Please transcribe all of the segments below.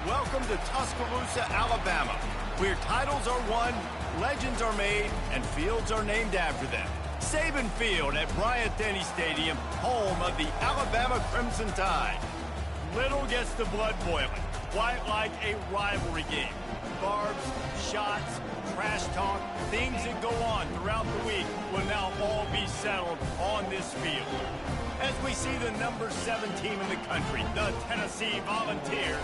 Welcome to Tuscaloosa, Alabama, where titles are won, legends are made, and fields are named after them. Saban Field at Bryant-Denny Stadium, home of the Alabama Crimson Tide. Little gets the blood boiling, quite like a rivalry game. Barbs, shots, trash talk, things that go on throughout the week will now all be settled on this field. As we see the number 7 team in the country, the Tennessee Volunteers,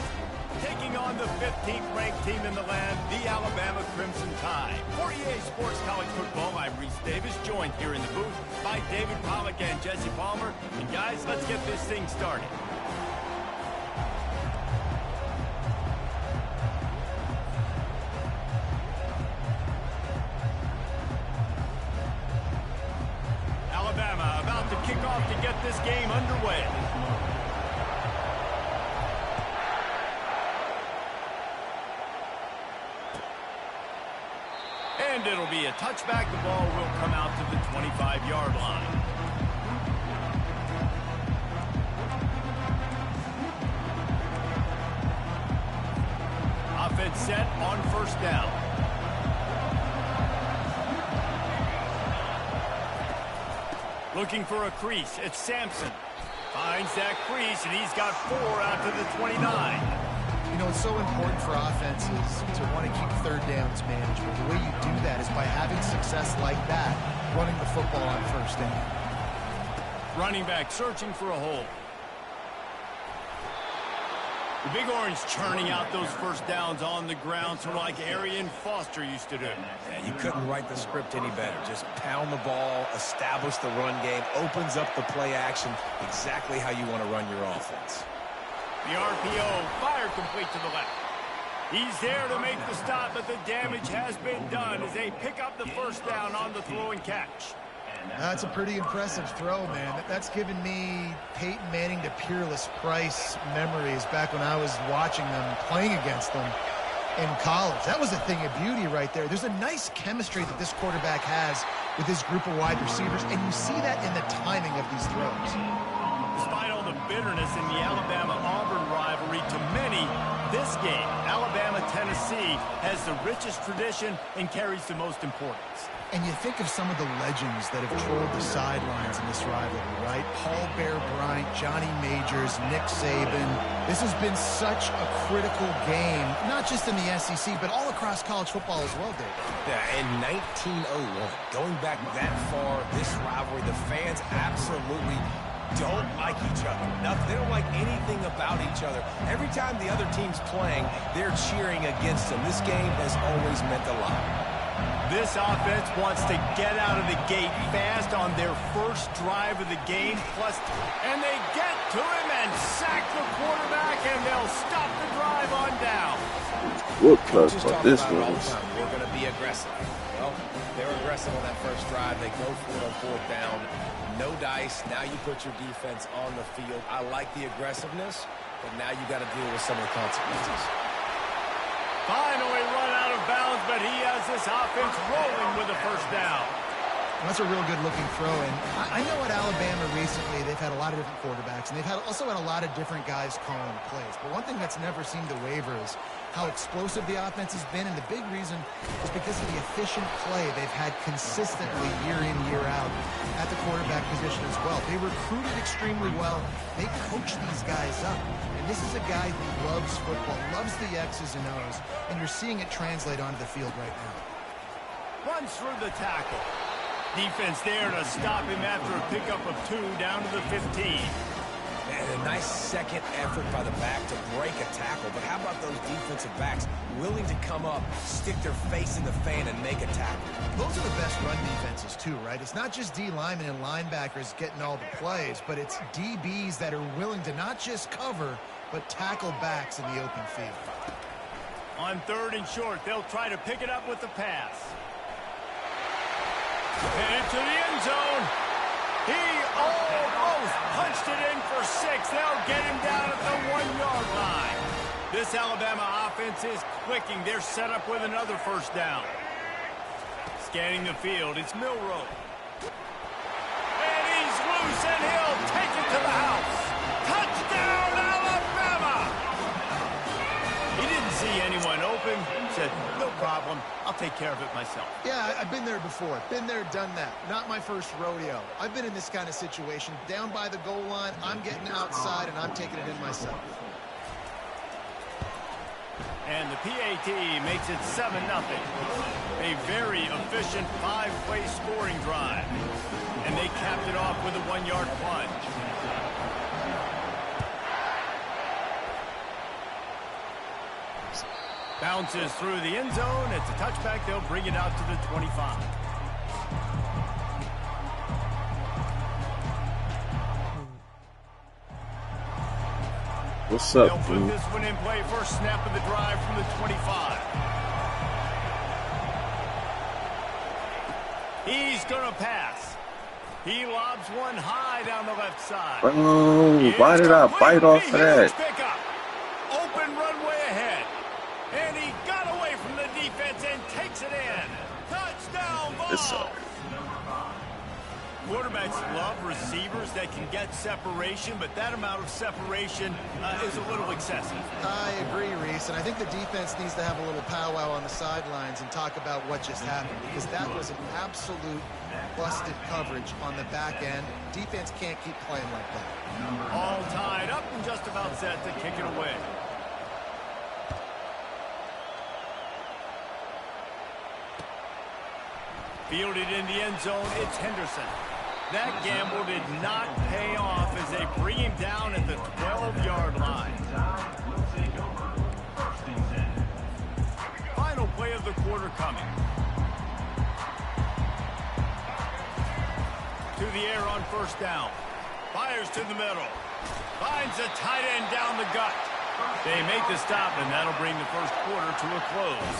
taking on the 15th ranked team in the land, the Alabama Crimson Tide. For EA Sports College Football, I'm Reese Davis, joined here in the booth by David Pollack and Jesse Palmer. And guys, let's get this thing started. Alabama about to kick off to get this game underway. And it'll be a touchback. The ball will come out to the 25-yard line. Offense set on first down. Looking for a crease. It's Sampson. Finds that crease, and he's got 4 out to the 29. You know, it's so important for offenses to want to keep third downs management. The way you do that is by having success like that, running the football on first down. Running back searching for a hole. The Big Orange churning out those first downs on the ground, sort of like Arian Foster used to do. Yeah, you couldn't write the script any better. Just pound the ball, establish the run game, opens up the play action, exactly how you want to run your offense. The RPO fired complete to the left. He's there to make the stop, but the damage has been done as they pick up the first down on the throw and catch. That's a pretty impressive throw, man. That's given me Peyton Manning to Peerless Price memories back when I was watching them, playing against them in college. That was a thing of beauty right there. There's a nice chemistry that this quarterback has with his group of wide receivers, and you see that in the timing of these throws. Despite all the bitterness in the Alabama-Auburn rivalry, to many, this game, Alabama-Tennessee, has the richest tradition and carries the most importance. And you think of some of the legends that have trolled the sidelines in this rivalry, right? Paul Bear Bryant, Johnny Majors, Nick Saban. This has been such a critical game, not just in the SEC, but all across college football as well, Dave. Yeah, in 1901, going back that far, this rivalry, the fans absolutely don't like each other. They don't like anything about each other. Every time the other team's playing, they're cheering against them. This game has always meant a lot. This offense wants to get out of the gate fast on their first drive of the game, and they get to him and sack the quarterback, and they'll stop the drive on down. We'll talk about this one. We're going to be aggressive. Well, they were aggressive on that first drive. They go for it on fourth down. No dice. Now you put your defense on the field. I like the aggressiveness, but now you got to deal with some of the consequences. Finally run out of bounds, but he has this offense rolling with a first down. That's a real good-looking throw, and I know at Alabama recently they've had a lot of different quarterbacks, and they've also had a lot of different guys calling the plays. But one thing that's never seemed to waver is how explosive the offense has been, and the big reason is because of the efficient play they've had consistently year in, year out at the quarterback position as well. They recruited extremely well. They coached these guys up. This is a guy who loves football, loves the X's and O's, and you're seeing it translate onto the field right now. Runs through the tackle. Defense there to stop him after a pickup of 2 down to the 15. And a nice second effort by the back to break a tackle. But how about those defensive backs willing to come up, stick their face in the fan, and make a tackle? Those are the best run defenses, too, right? It's not just D linemen and linebackers getting all the plays, but it's DBs that are willing to not just cover, but tackle backs in the open field. On 3rd and short, they'll try to pick it up with the pass. And into the end zone. He almost punched it in for 6. They'll get him down at the 1-yard line. This Alabama offense is clicking. They're set up with another first down. Scanning the field, it's Milroe. And he's loose, and he'll take it to the house. Touchdown, Alabama! see anyone open, said, no problem, I'll take care of it myself. Yeah, I've been there before. Been there, done that. Not my first rodeo. I've been in this kind of situation. Down by the goal line, I'm getting outside, and I'm taking it in myself. And the PAT makes it 7-0. A very efficient 5-play scoring drive. And they capped it off with a 1-yard plunge. Bounces through the end zone. It's a touchback. They'll bring it out to the 25. What's up, They'll put dude? this one in play. First snap of the drive from the 25. He's going to pass. He lobs one high down the left side. Oh, why did I bite off of that? Open runway ahead. And he got away from the defense and takes it in. Touchdown ball. This sucks. Quarterbacks love receivers that can get separation, but that amount of separation is a little excessive. I agree, Reese, and I think the defense needs to have a little powwow on the sidelines and talk about what just happened, because that was an absolute busted coverage on the back end. Defense can't keep playing like that. All tied up and just about set to kick it away. Fielded in the end zone, it's Henderson. That gamble did not pay off as they bring him down at the 12-yard line. Final play of the quarter coming. To the air on first down. Fires to the middle. Finds a tight end down the gut. They make the stop, and that'll bring the first quarter to a close.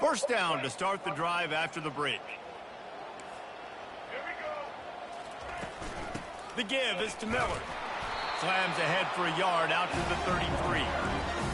First down to start the drive after the break. The give is to Miller. Slams ahead for a yard out to the 33.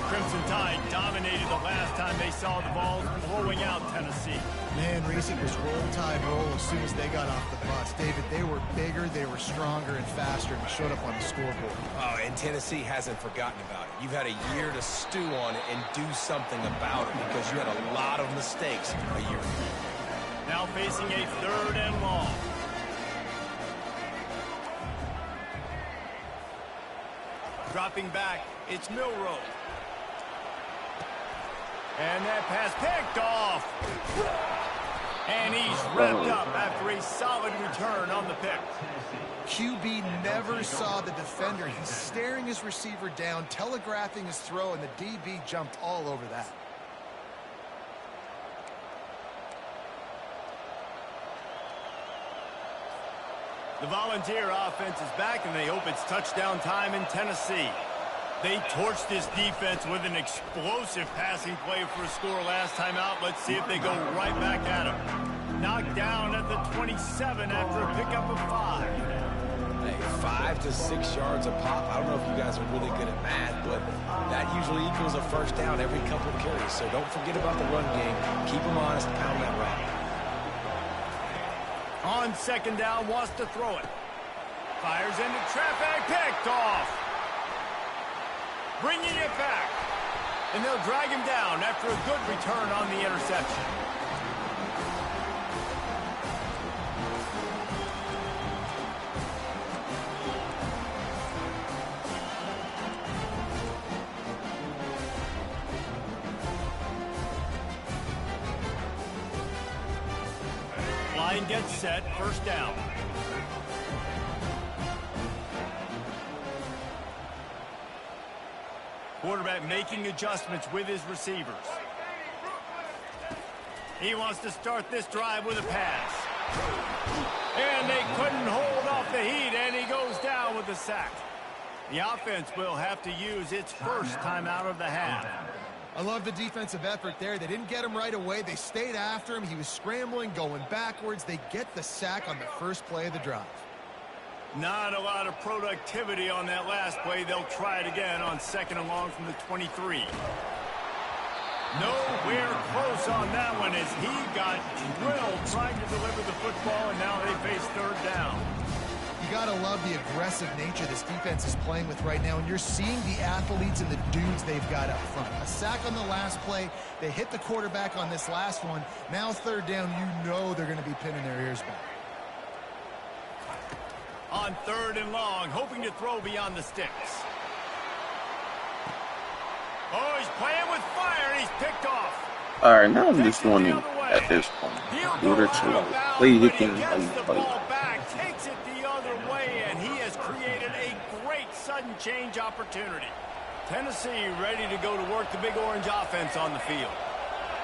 Crimson Tide dominated the last time they saw the ball, blowing out Tennessee. Man, Reese, it was roll tide roll as soon as they got off the bus. David, they were bigger, they were stronger and faster, and showed up on the scoreboard. Oh, and Tennessee hasn't forgotten about it. You've had a year to stew on it and do something about it because you had a lot of mistakes a year ago. Now facing a 3rd and long. Dropping back, it's Milroe. And that pass picked off. And he's wrapped up after a solid return on the pick. QB never saw the defender. He's staring his receiver down, telegraphing his throw, and the DB jumped all over that. The Volunteer offense is back, and they hope it's touchdown time in Tennessee. They torched this defense with an explosive passing play for a score last time out. Let's see if they go right back at him. Knocked down at the 27 after a pickup of 5. Hey, 5 to 6 yards a pop. I don't know if you guys are really good at math, but that usually equals a first down every couple of carries. So don't forget about the run game. Keep them honest, pound that rock. On second down, wants to throw it. Fires into traffic, picked off. Bringing it back. And they'll drag him down after a good return on the interception. Line gets set, first down. Quarterback making adjustments with his receivers. He wants to start this drive with a pass. And they couldn't hold off the heat, and he goes down with a sack. The offense will have to use its first timeout of the half. I love the defensive effort there. They didn't get him right away. They stayed after him. He was scrambling, going backwards. They get the sack on the first play of the drive. Not a lot of productivity on that last play. They'll try it again on 2nd and long from the 23. Nowhere close on that one as he got drilled trying to deliver the football, and now they face 3rd down. You got to love the aggressive nature this defense is playing with right now, and you're seeing the athletes and the dudes they've got up front. A sack on the last play. They hit the quarterback on this last one. Now 3rd down, you know they're going to be pinning their ears back. On 3rd and long, hoping to throw beyond the sticks. Oh, he's playing with fire, and he's picked off. All right, now I'm just wondering at this point, Ruder to play the game and play. Takes it the other way, and he has created a great sudden change opportunity. Tennessee ready to go to work the Big Orange offense on the field.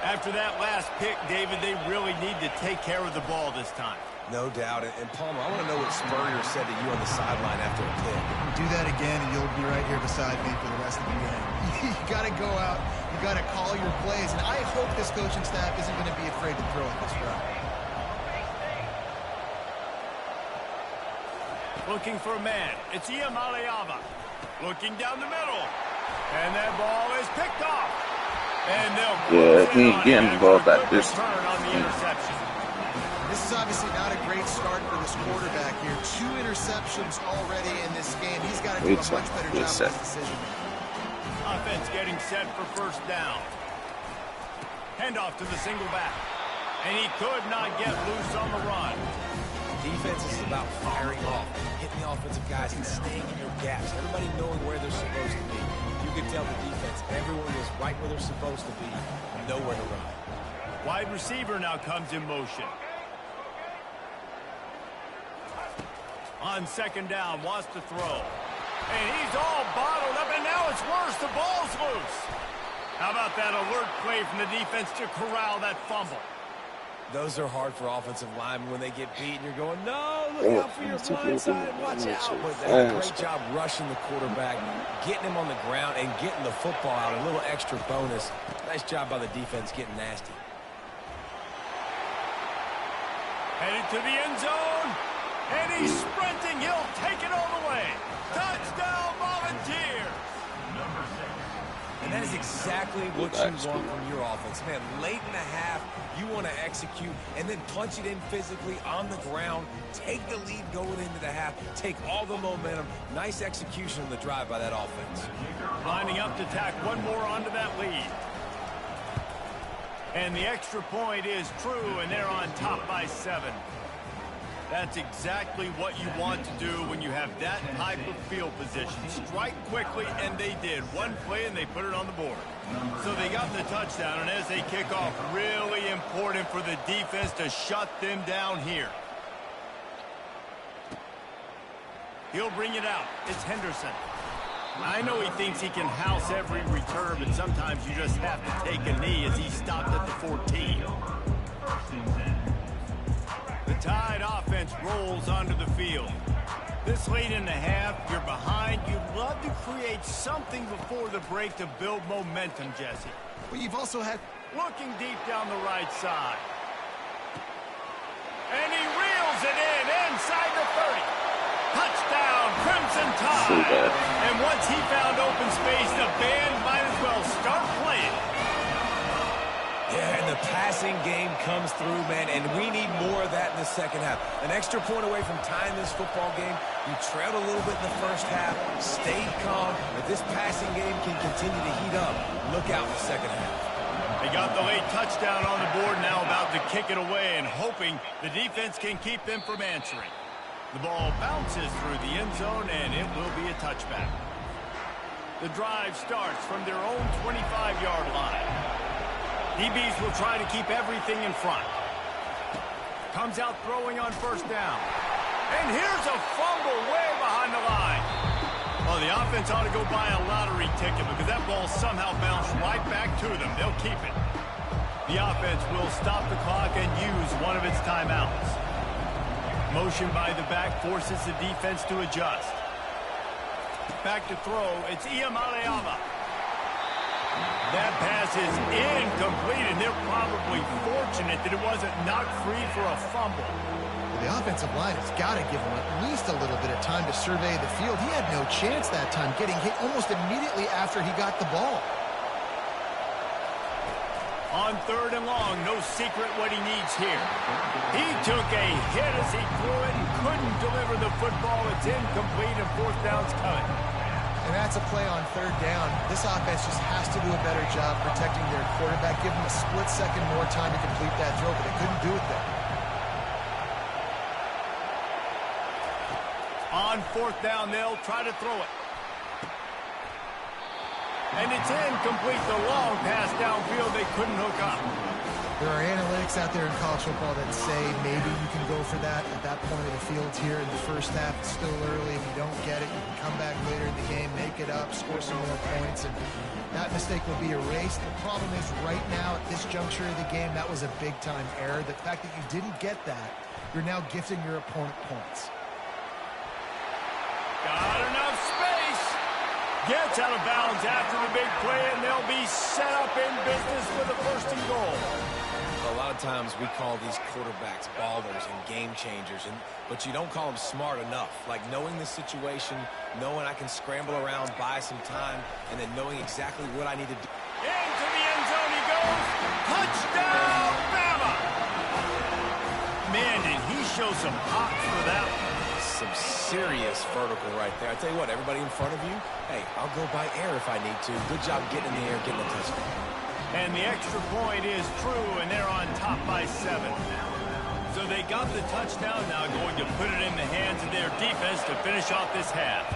After that last pick, David, they really need to take care of the ball this time. No doubt. And Palmer, I want to know what Spurrier said to you on the sideline after a pick. Do that again, and you'll be right here beside me for the rest of the game. You got to go out. You got to call your plays, and I hope this coaching staff isn't going to be afraid to throw it this route. Looking for a man. It's Iamaleava. Looking down the middle. And that ball is picked off. And they'll he ain't getting the ball back this turn on the interception. This is obviously not a great start for this quarterback here. 2 interceptions already in this game. He's got to do a much better job with his decision. Offense getting set for 1st down. Handoff to the single back. And he could not get loose on the run. Defense is about firing off, hitting the offensive guys and staying in your gaps. Everybody knowing where they're supposed to be. You can tell the defense, everyone is right where they're supposed to be, nowhere to run. Wide receiver now comes in motion. On 2nd down, wants to throw. And he's all bottled up, and now it's worse. The ball's loose. How about that alert play from the defense to corral that fumble? Those are hard for offensive linemen when they get beat, and you're going, no, look out for your blind side, watch out. But they did a great job rushing the quarterback, getting him on the ground, and getting the football out. A little extra bonus. Nice job by the defense getting nasty. Headed to the end zone. And he's sprinting. He'll take it all the way. Touchdown, Volunteers. And that is exactly what you want from your offense. Man, late in the half, you want to execute and then punch it in physically on the ground. Take the lead going into the half. Take all the momentum. Nice execution on the drive by that offense. Lining up to tack one more onto that lead. And the extra point is true, and they're on top by 7. That's exactly what you want to do when you have that type of field position. Strike quickly, and they did. One play, and they put it on the board. So they got the touchdown, and as they kick off, really important for the defense to shut them down here. He'll bring it out. It's Henderson. I know he thinks he can house every return, but sometimes you just have to take a knee as he stopped at the 14. The Tide offense rolls onto the field. This late in the half, you're behind. You'd love to create something before the break to build momentum, Jesse. Well, you've also had... Looking deep down the right side. And he reels it in inside the 30. Touchdown, Crimson Tide. And once he found open space, the band might as well start playing. Yeah, and the passing game comes through, man, and we need more of that in the second half. An extra point away from tying this football game. You trailed a little bit in the first half, stayed calm. If this passing game can continue to heat up, look out in the second half. They got the late touchdown on the board, now about to kick it away and hoping the defense can keep them from answering. The ball bounces through the end zone, and it will be a touchback. The drive starts from their own 25-yard line. DBs will try to keep everything in front. Comes out throwing on 1st down. And here's a fumble way behind the line. Well, the offense ought to go buy a lottery ticket because that ball somehow bounced right back to them. They'll keep it. The offense will stop the clock and use one of its timeouts. Motion by the back forces the defense to adjust. Back to throw. It's Iamaleava. That pass is incomplete, and they're probably fortunate that it wasn't knocked free for a fumble. The offensive line has got to give him at least a little bit of time to survey the field. He had no chance that time, getting hit almost immediately after he got the ball. On 3rd and long, no secret what he needs here. He took a hit as he threw it and couldn't deliver the football. It's incomplete, and 4th down's coming. And that's a play on 3rd down. This offense just has to do a better job protecting their quarterback. Give him a split second more time to complete that throw, but they couldn't do it there. On 4th down, they'll try to throw it. And it's incomplete. The long pass downfield, they couldn't hook up. There are analytics out there in college football that say maybe you can go for that at that point of the field here in the first half. It's still early. If you don't get it, you can come back later in the game, make it up, score some more points, and that mistake will be erased. The problem is right now at this juncture of the game, that was a big-time error. The fact that you didn't get that, you're now gifting your opponent points. Got enough space. Gets out of bounds after the big play, and they'll be set up in business with a 1st and goal. A lot of times we call these quarterbacks ballers and game changers, but you don't call them smart enough. Like knowing the situation, knowing I can scramble around, buy some time, and then knowing exactly what I need to do. Into the end zone he goes. Touchdown, Bama! Man, did he show some hops for that one. Some serious vertical right there. I tell you what, everybody in front of you, hey, I'll go by air if I need to. Good job getting in the air, getting a touchdown. And the extra point is true, and they're on top by 7. So they got the touchdown, now going to put it in the hands of their defense to finish off this half.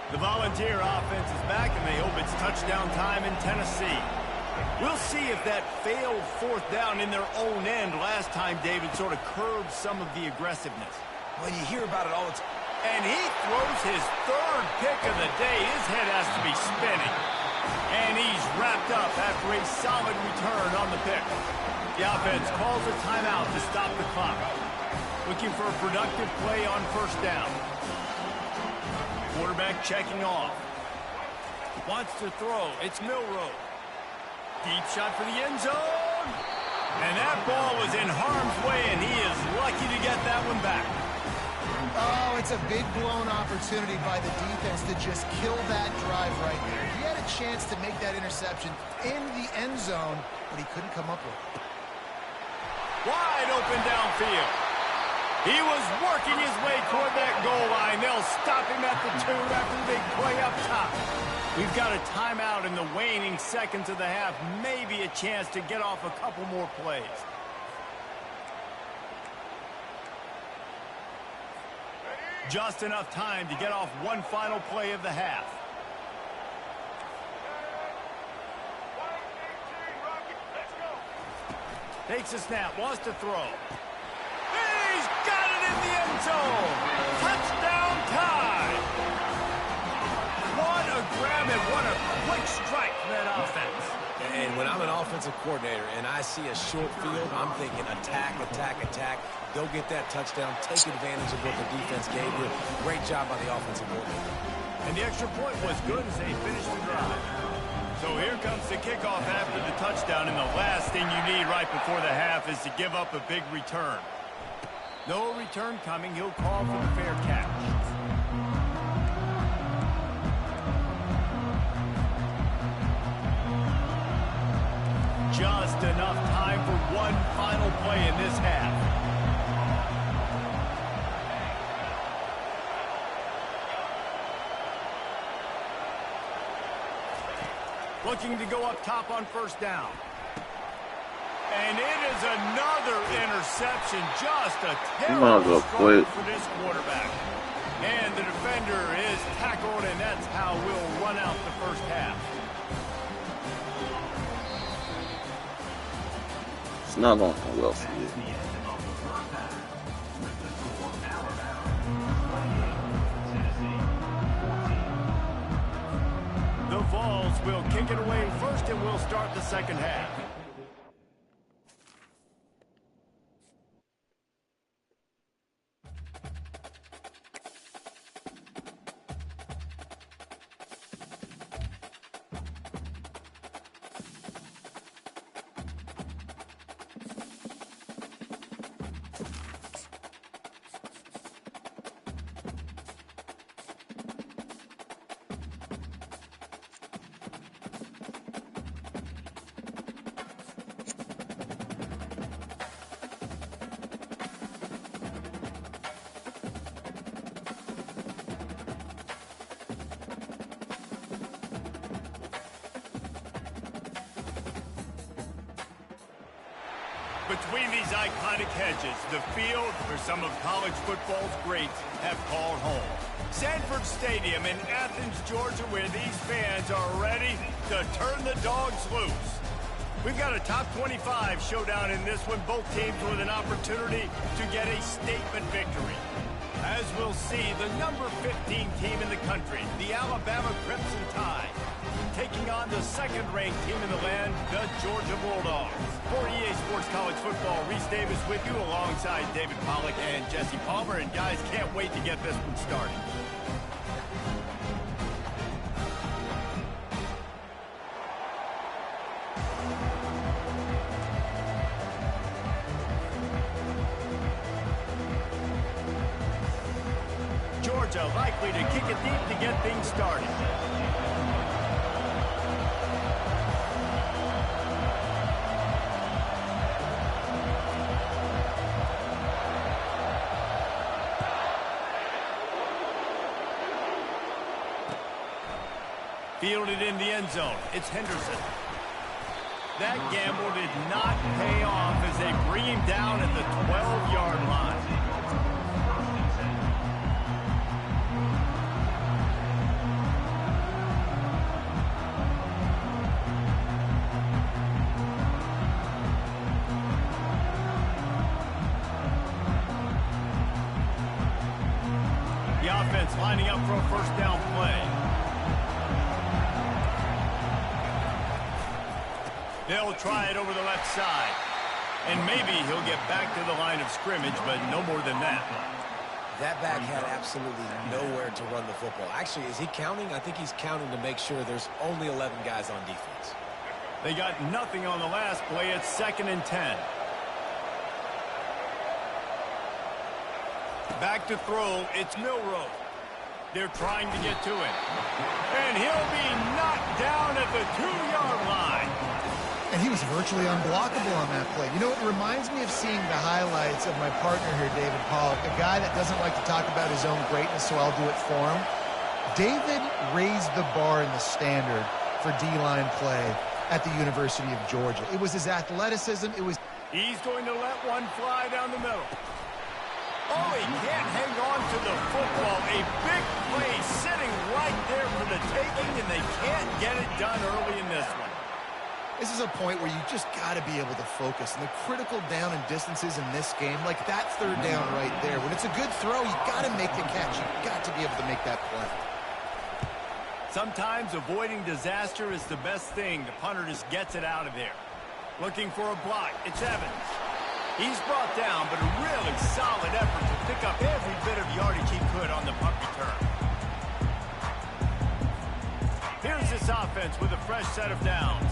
The Volunteer offense is back, and they hope it's touchdown time in Tennessee. We'll see if that failed 4th down in their own end last time, David, sort of curbed some of the aggressiveness. Well, you hear about it all the time. And he throws his 3rd pick of the day. His head has to be spinning. And he's wrapped up after a solid return on the pick. The offense calls a timeout to stop the clock. Looking for a productive play on 1st down. Quarterback checking off. Wants to throw. It's Milroe. Deep shot for the end zone. And that ball was in harm's way, and he is lucky to get that one back. Oh, it's a big blown opportunity by the defense to just kill that drive right there. He had a chance to make that interception in the end zone, but he couldn't come up with it. Wide open downfield. He was working his way toward that goal line. They'll stop him at the 2 after the big play up top. We've got a timeout in the waning seconds of the half. Maybe a chance to get off a couple more plays. Just enough time to get off one final play of the half. Takes a snap, wants to throw. He's got it in the end zone. Touchdown time. What a grab and what a quick strike from that offense. And when I'm an offensive coordinator and I see a short field, I'm thinking attack, attack, attack. Go get that touchdown. Take advantage of what the defense gave you. Great job by the offensive coordinator. And the extra point was good as they finished the drive. So here comes the kickoff after the touchdown, and the last thing you need right before the half is to give up a big return. No return coming. He'll call for the fair catch. Just enough time for one final play in this half. Looking to go up top on first down. And it is another interception. Just a terrible struggle for this quarterback. And the defender is tackled, and that's how we'll run out the first half. It's not going to come well for you. will kick it away first, and we'll start the second half. Between these iconic hedges, the field where some of college football's greats have called home. Sanford Stadium in Athens, Georgia, where these fans are ready to turn the dogs loose. We've got a top 25 showdown in this one, both teams with an opportunity to get a statement victory. As we'll see, the number 15 team in the country, the Alabama Crimson Tide, taking on the second-ranked team in the land, the Georgia Bulldogs. For EA Sports College Football, Reese Davis with you alongside David Pollack and Jesse Palmer. And guys, can't wait to get this one started. Georgia likely to kick it deep to get things started. Fielded in the end zone. It's Henderson. That gamble did not pay off as they bring him down at the 12-yard line. The offense lining up for a first down play. They'll try it over the left side. And maybe he'll get back to the line of scrimmage, but no more than that. That back had absolutely nowhere to run the football. Actually, is he counting? I think he's counting to make sure there's only 11 guys on defense. They got nothing on the last play. It's 2nd and 10. Back to throw. It's Milroe. They're trying to get to him. And he'll be knocked down at the 2-yard line. And he was virtually unblockable on that play. You know, it reminds me of seeing the highlights of my partner here, David Pollack, a guy that doesn't like to talk about his own greatness, so I'll do it for him. David raised the bar in the standard for D-line play at the University of Georgia. It was his athleticism. He's going to let one fly down the middle. Oh, he can't hang on to the football. A big play sitting right there for the taking, and they can't get it done early in this one. This is a point where you just got to be able to focus. And the critical down and distances in this game, like that third down right there, when it's a good throw, you got to make the catch. You've got to be able to make that play. Sometimes avoiding disaster is the best thing. The punter just gets it out of there. Looking for a block. It's Evans. He's brought down, but a really solid effort to pick up every bit of yardage he could on the punt return. Here's this offense with a fresh set of downs.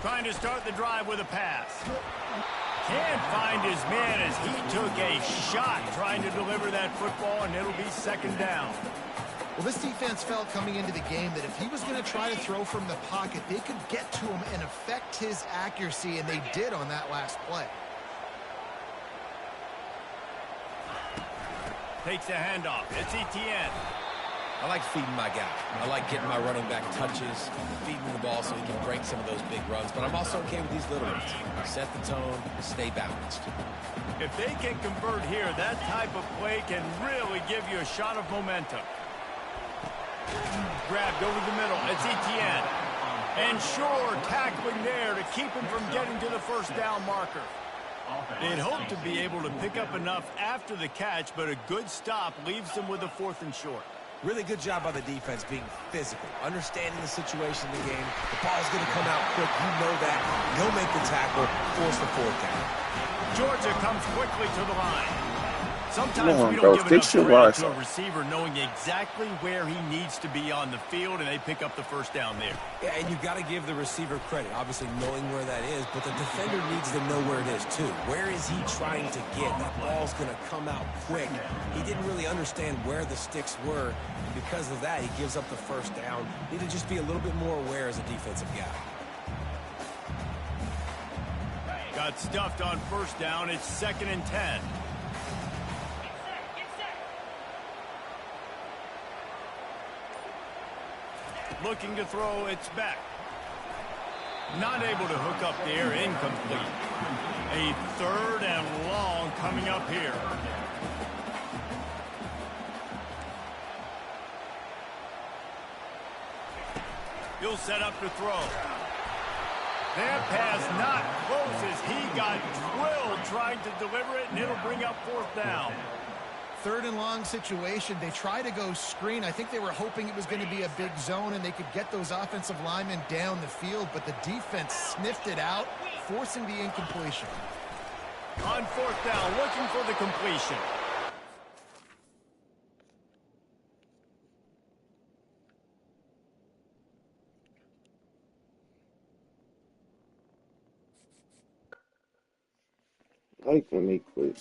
Trying to start the drive with a pass. Can't find his man as he took a shot trying to deliver that football, and it'll be 2nd down. Well, this defense felt coming into the game that if he was going to try to throw from the pocket, they could get to him and affect his accuracy, and they did on that last play. Takes a handoff. It's Etienne. I like feeding my guy. I like getting my running back touches, feeding the ball so he can break some of those big runs. But I'm also okay with these little ones. Set the tone, stay balanced. If they can convert here, that type of play can really give you a shot of momentum. Grabbed over the middle. It's Etienne. And sure, tackling there to keep him from getting to the first down marker. They'd hope to be able to pick up enough after the catch, but a good stop leaves them with a 4th and short. Really good job by the defense being physical, understanding the situation in the game. The ball's going to come out quick. You know that. Go make the tackle, force the 4th down. Georgia comes quickly to the line. Sometimes we don't give enough credit to a receiver knowing exactly where he needs to be on the field, and they pick up the 1st down there. Yeah, and you've got to give the receiver credit, obviously knowing where that is, but the defender needs to know where it is too. Where is he trying to get? That ball's going to come out quick. He didn't really understand where the sticks were, and because of that, he gives up the 1st down. Need to just be a little bit more aware as a defensive guy. Got stuffed on 1st down. It's 2nd and 10. Looking to throw, it's back. Not able to hook up there, incomplete. A 3rd and long coming up here. He'll set up to throw. That pass not close as he got drilled trying to deliver it, and it'll bring up 4th down. 3rd and long situation. They try to go screen. I think they were hoping it was going to be a big zone and they could get those offensive linemen down the field, but the defense sniffed it out, forcing the incompletion. On 4th down, looking for the completion. Like when they quit.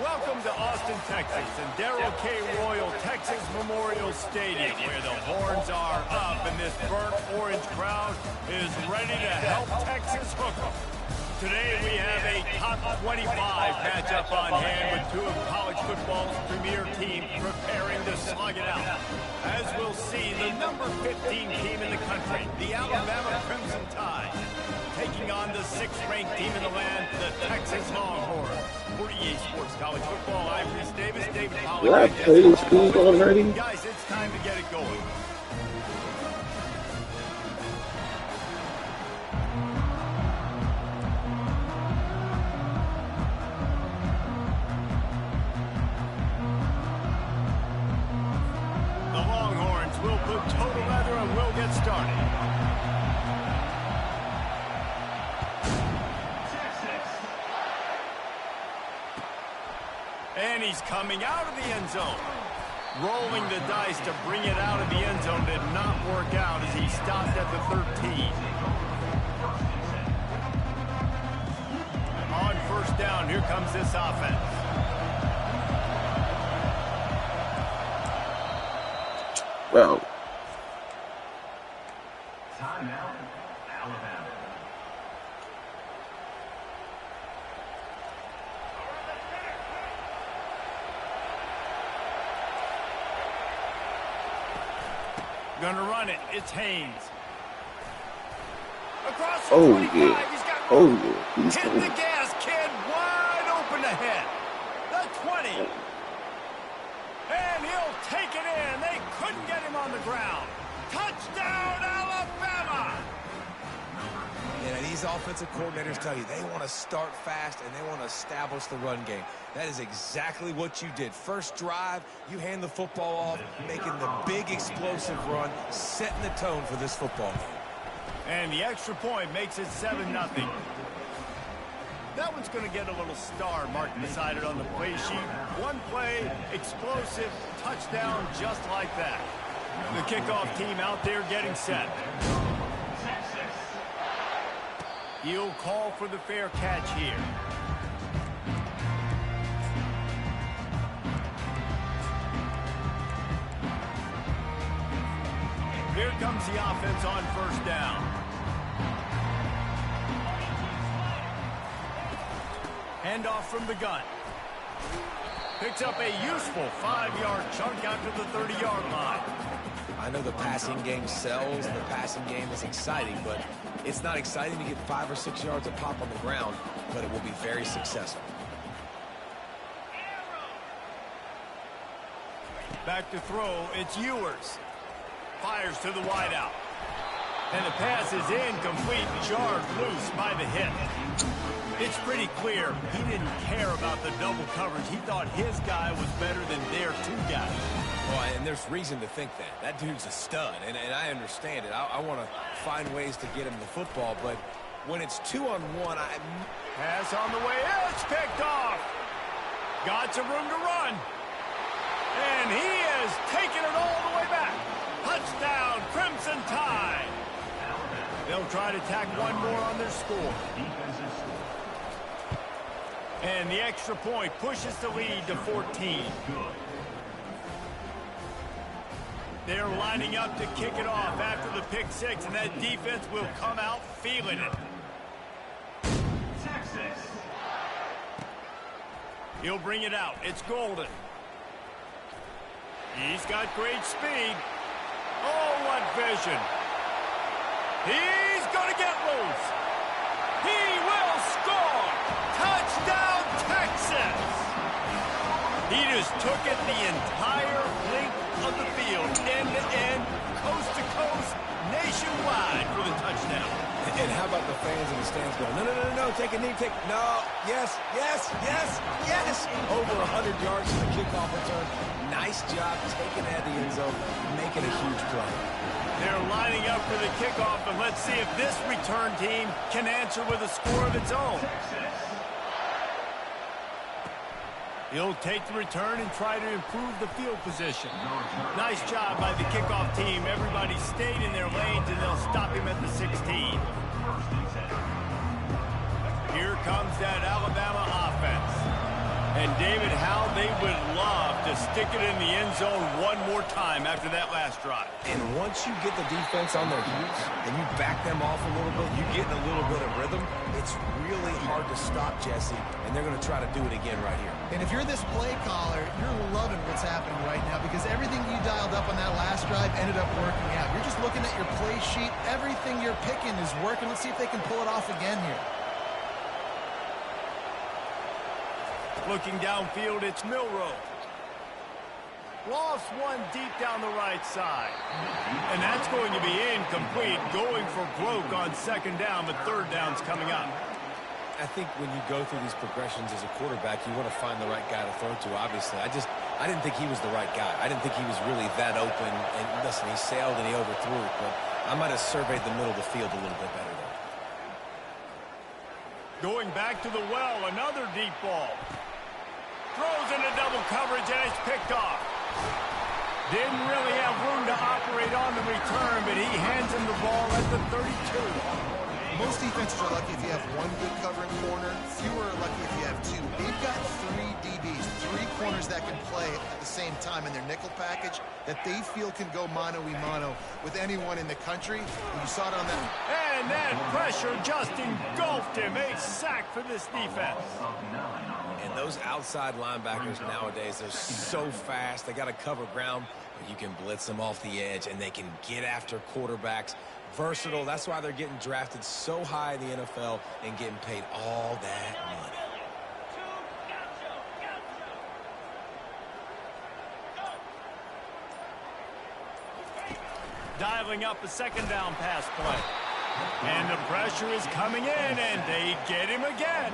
Welcome to Austin, Texas, and Darrell K. Royal Texas Memorial Stadium, where the horns are up and this burnt orange crowd is ready to help Texas hook 'em. Today we have a top 25 matchup on hand with 2 of college football's premier teams preparing to slug it out. As we'll see, the number 15 team in the country, the Alabama Crimson Tide, taking on the 6th-ranked team in the land, the Texas Longhorns. 48 Sports College Football, I'm Chris Davis, David Pollack. Did I play this school already? Guys, it's time to get it going. The Longhorns will put total leather and we'll get started. And he's coming out of the end zone. Rolling the dice to bring it out of the end zone did not work out as he stopped at the 13. On 1st down, here comes this offense. Well. Timeout, Alabama. Gonna run it. It's Haynes. Across the 25. Yeah. He's got Oh, room. yeah. He's Hit coming. the gas, kid. Wide open ahead. The 20. And he'll take it in. They couldn't get him on the ground. Touchdown, Alabama. Yeah, these offensive coordinators tell you they want to start fast and they want to establish the run game. That is exactly what you did. First drive, you hand the football off, making the big explosive run, setting the tone for this football game. And the extra point makes it 7-0. That one's going to get a little star marked beside it on the play sheet. One play, explosive, touchdown, just like that. The kickoff team out there getting set. He'll call for the fair catch here. Here comes the offense on first down. Handoff from the gun. Picks up a useful 5-yard chunk out to the 30-yard line. I know the passing game sells, the passing game is exciting, but it's not exciting to get 5 or 6 yards a pop on the ground, but it will be very successful. Back to throw, it's Ewers. Fires to the wideout. And the pass is incomplete, charged loose by the hit. It's pretty clear he didn't care about the double coverage. He thought his guy was better than their 2 guys. Well, and there's reason to think that. That dude's a stud, and I understand it. I want to find ways to get him the football, but when it's 2-on-1, Pass on the way, it's picked off. Got some room to run. And he is taking it all the way back. Touchdown, Crimson Tide. They'll try to tack one more on their score. And the extra point pushes the lead to 14. They're lining up to kick it off after the pick 6, and that defense will come out feeling it. Texas. He'll bring it out. It's Golden. He's got great speed. Oh, what vision. He's going to get loose. He will score. Touchdown, Texas. He just took it the entire length of the field, end to end, coast to coast, nationwide for the touchdown. And how about the fans in the stands going, no, take a knee, no, yes, over 100 yards from the kickoff return. Nice job taking that to the end zone, making a huge play. They're lining up for the kickoff, and let's see if this return team can answer with a score of its own. He'll take the return and try to improve the field position. Nice job by the kickoff team. Everybody stayed in their lanes, and they'll stop him at the 16. Here comes that Alabama offense. And David, how they would love to stick it in the end zone one more time after that last drive. And once you get the defense on their heels and you back them off a little bit, you get in a little bit of rhythm, it's really hard to stop, Jesse, and they're going to try to do it again right here. And if you're this play caller, you're loving what's happening right now because everything you dialed up on that last drive ended up working out. You're just looking at your play sheet. Everything you're picking is working. Let's see if they can pull it off again here. Looking downfield, it's Milrow. Lost one deep down the right side. And that's going to be incomplete, going for broke on second down, but third down's coming up. I think when you go through these progressions as a quarterback, you want to find the right guy to throw to, obviously. I didn't think he was the right guy. I didn't think he was really that open. And listen, he sailed and he overthrew it, but I might have surveyed the middle of the field a little bit better there. Going back to the well, another deep ball. Throws into double coverage, and it's picked off. Didn't really have room to operate on the return, but he hands him the ball at the 32. Most defenses are lucky if you have one good covering corner. Fewer are lucky if you have 2. They've got 3 DBs, 3 corners that can play at the same time in their nickel package that they feel can go mano-a-mano with anyone in the country. And you saw it on that. And that pressure just engulfed him. A sack for this defense. And those outside linebackers nowadays, they're so fast. They got to cover ground, but you can blitz them off the edge, and they can get after quarterbacks. Versatile. That's why they're getting drafted so high in the NFL and getting paid all that money. Dialing up a second down pass play. And the pressure is coming in, and they get him again.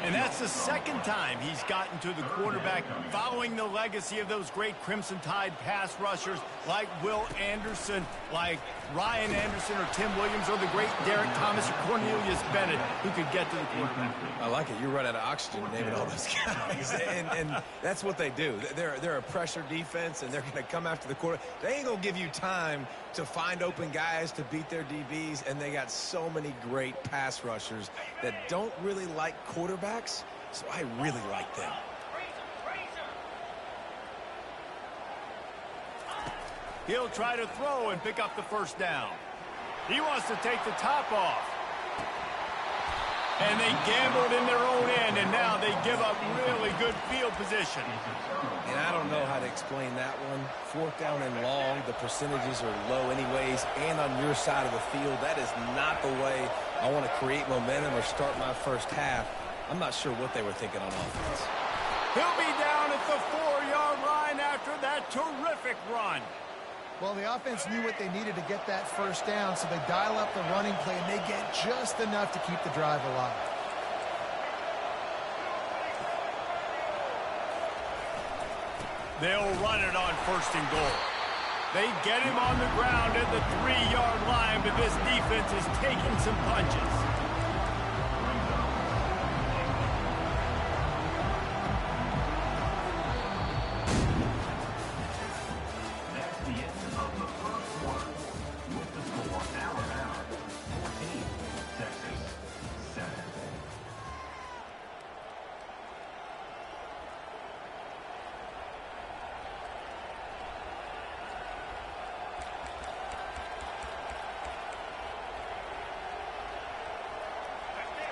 And that's the second time he's gotten to the quarterback following the legacy of those great Crimson Tide pass rushers like Will Anderson, like Ryan Anderson or Tim Williams, or the great Derek Thomas or Cornelius Bennett, who could get to the quarterback. I like it. You run out of oxygen naming all those guys. and that's what they do. They're a pressure defense, and they're going to come after the quarterback. They ain't going to give you time to find open guys to beat their DBs, and they got so many great pass rushers that don't really like quarterbacks, so I really like them. He'll try to throw and pick up the first down. He wants to take the top off. And they gambled in their own end, and now they give up really good field position. And I don't know how to explain that one. 4th down and long, the percentages are low anyways, and on your side of the field, that is not the way I want to create momentum or start my first half. I'm not sure what they were thinking on offense. He'll be down at the 4-yard line after that terrific run. Well, the offense knew what they needed to get that first down, so they dial up the running play, and they get just enough to keep the drive alive. They'll run it on 1st and goal. They get him on the ground at the 3-yard line, but this defense is taking some punches.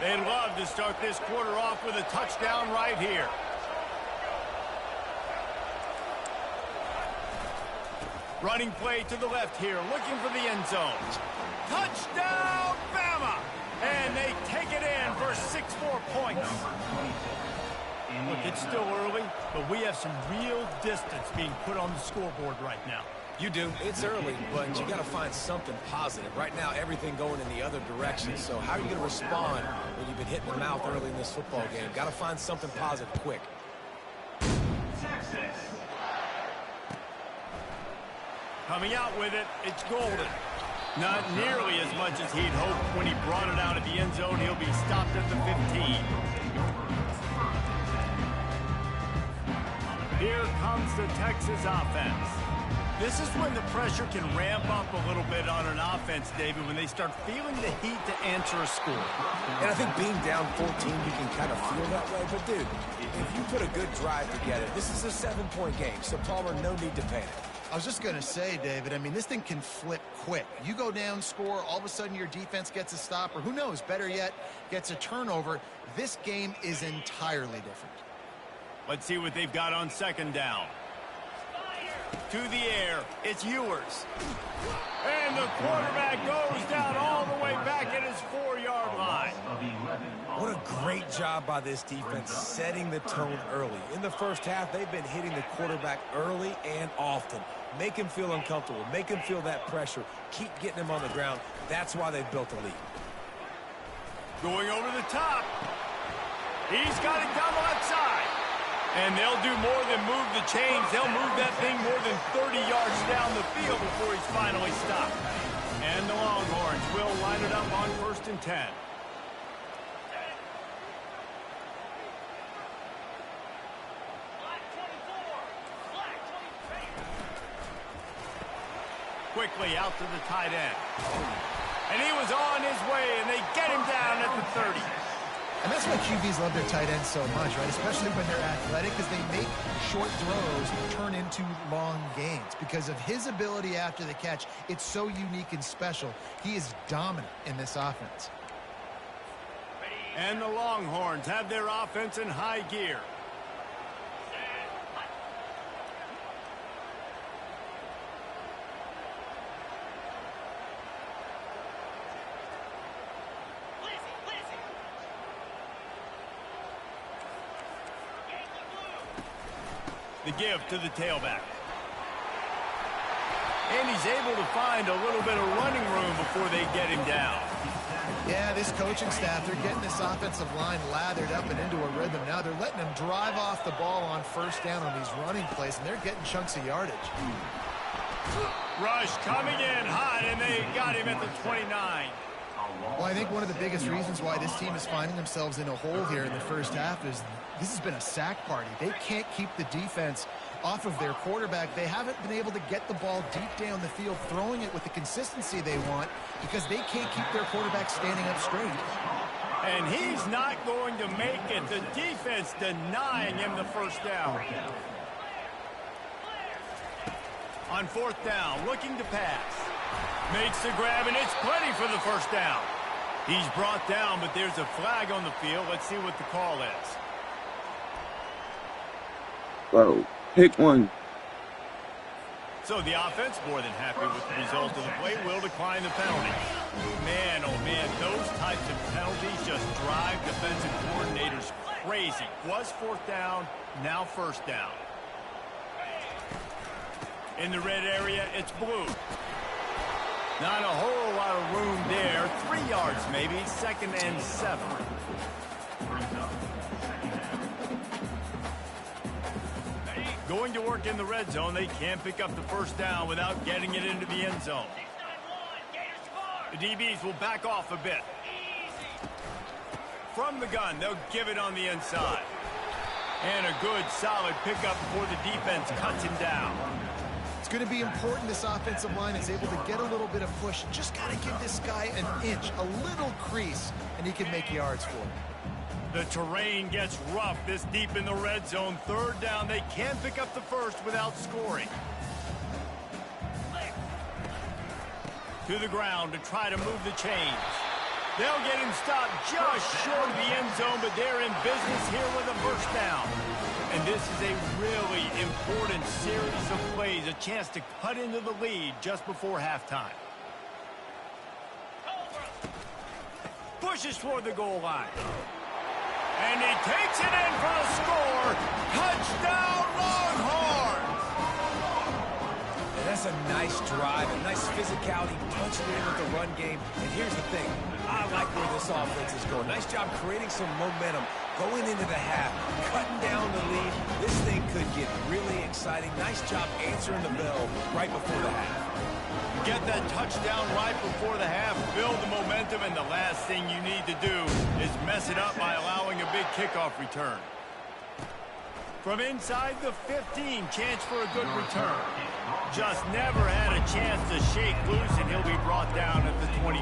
They'd love to start this quarter off with a touchdown right here. Running play to the left here, looking for the end zone. Touchdown, Bama! And they take it in for 6 more points. Look, it's still early, but we have some real distance being put on the scoreboard right now. You do. It's early, but you got to find something positive. Right now, everything going in the other direction. So how are you going to respond when you've been hit in the mouth early in this football game? Got to find something positive quick. Coming out with it, it's Golden. Not nearly as much as he'd hoped when he brought it out of the end zone. He'll be stopped at the 15. Here comes the Texas offense. This is when the pressure can ramp up a little bit on an offense, David, when they start feeling the heat to answer a score. And I think being down 14, you can kind of feel that way. But, dude, if you put a good drive together, this is a 7-point game. So, Palmer, no need to panic. I was just going to say, David, I mean, this thing can flip quick. You go down, score, all of a sudden your defense gets a stop, or who knows, better yet, gets a turnover. This game is entirely different. Let's see what they've got on 2nd down. To the air, it's Ewers. And the quarterback goes down all the way back at his 4-yard line. What a great job by this defense setting the tone early. In the first half, they've been hitting the quarterback early and often. Make him feel uncomfortable. Make him feel that pressure. Keep getting him on the ground. That's why they've built a lead. Going over the top. He's got it down the left side. And they'll do more than move the chains. They'll move that thing more than 30 yards down the field before he's finally stopped. And the Longhorns will line it up on 1st and 10. Quickly out to the tight end. And he was on his way, and they get him down at the 30. And that's why QBs love their tight ends so much, right? Especially when they're athletic, because they make short throws turn into long gains. Because of his ability after the catch, it's so unique and special. He is dominant in this offense. And the Longhorns have their offense in high gear. The give to the tailback. And he's able to find a little bit of running room before they get him down. Yeah, this coaching staff, they're getting this offensive line lathered up and into a rhythm. Now they're letting them drive off the ball on 1st down on these running plays, and they're getting chunks of yardage. Rush coming in hot, and they got him at the 29. Well, I think one of the biggest reasons why this team is finding themselves in a hole here in the first half is this has been a sack party. They can't keep the defense off of their quarterback. They haven't been able to get the ball deep down the field, throwing it with the consistency they want, because they can't keep their quarterback standing up straight. And he's not going to make it. The defense denying him the first down. On 4th down, looking to pass. Makes the grab, and it's plenty for the first down. He's brought down, but there's a flag on the field. Let's see what the call is. Whoa, pick one. So the offense, more than happy with the result of the play, will decline the penalty. Man, oh man, those types of penalties just drive defensive coordinators crazy. Was 4th down, now 1st down. In the red area, it's blue. Not a whole lot of room there. 3 yards maybe, 2nd and 7. Going to work in the red zone. They can't pick up the first down without getting it into the end zone. The DBs will back off a bit. From the gun, they'll give it on the inside. And a good, solid pickup before the defense cuts him down. It's going to be important this offensive line is able to get a little bit of push. Just got to give this guy an inch, a little crease, and he can make yards for it. The terrain gets rough this deep in the red zone. 3rd down, they can't pick up the first without scoring. To the ground to try to move the chains. They'll get him stopped just short of the end zone, but they're in business here with a first down. And this is a really important series of plays, a chance to cut into the lead just before halftime. Pushes toward the goal line. And he takes it in for the score. Touchdown, Longhorns! And that's a nice drive, a nice physicality, punching it in with the run game. And here's the thing. I like where this offense is going. Nice job creating some momentum going into the half, cutting down the lead. This thing could get really exciting. Nice job answering the bell right before the half. Get that touchdown right before the half, build the momentum, and the last thing you need to do is mess it up by allowing a big kickoff return. From inside the 15, chance for a good return. Just never had a chance to shake loose, and he'll be brought down at the 24.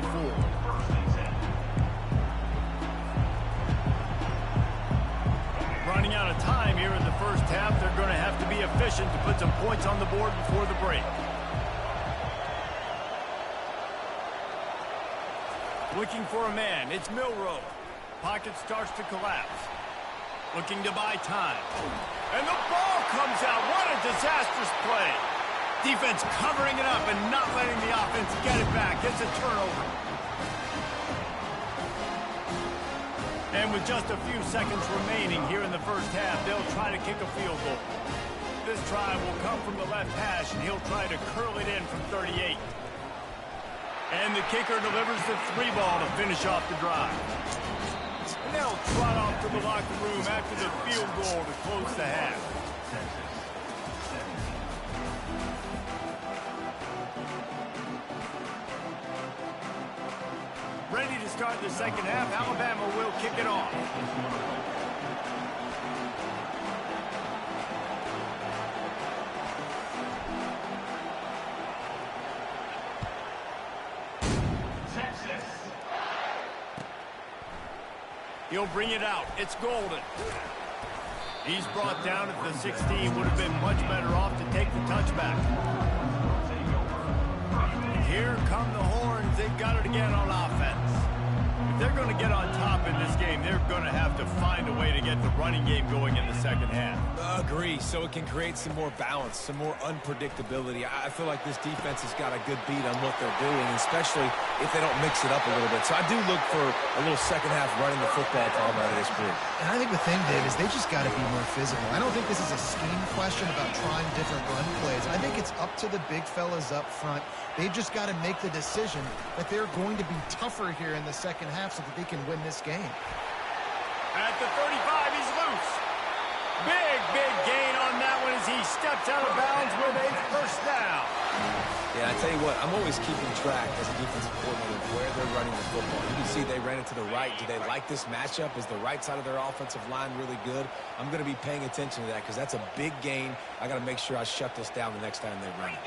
Running out of time here in the first half, they're going to have to be efficient to put some points on the board before the break. Looking for a man, it's Milroe. Pocket starts to collapse. Looking to buy time. And the ball comes out. What a disastrous play. Defense covering it up and not letting the offense get it back. It's a turnover. And with just a few seconds remaining here in the first half, they'll try to kick a field goal. This try will come from the left hash, and he'll try to curl it in from 38. And the kicker delivers the 3 ball to finish off the drive. And they'll trot off to the locker room after the field goal to close the half. Ready to start the second half. Alabama will kick it off. He'll bring it out. It's Golden. He's brought down at the 16. Would have been much better off to take the touchback. Here come the Horns. They've got it again on offense. If they're going to get on top in this game, they're going to have to find a way to get the running game going in the second half. Agree. So it can create some more balance, some more unpredictability. I feel like this defense has got a good beat on what they're doing, especially if they don't mix it up a little bit. So I do look for a little second half running the football to come out of this group. And I think the thing, Dave, is they just got to be more physical. I don't think this is a scheme question about trying different run plays. I think it's up to the big fellas up front. They've just got to make the decision that they're going to be tougher here in the second half so that they can win this game. At the 35, he's loose. Big gain on that one as he steps out of bounds with a first down. Yeah, I tell you what, I'm always keeping track as a defensive coordinator of where they're running the football. You can see they ran it to the right. Do they like this matchup? Is the right side of their offensive line really good? I'm going to be paying attention to that because that's a big gain. I got to make sure I shut this down the next time they run it.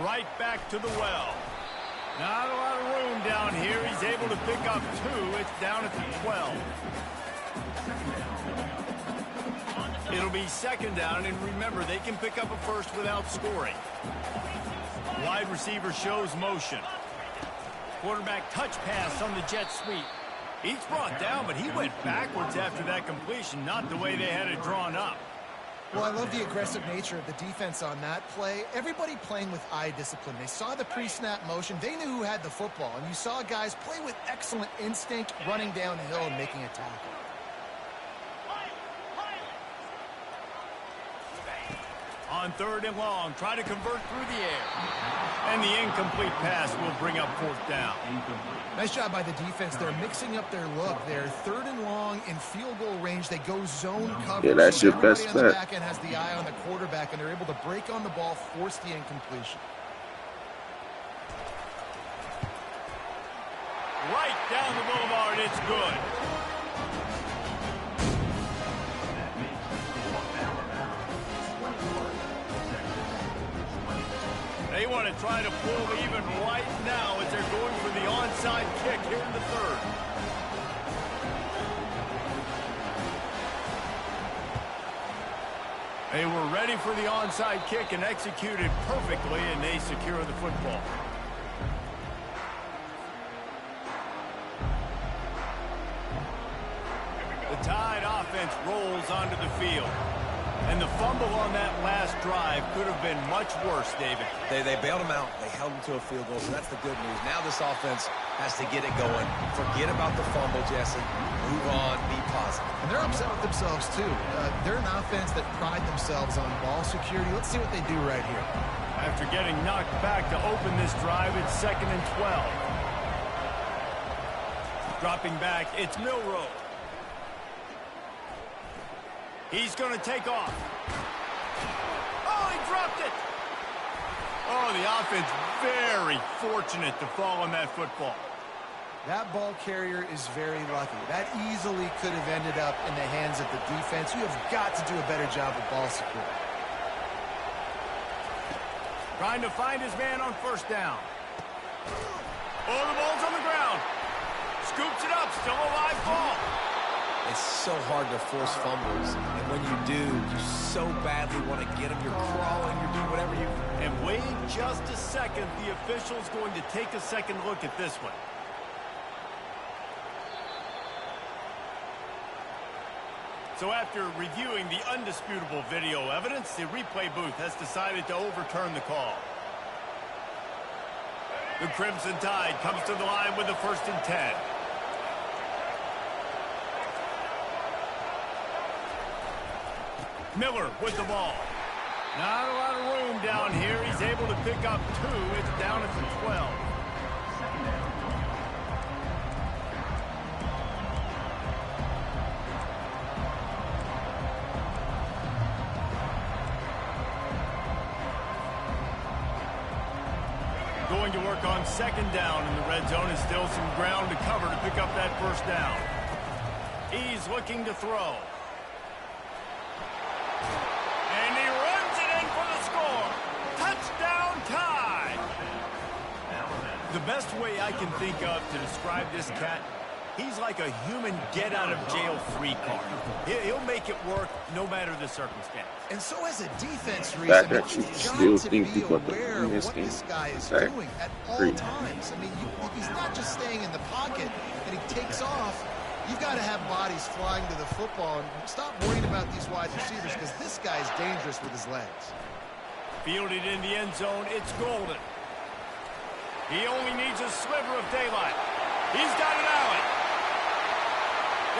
Right back to the well. Not a lot of room down here. He's able to pick up 2. It's down at the 12. It'll be second down, and remember, they can pick up a first without scoring. Wide receiver shows motion. Quarterback touch pass on the jet sweep. He's brought down, but he went backwards after that completion, not the way they had it drawn up. Well, I love the aggressive nature of the defense on that play. Everybody playing with eye discipline. They saw the pre-snap motion. They knew who had the football, and you saw guys play with excellent instinct, running downhill and making a tackle. On 3rd and long, try to convert through the air. And the incomplete pass will bring up 4th down. Nice job by the defense. They're mixing up their look. They're 3rd and long in field goal range. They go zone coverage. Yeah, that's your Everybody best on the bet. back end has the eye on the quarterback, and they're able to break on the ball, force the incompletion. Right down the boulevard, it's good. They want to try to pull even right now as they're going for the onside kick here in the 3rd. They were ready for the onside kick and executed perfectly, and they secure the football. The Tide offense rolls onto the field. And the fumble on that last drive could have been much worse, David. They bailed him out. They held him to a field goal, so that's the good news. Now this offense has to get it going. Forget about the fumble, Jesse. Move on. Be positive. And they're upset with themselves, too. They're an offense that pride themselves on ball security. Let's see what they do right here. After getting knocked back to open this drive, it's 2nd and 12. Dropping back, it's Milroe. He's going to take off. Oh, he dropped it. Oh, the offense very fortunate to fall on that football. That ball carrier is very lucky. That easily could have ended up in the hands of the defense. You have got to do a better job of ball security. Trying to find his man on 1st down. Oh, the ball's on the ground. Scoops it up. Still a live ball. It's so hard to force fumbles, and when you do, you so badly want to get them. You're crawling, you're doing whatever you... And wait just a second. The official's going to take a second look at this one. So after reviewing the undisputable video evidence, the replay booth has decided to overturn the call. The Crimson Tide comes to the line with the 1st and 10. Miller with the ball. Not a lot of room down here. He's able to pick up 2. It's down at the 12. Going to work on 2nd down in the red zone, and still some ground to cover to pick up that 1st down. He's looking to throw. And he runs it in for the score. Touchdown Tide. The best way I can think of to describe this cat, he's like a human get-out-of-jail-free card. He'll make it work no matter the circumstance. And so as a defense Fact reason, that you you've still got to think be you got the aware of this what game. this guy is Fact. doing at all Three. times. I mean, he's not just staying in the pocket and he takes off. You've got to have bodies flying to the football and stop worrying about these wide receivers because this guy's dangerous with his legs. Fielded in the end zone, it's Golden. He only needs a sliver of daylight. He's got an alley.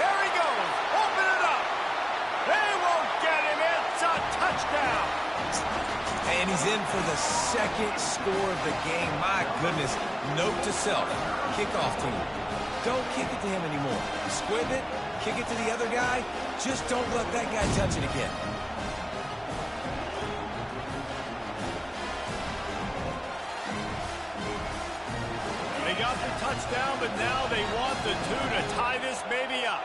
There he goes. Open it up. They won't get him. It's a touchdown. And he's in for the 2nd score of the game. My goodness. Note to self. Kickoff team. Don't kick it to him anymore. Squib it. Kick it to the other guy. Just don't let that guy touch it again. They got the touchdown, but now they want the 2 to tie this baby up.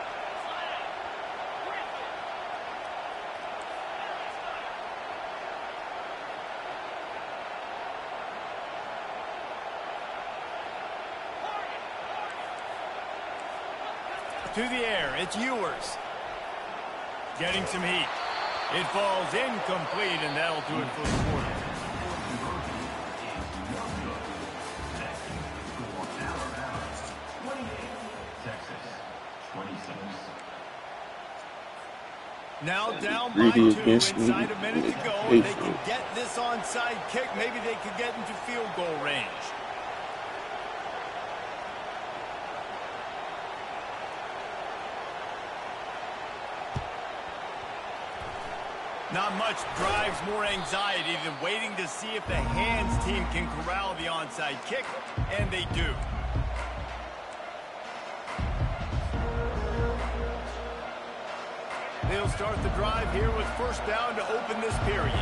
To the air, it's Ewers. Getting some heat. It falls incomplete, and that'll do it for the quarter. Now down by 2, inside a minute to go, and they can get this onside kick. Maybe they could get into field goal range. Not much drives more anxiety than waiting to see if the hands team can corral the onside kick, and they do. They'll start the drive here with first down to open this period.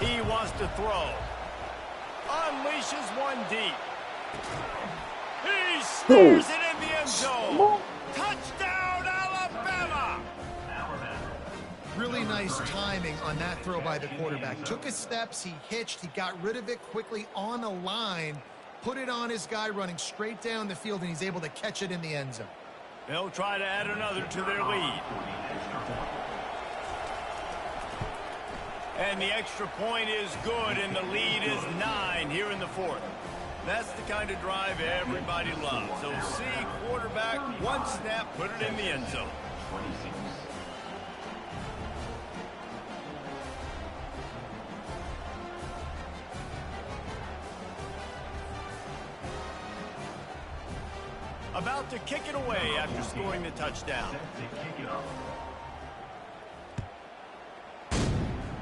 He wants to throw. Unleashes one deep. He spears it in the end zone. Touchdown, Alabama! Really nice timing on that throw by the quarterback. Took his steps, he hitched, he got rid of it quickly on a line, put it on his guy running straight down the field, and he's able to catch it in the end zone. They'll try to add another to their lead. And the extra point is good, and the lead is 9 here in the fourth. That's the kind of drive everybody loves. So see quarterback, one snap, put it in the end zone. About to kick it away after scoring the touchdown.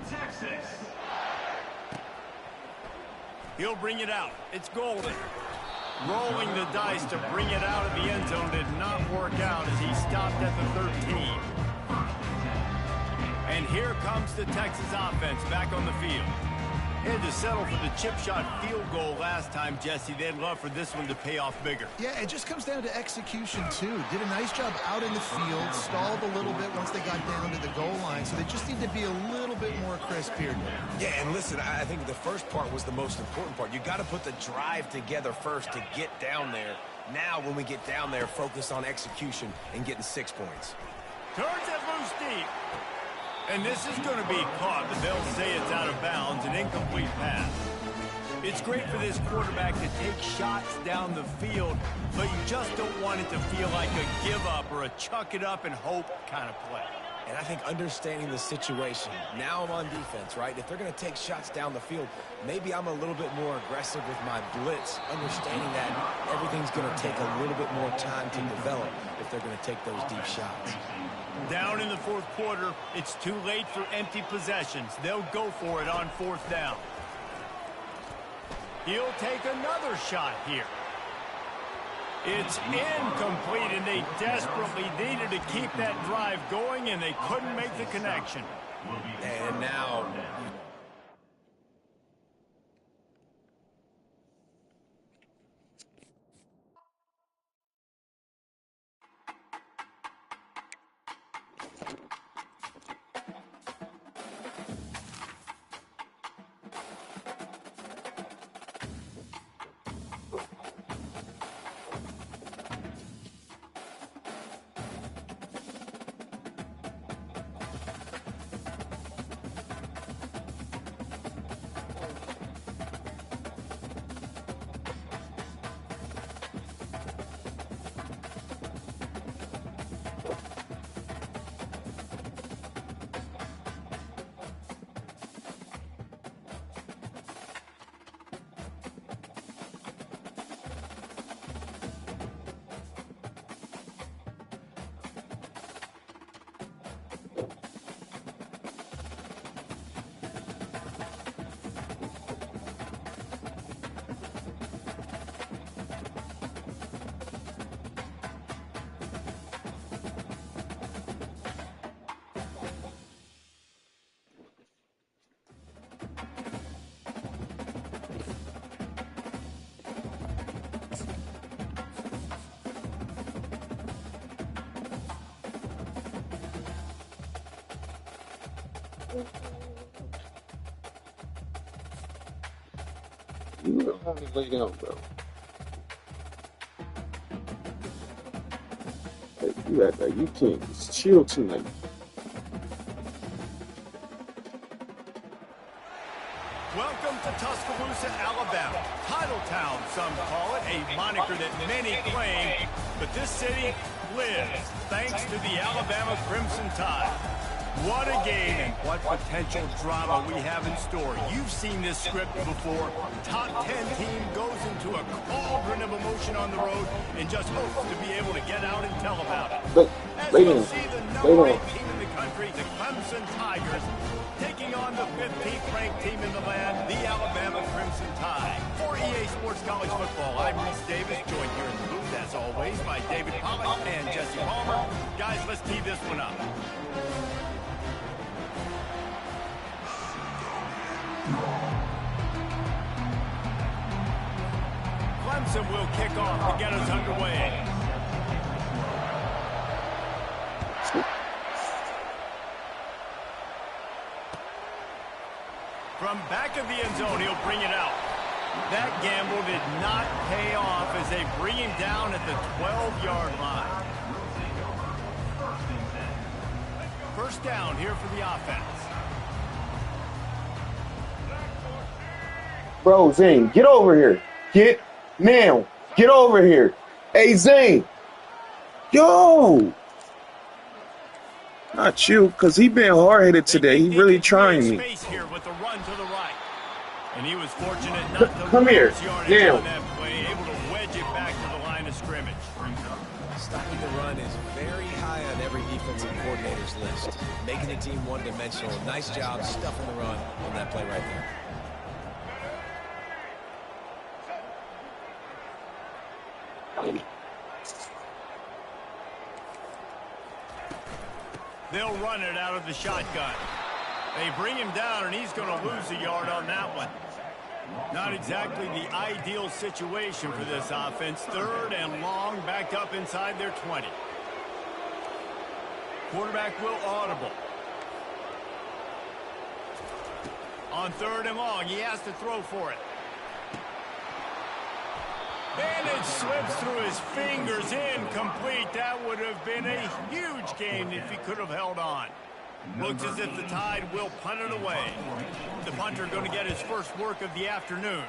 Texas. He'll bring it out. It's golden. Rolling the dice to bring it out of the end zone did not work out as he stopped at the 13. And here comes the Texas offense back on the field. They had to settle for the chip shot field goal last time, Jesse. They'd love for this one to pay off bigger. Yeah, it just comes down to execution, too. Did a nice job out in the field, stalled a little bit once they got down to the goal line, so they just need to be a little bit more crisp here. Yeah, and listen, I think the first part was the most important part. You got to put the drive together first to get down there. Now, when we get down there, focus on execution and getting 6 points. Turns it loose deep. And this is going to be caught, but they'll say it's out of bounds, an incomplete pass. It's great for this quarterback to take shots down the field, but you just don't want it to feel like a give up or a chuck it up and hope kind of play. And I think understanding the situation, now I'm on defense, right? If they're going to take shots down the field, maybe I'm a little bit more aggressive with my blitz, understanding that everything's going to take a little bit more time to develop if they're going to take those deep shots. Down in the fourth quarter, it's too late for empty possessions. They'll go for it on fourth down. He'll take another shot here. It's incomplete, and they desperately needed to keep that drive going, and they couldn't make the connection. And now... You don't have to lay down, bro. You act like you can't just chill tonight. Welcome to Tuscaloosa, Alabama. Title Town, some call it, a moniker that many claim, but this city lives thanks to the Alabama Crimson Tide. What a game and what potential drama we have in store. You've seen this script before. Top 10 team goes into a cauldron of emotion on the road and just hopes to be able to get out and tell about it. As you'll see, the number 8 team in the country, the Clemson Tigers, taking on the 15th ranked team in the land, the Alabama Crimson Tide. For EA Sports College Football, I'm Reese Davis, joined here in the booth, as always, by David Pollack and Jesse Palmer. Guys, let's tee this one up. Clemson will kick off to get us underway. From back of the end zone, he'll bring it out. That gamble did not pay off as they bring him down at the 12-yard line. First down here for the offense. Bro, Zane, get over here. Get over here. Hey, Zane. Yo. Not you, because he been hard-headed today. He really trying me. Here with the run to the right. And he was fortunate not to come here, now. On that play, able to wedge it back to the line of scrimmage. Stopping the run is very high on every defensive coordinator's list. Making the team one-dimensional. Nice job stuffing the run on that play right there. They'll run it out of the shotgun. They bring him down, and he's going to lose a yard on that one. Not exactly the ideal situation for this offense. Third and long, backed up inside their 20. Quarterback will audible. On third and long, he has to throw for it. And it slips through his fingers, incomplete. That would have been a huge gain if he could have held on. Looks as if the Tide will punt it away. The punter going to get his first work of the afternoon.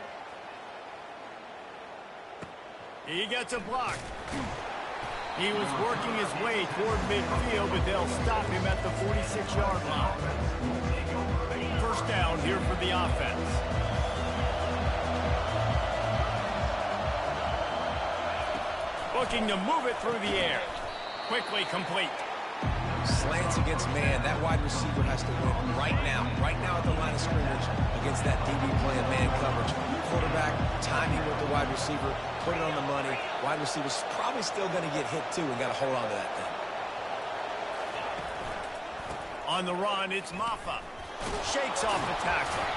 He gets a block. He was working his way toward midfield, but they'll stop him at the 46-yard line. First down here for the offense. Looking to move it through the air. Quickly complete. Slants against man. That wide receiver has to win right now at the line of scrimmage against that DB playing man coverage. Quarterback, timing with the wide receiver, put it on the money. Wide receiver's probably still going to get hit too and got to hold on to that thing. On the run, it's Maffa. Shakes off the tackle.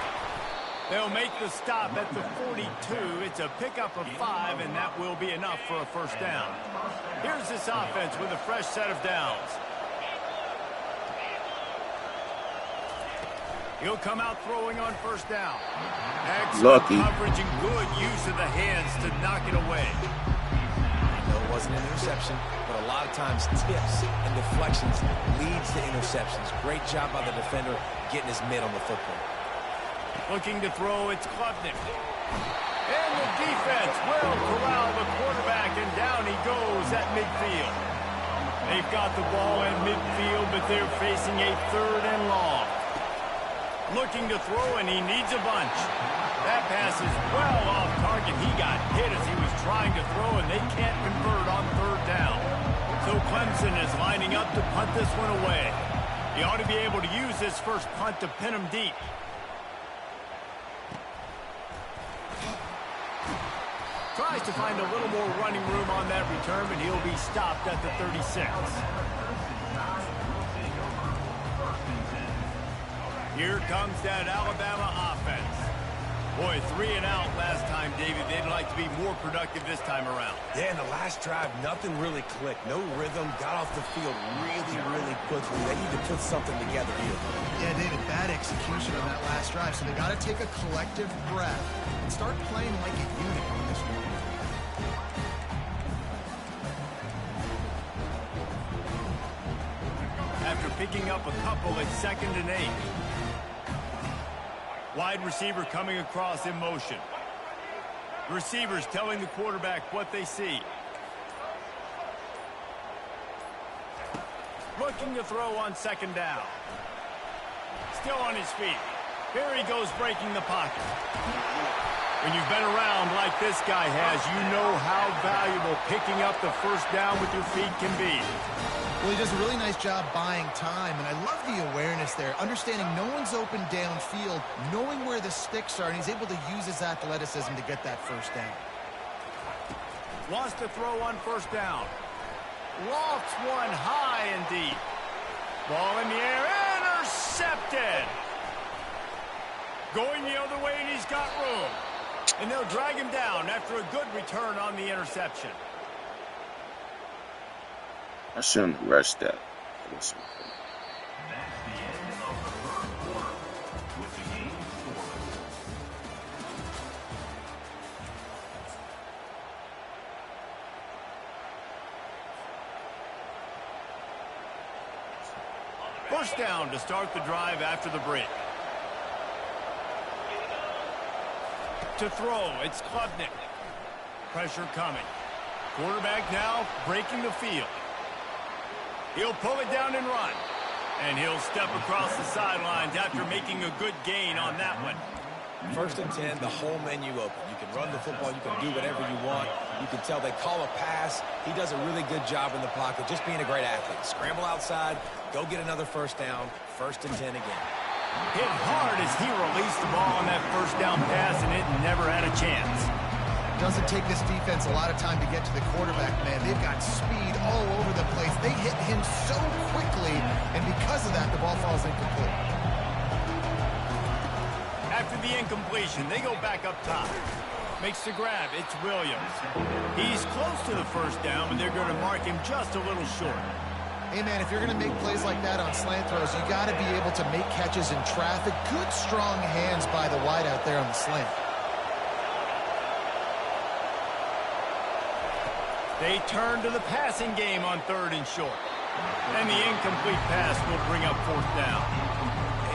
They'll make the stop at the 42. It's a pickup of 5, and that will be enough for a first down. Here's this offense with a fresh set of downs. He'll come out throwing on first down. Excellent coverage and good use of the hands to knock it away. No, it wasn't an interception, but a lot of times tips and deflections leads to interceptions. Great job by the defender getting his mitt on the football. Looking to throw, it's Klubnik. And the defense will corral the quarterback, and down he goes at midfield. They've got the ball in midfield, but they're facing a third and long. Looking to throw, and he needs a bunch. That pass is well off target. He got hit as he was trying to throw, and they can't convert on third down. So Clemson is lining up to punt this one away. He ought to be able to use this first punt to pin him deep. Tries to find a little more running room on that return, but he'll be stopped at the 36. Here comes that Alabama offense. Boy, 3 and out last time, David. They'd like to be more productive this time around. Yeah, in the last drive, nothing really clicked. No rhythm, got off the field really quickly. They need to put something together here. Yeah, David, bad execution on that last drive. So they got to take a collective breath and start playing like a unit on this one. picking up a couple at 2nd and 8. Wide receiver coming across in motion. Receivers telling the quarterback what they see. Looking to throw on 2nd down. Still on his feet. Here he goes, breaking the pocket. When you've been around like this guy has, you know how valuable picking up the first down with your feet can be. Well, he does a really nice job buying time, and I love the awareness there, understanding no one's open downfield, knowing where the sticks are, and he's able to use his athleticism to get that first down. Wants to throw on 1st down. Lofts one high and deep. Ball in the air, intercepted. Going the other way, and he's got room. And they'll drag him down after a good return on the interception. I shouldn't have rushed that. That's the end of the first quarter with the game scoreless. First down to start the drive after the break. To throw, it's Klubnik. Pressure coming. Quarterback now breaking the field. He'll pull it down and run. And he'll step across the sidelines after making a good gain on that one. 1st and 10, the whole menu open. You can run the football, you can do whatever you want. You can tell they call a pass. He does a really good job in the pocket, just being a great athlete. Scramble outside, go get another 1st down, 1st and 10 again. Hit hard as he released the ball on that 1st down pass, and it never had a chance. Doesn't take this defense a lot of time to get to the quarterback, man. They've got speed all over the place. They hit him so quickly, and because of that, the ball falls incomplete. After the incompletion, they go back up top. Makes the grab. It's Williams. He's close to the 1st down, but they're going to mark him just a little short. Hey, man, if you're going to make plays like that on slant throws, you got to be able to make catches in traffic. Good, strong hands by the wide out there on the slant. They turn to the passing game on 3rd and short. And the incomplete pass will bring up 4th down.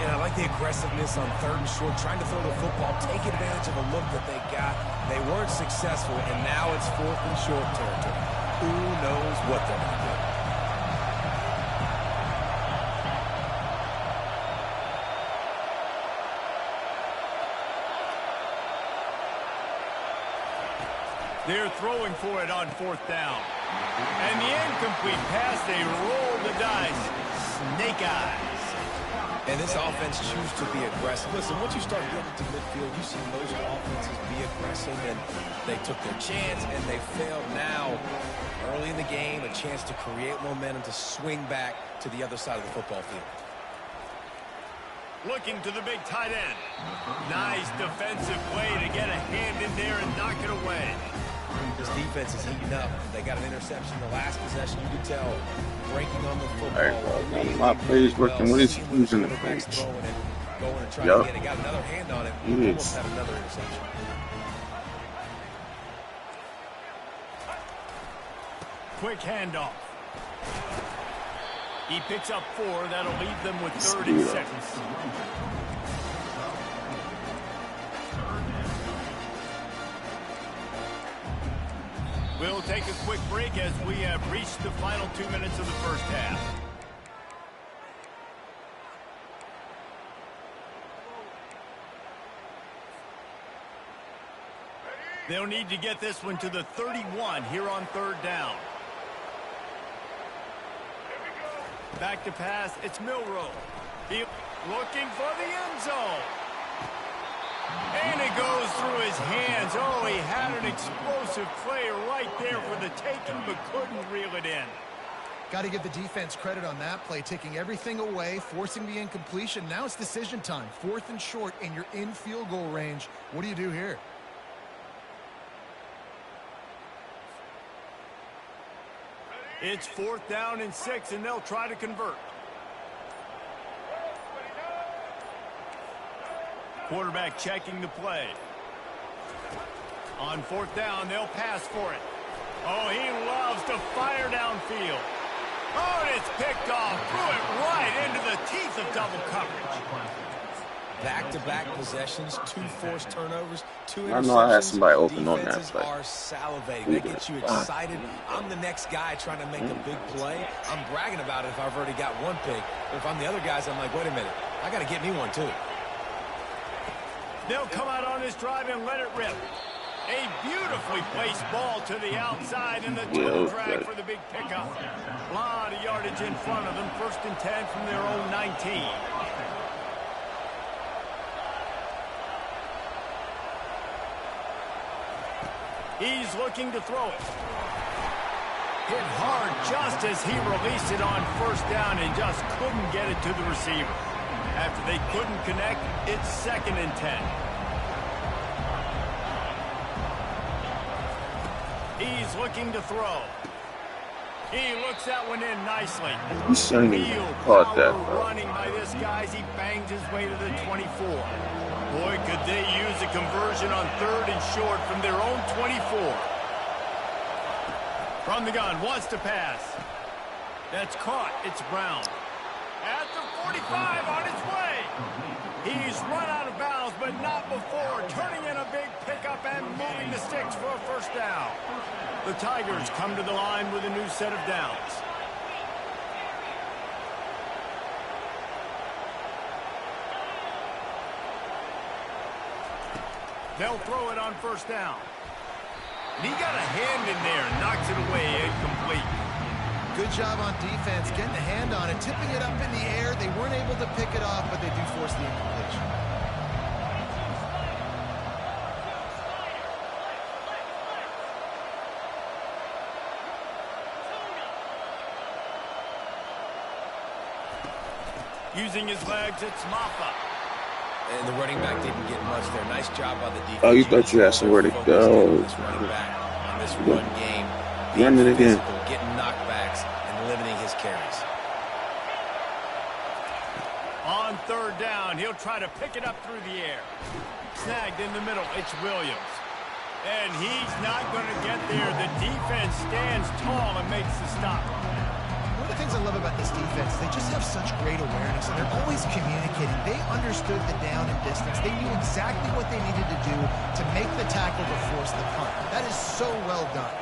And I like the aggressiveness on 3rd and short, trying to throw the football, take advantage of a look that they got. They weren't successful, and now it's 4th and short territory. Who knows what they're going to do? They're throwing for it on 4th down. And the incomplete pass, they roll the dice. Snake eyes. And this offense chooses to be aggressive. Listen, once you start getting to midfield, you see most offenses be aggressive, and they took their chance, and they failed. Now, early in the game, a chance to create momentum to swing back to the other side of the football field. Looking to the big tight end. Nice defensive play to get a hand in there and knock it away. This defense is heating up. They got an interception the last possession. You could tell breaking on the football. Alright, my play's working with his shoes in the bench. Going and trying Yep. to get it. Got another hand on it. He Almost is. had another interception. Quick handoff. He picks up 4. That'll leave them with 3rd and 6. We'll take a quick break as we have reached the final 2 minutes of the first half. They'll need to get this one to the 31 here on 3rd down. Back to pass, it's Milroe. He looking for the end zone. And it goes through his hands. Oh, he had an explosive play right there for the taking, but couldn't reel it in. Got to give the defense credit on that play, taking everything away, forcing the incompletion. Now it's decision time. 4th and short, and you're in field goal range. What do you do here? It's 4th down and 6, and they'll try to convert. Quarterback checking the play. On 4th down, they'll pass for it. Oh, he loves to fire downfield. Oh, and it's picked off. Threw it right double coverage. Back-to-back possessions, 2 forced turnovers, 2 interceptions. I know I had somebody open on that Defenses play. are salivating. That gets you excited. I'm the next guy trying to make a big play. I'm bragging about it if I've already got 1 pick. But if I'm the other guys, I'm like, wait a minute, I got to get me one too. They'll come out on this drive and let it rip. A beautifully placed ball to the outside, and the toe drag for the big pickup. A lot of yardage in front of them. 1st and 10 from their own 19. He's looking to throw it. Hit hard just as he released it on 1st down and just couldn't get it to the receiver. After they couldn't connect, it's 2nd and 10. He's looking to throw. He looks that one in nicely. He shouldn't have caught that, bro. Running by this guy as he bangs his way to the 24. Boy, could they use a conversion on 3rd and short from their own 24. From the gun, wants to pass. That's caught. It's Brown. At the 45, on his way. He's run out of bounds, but not before turning in a big pickup and moving the sticks for a 1st down. The Tigers come to the line with a new set of downs. They'll throw it on 1st down. And he got a hand in there and knocks it away incomplete. Good job on defense, getting a hand on it, tipping it up in the air. They weren't able to pick it off, but they do force the incompletion. Using his legs, it's Maffa. And the running back didn't get much there. Nice job by the defense. Oh, you thought you had somewhere to go. This running back on this run game. Run it again. Getting knockbacks and limiting his carries. On 3rd down, he'll try to pick it up through the air. Snagged in the middle, it's Williams. And he's not going to get there. The defense stands tall and makes the stop. One of the things I love about this defense, they just have such great awareness, and they're always communicating. They understood the down and distance. They knew exactly what they needed to do to make the tackle to force the punt. That is so well done.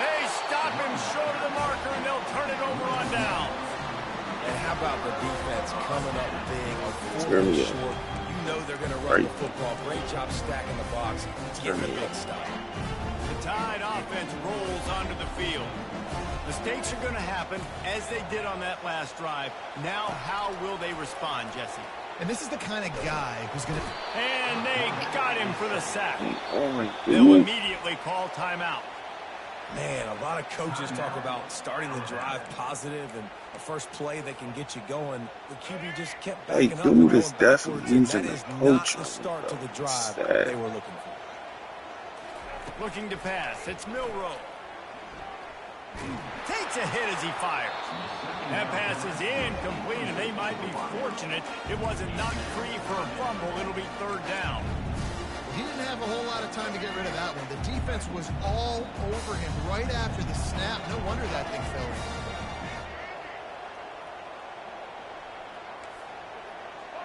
They stop him short of the marker, and they'll turn it over on down. And how about the defense coming up big on 4th and short? You know they're going to run the football. Great job stacking the box, getting the big stop. The Tide offense rolls onto the field. Mistakes are going to happen, as they did on that last drive. Now, how will they respond, Jesse? And this is the kind of guy who's going to... And they got him for the sack. Oh, my They'll goodness. immediately call timeout. Man, a lot of coaches talk about starting the drive positive and the first play that can get you going. The QB just kept backing up. dude and is going definitely backwards, and using that the is coach not the start to the drive Sad. they were looking for. Looking to pass. It's Milroe. Takes a hit as he fires. That pass is incomplete, and they might be fortunate it wasn't knocked free for a fumble. It'll be 3rd down. He didn't have a whole lot of time to get rid of that one. The defense was all over him right after the snap. No wonder that thing fell in.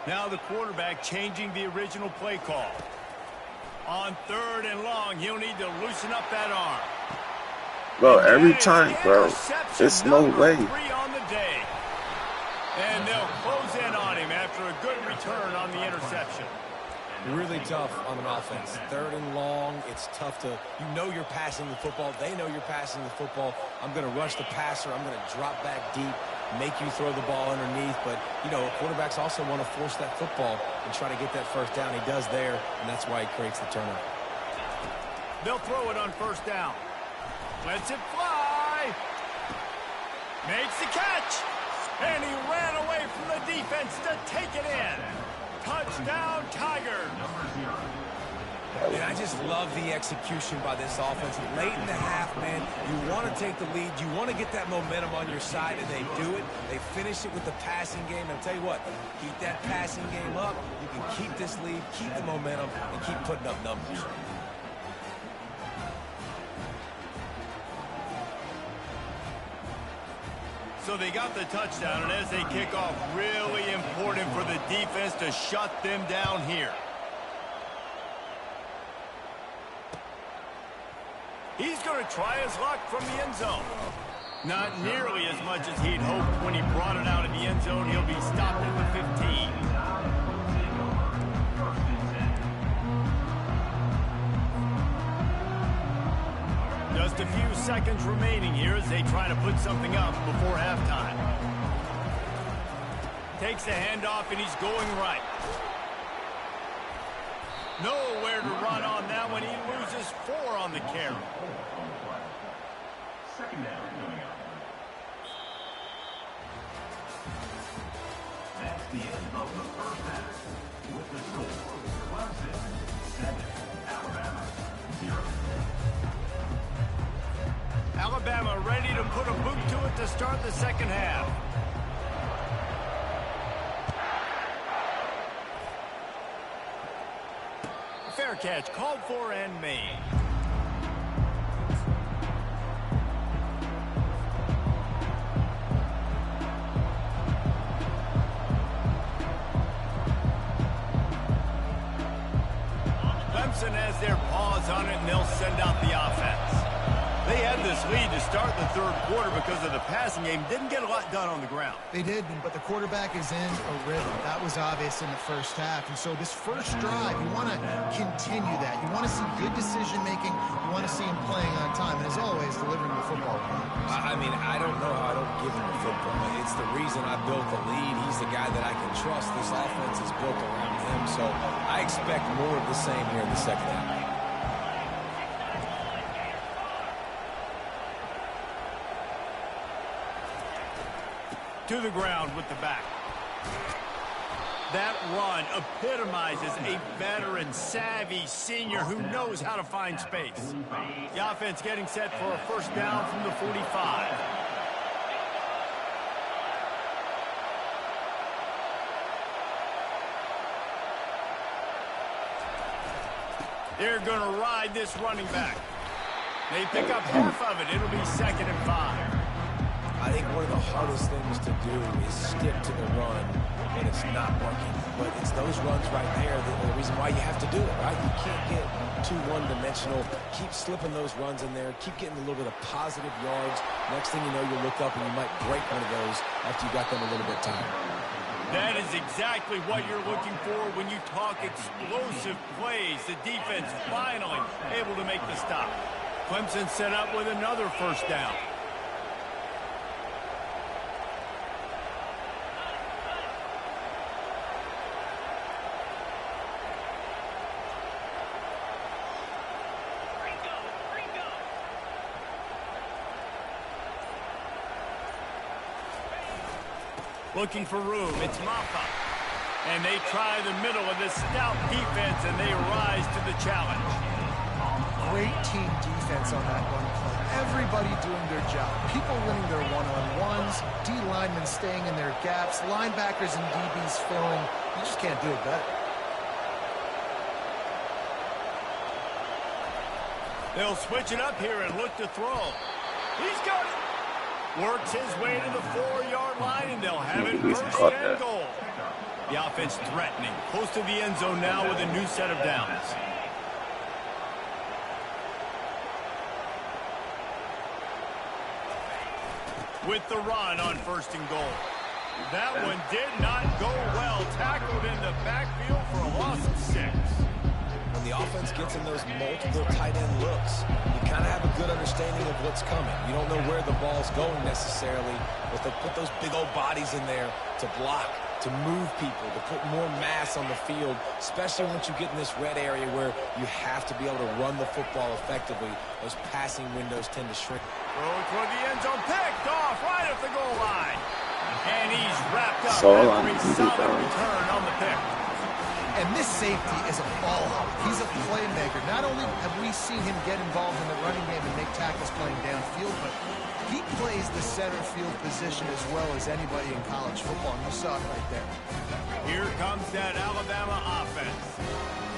Now the quarterback changing the original play call. On 3rd and long, he'll need to loosen up that arm. Bro, every time, bro. It's no way. 3 on the day. And they'll close in on him after a good return on the interception. Really tough on an offense. 3rd and long, it's tough to, you know you're passing the football. They know you're passing the football. I'm going to rush the passer. I'm going to drop back deep, make you throw the ball underneath. But, you know, quarterbacks also want to force that football and try to get that 1st down. He does there, and that's why he creates the turnover. They'll throw it on 1st down. Lets it fly. Makes the catch. And he ran away from the defense to take it in. Touchdown, Tigers. And I just love the execution by this offense. Late in the half, man, you want to take the lead. You want to get that momentum on your side, and they do it. They finish it with the passing game. And I'll tell you what, keep that passing game up. You can keep this lead, keep the momentum, and keep putting up numbers. So So they got the touchdown, and as they kick off, really important for the defense to shut them down here. He's going to try his luck from the end zone. Not nearly as much as he'd hoped when he brought it out of the end zone. He'll be stopped at the 15. Just a few seconds remaining here as they try to put something up before halftime. Takes the handoff, and he's going right. Nowhere to run on that one. He loses 4 on the carry. Second down coming up. That's the end of the first half. With the score, Clemson 7, Alabama 0. Alabama ready to put a boot to it to start the second half. Fair catch called for and made. Clemson has their paws on it, and they'll send out the offense. They had this lead to start the third quarter because of the passing game. Didn't get a lot done on the ground. They did, but the quarterback is in a rhythm. That was obvious in the first half. And so this first drive, you want to continue that. You want to see good decision-making. You want to see him playing on time. And as always, delivering the football. I mean, I don't know how I don't give him the football. It's the reason I built the lead. He's the guy that I can trust. This offense is built around him. So I expect more of the same here in the second half. To the ground with the back. That run epitomizes a veteran, savvy senior who knows how to find space. The offense getting set for a first down from the 45. They're going to ride this running back. They pick up half of it. It'll be 2nd and 5. I think one of the hardest things to do is stick to the run when it's not working. But it's those runs right there that are the reason why you have to do it, right? You can't get too one-dimensional. Keep slipping those runs in there. Keep getting a little bit of positive yards. Next thing you know, you look up and you might break one of those after you got them a little bit tired. That is exactly what you're looking for when you talk explosive plays. The defense finally able to make the stop. Clemson set up with another first down. Looking for room. It's Maffa. And they try the middle of this stout defense, and they rise to the challenge. Great team defense on that run play. Everybody doing their job. People winning their one-on-ones, D linemen staying in their gaps, linebackers and DBs filling. You just can't do it better. They'll switch it up here and look to throw. He's got it. Works his way to the 4-yard line, and they'll have it first and goal. The offense threatening. Close to the end zone now with a new set of downs. With the run on 1st and goal. That one did not go well. Tackled in the backfield for a loss of 6. When the offense gets in those multiple tight end looks, you kind of have a good understanding of what's coming. You don't know where the ball's going necessarily, but they'll put those big old bodies in there to block, to move people, to put more mass on the field, especially once you get in this red area where you have to be able to run the football effectively. Those passing windows tend to shrink. Throwing toward the end zone, picked off right at the goal line. And he's wrapped up after a solid return on the pick. And this safety is a ball hawk. He's a playmaker. Not only have we seen him get involved in the running game and make tackles playing downfield, but he plays the center field position as well as anybody in college football. And you saw it right there. Here comes that Alabama offense.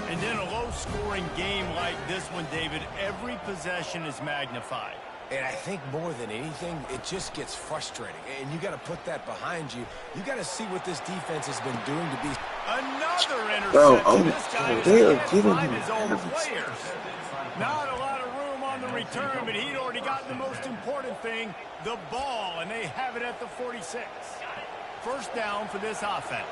And in a low-scoring game like this one, David, every possession is magnified. And I think more than anything, it just gets frustrating. And you got to put that behind you. You got to see what this defense has been doing to be. Another interception. Bro, oh, This guy they are can't giving find him his own everything. players. Not a lot of room on the return, but he'd already gotten the most important thing, the ball, and they have it at the 46. First down for this offense.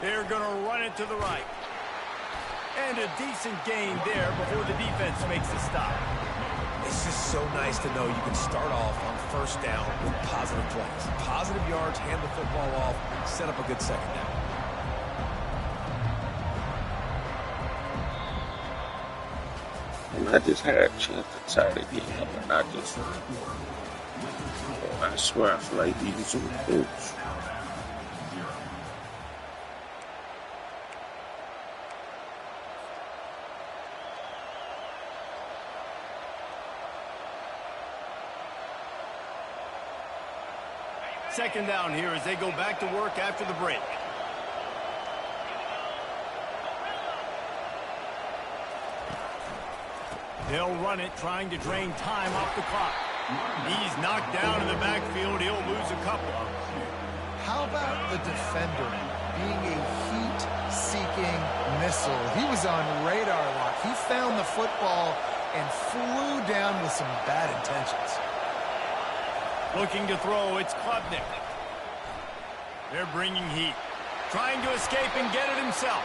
They're going to run it to the right. And a decent gain there before the defense makes a stop. It's just so nice to know you can start off on first down with positive plays. Positive yards, hand the football off, set up a good second down. And I just had a chance to tie the game up, and I just, I swear I feel like these are coach. Second down here as they go back to work after the break. They'll run it, trying to drain time off the clock. He's knocked down in the backfield. He'll lose a couple. How about the defender being a heat-seeking missile? He was on radar lock. He found the football and flew down with some bad intentions. Looking to throw, it's Klubnik. They're bringing heat. Trying to escape and get it himself.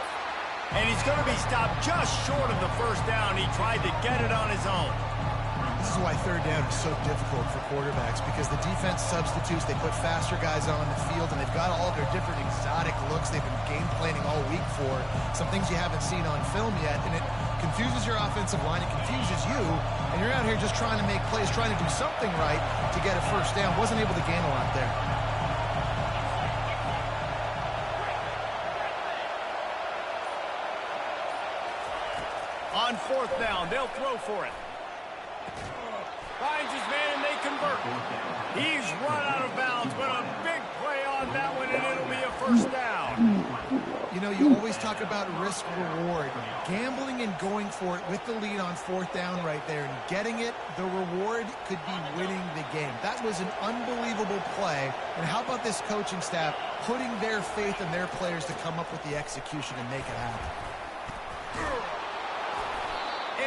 And he's going to be stopped just short of the first down. He tried to get it on his own. This is why third down is so difficult for quarterbacks, because the defense substitutes. They put faster guys on the field, and they've got all of their different exotic looks they've been game planning all week for. Some things you haven't seen on film yet, and it confuses your offensive line. It confuses you, and you're out here just trying to make plays, trying to do something right to get a first down. Wasn't able to gain a lot there. On fourth down, they'll throw for it. Finds his man, and they convert. He's run out of bounds, but a big play on that one, and it'll be a first down. You know, you always talk about risk-reward. Gambling and going for it with the lead on fourth down right there and getting it, the reward could be winning the game. That was an unbelievable play. And how about this coaching staff putting their faith in their players to come up with the execution and make it happen?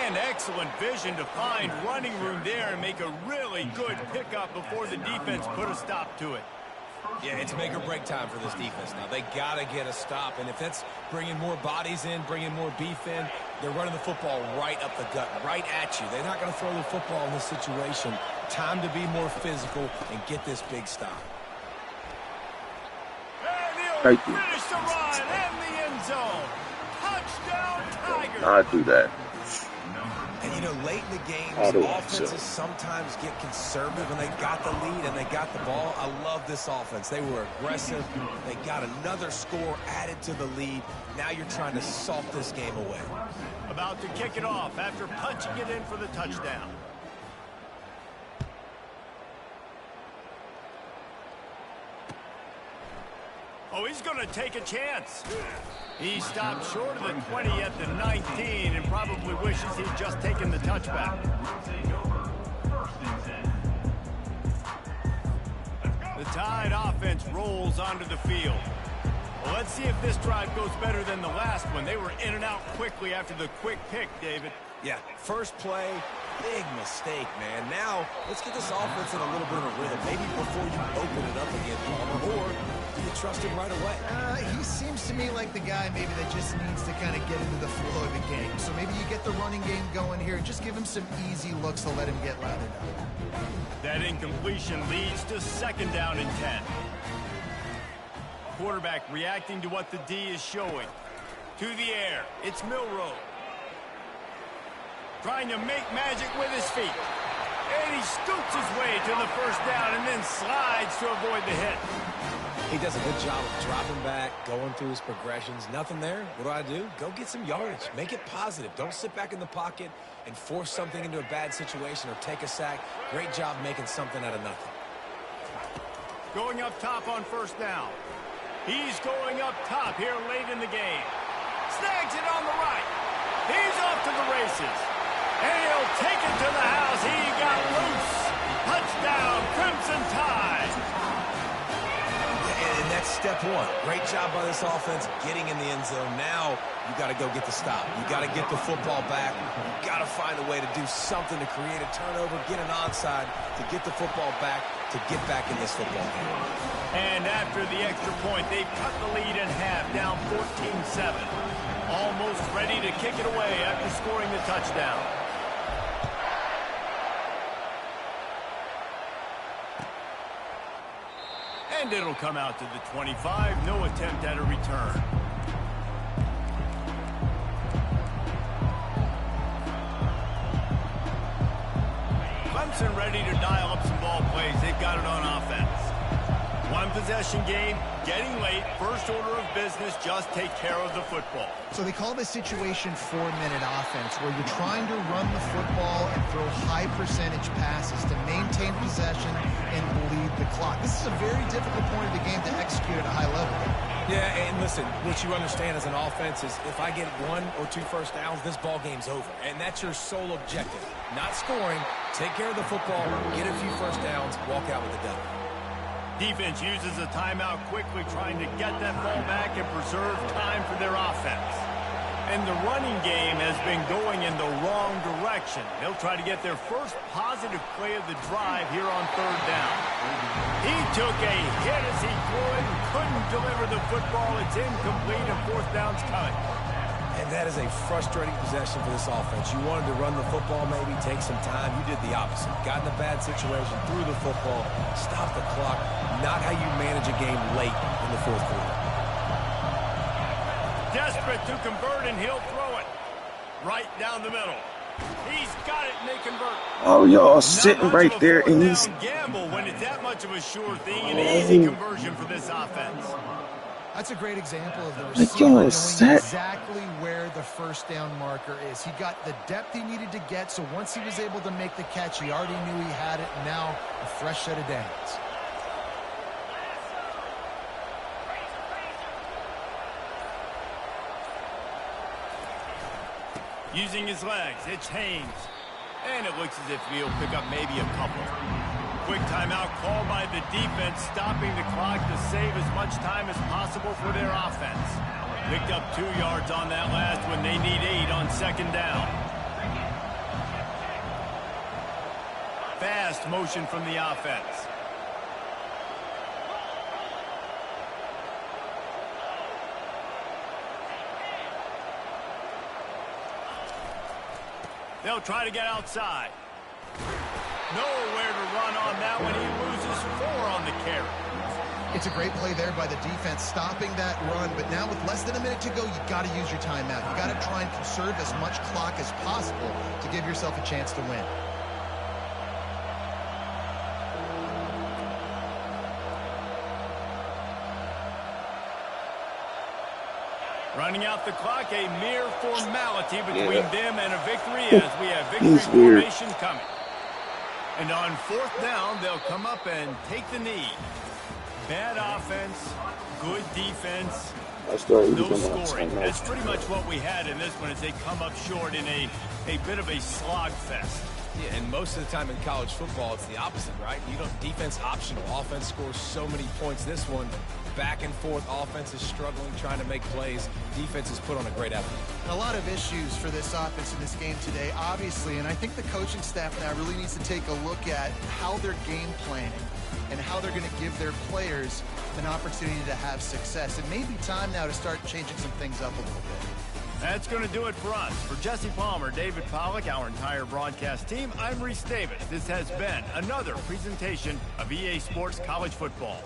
And excellent vision to find running room there and make a really good pickup before the defense put a stop to it. Yeah, it's make or break time for this defense now. They got to get a stop, and if that's bringing more bodies in, bringing more beef in, they're running the football right up the gut, right at you. They're not going to throw the football in this situation. Time to be more physical and get this big stop. And he'll Thank you. finish the run and the end zone. Touchdown, Tiger. I do that. And, you know, late in the game, I don't think offenses so. sometimes get conservative when they got the lead and they got the ball. I love this offense. They were aggressive. They got another score added to the lead. Now you're trying to salt this game away. About to kick it off after punching it in for the touchdown. Oh, he's going to take a chance. He stopped short of the 20 at the 19 and probably wishes he'd just taken the touchback. The Tide offense rolls onto the field. Well, let's see if this drive goes better than the last one. They were in and out quickly after the quick pick, David. Yeah, first play, big mistake, man. Now, let's get this offense in a little bit of a rhythm. Maybe before you open it up again, Palmer, or do you trust him right away? He seems to me like the guy maybe that just needs to kind of get into the flow of the game. So maybe you get the running game going here and just give him some easy looks to let him get lathered up. That incompletion leads to second down and 10. Quarterback reacting to what the D is showing. To the air, it's Milroe. Trying to make magic with his feet. And he scoots his way to the first down and then slides to avoid the hit. He does a good job of dropping back, going through his progressions. Nothing there. What do? Go get some yardage. Make it positive. Don't sit back in the pocket and force something into a bad situation or take a sack. Great job making something out of nothing. Going up top on first down. He's going up top here late in the game. Snags it on the right. He's off to the races. And he'll take it to the house. He got loose. Touchdown, Crimson Tide. And that's step one. Great job by this offense getting in the end zone. Now you got to go get the stop. You got to get the football back. You got to find a way to do something to create a turnover, get an onside, to get the football back, to get back in this football game. And after the extra point, they've cut the lead in half, down 14-7. Almost ready to kick it away after scoring the touchdown. And it'll come out to the 25. No attempt at a return. Clemson ready to dial up some ball plays. They've got it on offense. One possession game, getting late. First order of business, just take care of the football. So they call this situation 4-minute offense, where you're trying to run the football and throw high percentage passes to maintain possession and bleed the clock. This is a very difficult point of the game to execute at a high level. Yeah, and listen, what you understand as an offense is if I get 1 or 2 first downs, this ball game's over. And that's your sole objective. Not scoring, take care of the football, get a few first downs, walk out with the W. Defense uses a timeout quickly, trying to get that ball back and preserve time for their offense. And the running game has been going in the wrong direction. They'll try to get their first positive play of the drive here on third down. He took a hit as he threw it and couldn't deliver the football. It's incomplete and fourth down's coming. And that is a frustrating possession for this offense. You wanted to run the football, maybe take some time. You did the opposite. Got in a bad situation, threw the football, stopped the clock. Not how you manage a game late in the fourth quarter. Desperate to convert, and he'll throw it right down the middle. He's got it, and they convert. Oh, y'all sitting right there, and he's gamble when it's that much of a sure thing. An easy conversion for this offense. That's a great example of the receiver knowing set. exactly where the first down marker is. He got the depth he needed to get, so once he was able to make the catch, he already knew he had it, and now a fresh set of downs. Using his legs, it's Haynes. And it looks as if he'll pick up maybe a couple. Quick timeout called by the defense, stopping the clock to save as much time as possible for their offense. Picked up 2 yards on that last when they need 8 on second down. Fast motion from the offense. They'll try to get outside. Nowhere to run on that one. He loses 4 on the carry. It's a great play there by the defense, stopping that run. But now with less than a minute to go, you got to use your timeout. You got to try and conserve as much clock as possible to give yourself a chance to win. Running out the clock, a mere formality between them and a victory as we have victory formation coming. And on fourth down, they'll come up and take the knee. Bad offense, good defense, no scoring. That's pretty much what we had in this one as they come up short in a bit of a slog fest. Yeah, and most of the time in college football, it's the opposite, right? You don't defense optional. Offense scores so many points. This one, back and forth. Offense is struggling, trying to make plays. Defense has put on a great effort. A lot of issues for this offense in this game today, obviously, and I think the coaching staff now really needs to take a look at how they're game planning and how they're going to give their players an opportunity to have success. It may be time now to start changing some things up a little bit. That's going to do it for us. For Jesse Palmer, David Pollack, our entire broadcast team, I'm Reese Davis. This has been another presentation of EA Sports College Football.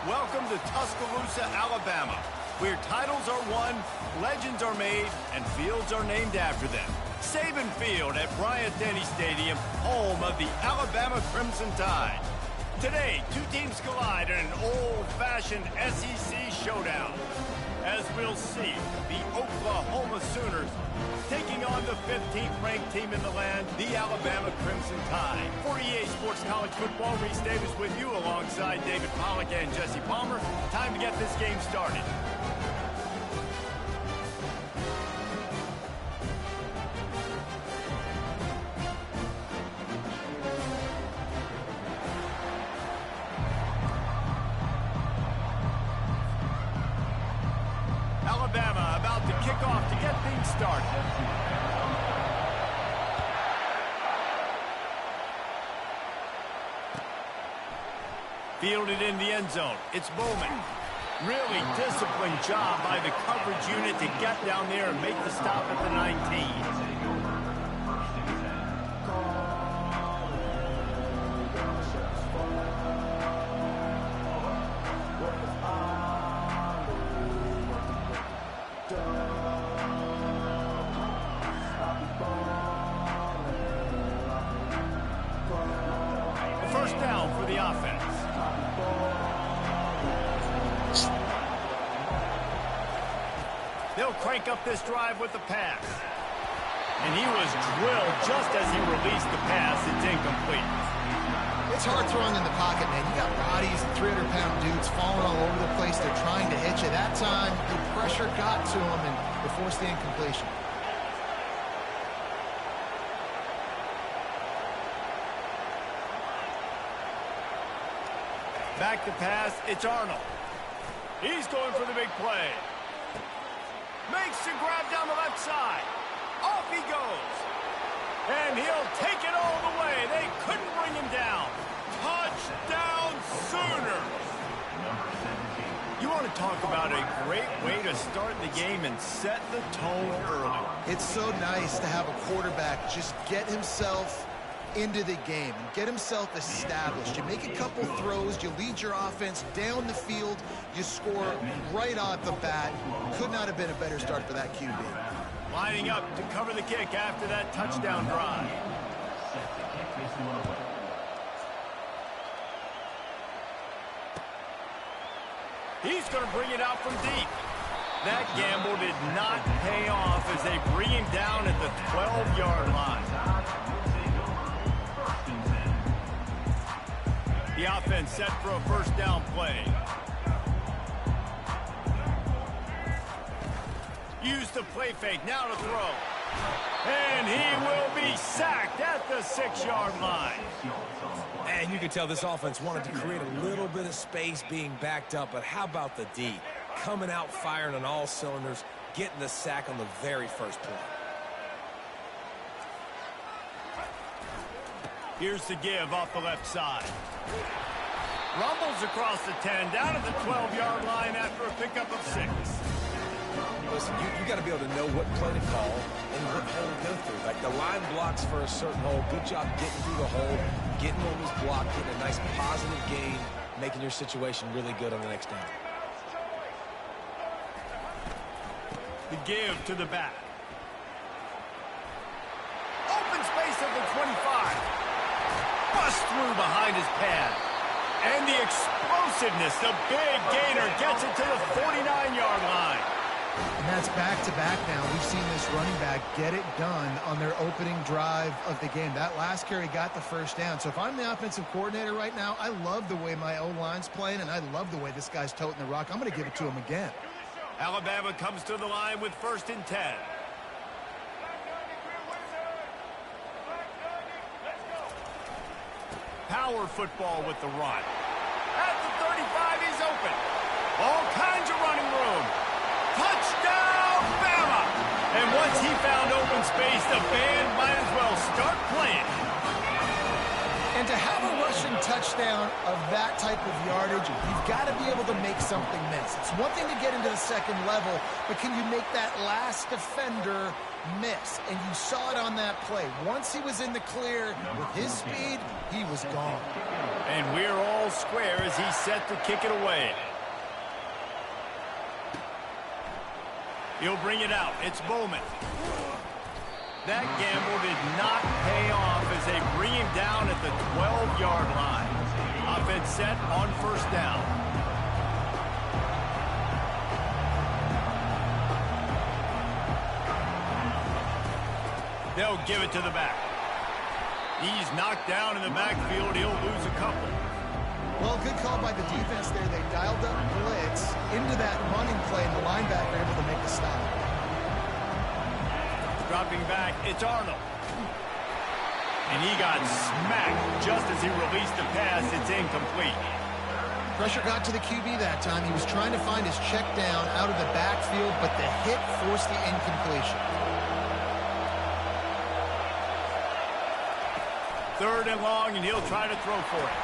Welcome to Tuscaloosa, Alabama, where titles are won, legends are made, and fields are named after them. Saban Field at Bryant-Denny Stadium, home of the Alabama Crimson Tide. Today, two teams collide in an old-fashioned SEC showdown. As we'll see, the Oklahoma Sooners taking on the 15th-ranked team in the land, the Alabama Crimson Tide. For EA Sports College Football, Reese Davis with you alongside David Pollack and Jesse Palmer. Time to get this game started. Alabama about to kick off to get things started. Fielded in the end zone. It's Bowman. Really disciplined job by the coverage unit to get down there and make the stop at the 19. First down for the offense. They'll crank up this drive with the pass. And he was drilled just as he released the pass. It's incomplete. It's hard throwing in the pocket, man. You got bodies, 300-pound dudes falling all over the place. They're trying to hit you. That time, the pressure got to him, and it forced the incompletion. Back to pass, it's Arnold. He's going for the big play. Makes the grab down the left side. Off he goes. And he'll take it all the way. They couldn't bring him down. Touchdown Sooners. You want to talk about a great way to start the game and set the tone early. It's so nice to have a quarterback just get himself into the game and get himself established. You make a couple throws, you lead your offense down the field, you score right off the bat. Could not have been a better start for that QB. Lining up to cover the kick after that touchdown drive. He's going to bring it out from deep. That gamble did not pay off as they bring him down at the 12-yard line. The offense set for a first down play. Use the play fake, now to throw. And he will be sacked at the 6-yard line. And you can tell this offense wanted to create a little bit of space being backed up, but how about the D? Coming out firing on all cylinders, getting the sack on the very first play. Here's the give off the left side. Rumbles across the 10, down at the 12-yard line after a pickup of 6. Listen, you got to be able to know what play to call and what hole to go through. Like the line blocks for a certain hole. Good job getting through the hole, getting on this block, getting a nice positive gain, making your situation really good on the next down. The give to the back. Open space at the 25. Bust through behind his pad. And the explosiveness, the big gainer gets it to the 49-yard line. And that's back-to-back now. We've seen this running back get it done on their opening drive of the game. That last carry got the first down. So if I'm the offensive coordinator right now, I love the way my O-line's playing, and I love the way this guy's toting the rock. I'm going to give it to him again. Alabama comes to the line with 1st and 10. Power football with the run. At the 35, he's open. All kinds of running room. Touchdown, Bama! And once he found open space, the band might as well start playing. And to have a rushing touchdown of that type of yardage, you've got to be able to make something miss. It's one thing to get into the second level, but can you make that last defender miss? And you saw it on that play. Once he was in the clear with his speed, he was gone. And we're all square as he's set to kick it away. He'll bring it out. It's Bowman. That gamble did not pay off as they bring him down at the 12-yard line. Offense set on first down. They'll give it to the back. He's knocked down in the backfield. He'll lose a couple. Well, good call by the defense there. They dialed up blitz into that running play, and the linebacker able to make the stop. Dropping back, it's Arnold. And he got smacked just as he released the pass. It's incomplete. Pressure got to the QB that time. He was trying to find his check down out of the backfield, but the hit forced the incompletion. Third and long, and he'll try to throw for it.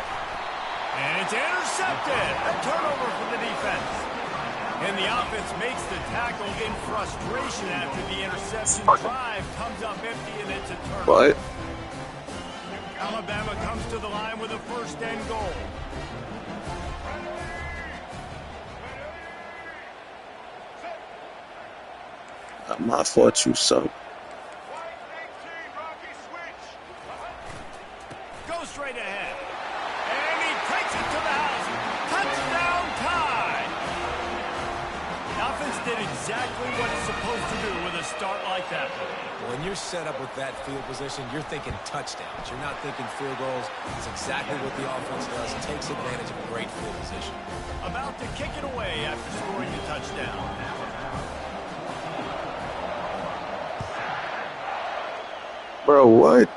And it's intercepted. A turnover for the defense. And the offense makes the tackle in frustration after the interception. Drive comes up empty, and it's a turnover. What? Alabama comes to the line with a first and goal. My fault, you suck. Go straight ahead. And he takes it to the house. Touchdown tie. The offense did exactly what it's supposed to do with a start like that. When you're set up with that field position, you're thinking touchdowns. You're not thinking field goals. It's exactly what the offense does. It takes advantage of a great field position. About to kick it away after scoring the touchdown. Bro, what?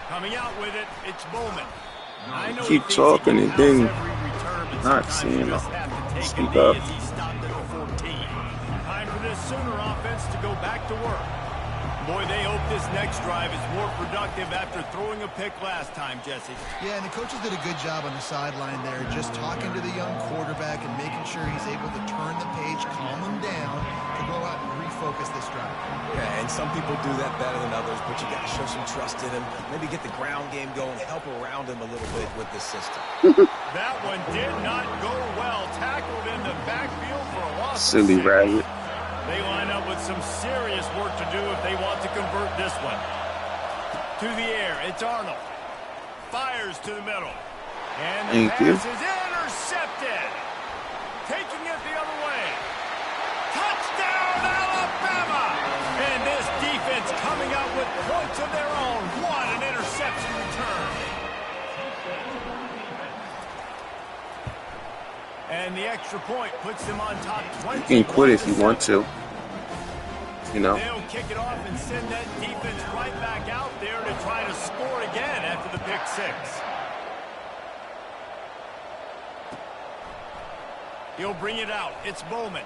Coming out with it, it's Bowman. I know Keep talking and then not seeing him. Speak up. As he stopped at the 14. Time for this Sooner offense to go back to work. Boy, they hope this next drive is more productive after throwing a pick last time, Jesse. Yeah, and the coaches did a good job on the sideline there, just talking to the young quarterback and making sure he's able to turn the page, calm him down, to go out and refocus this drive. Yeah, and some people do that better than others, but you got to show some trust in him. Maybe get the ground game going, help around him a little bit with this system. That one did not go well. Tackled in the backfield for a loss. Silly rabbit. They line up with some serious work to do if they want to convert this one. To the air, it's Arnold. Fires to the middle. And the pass is intercepted. Taking it the other way. Touchdown, Alabama! And this defense coming out with points of their own. What an interception return. And the extra point puts them on top 20. You can quit if you want to. You know. They'll kick it off and send that defense right back out there to try to score again after the pick six. He'll bring it out. It's Bowman.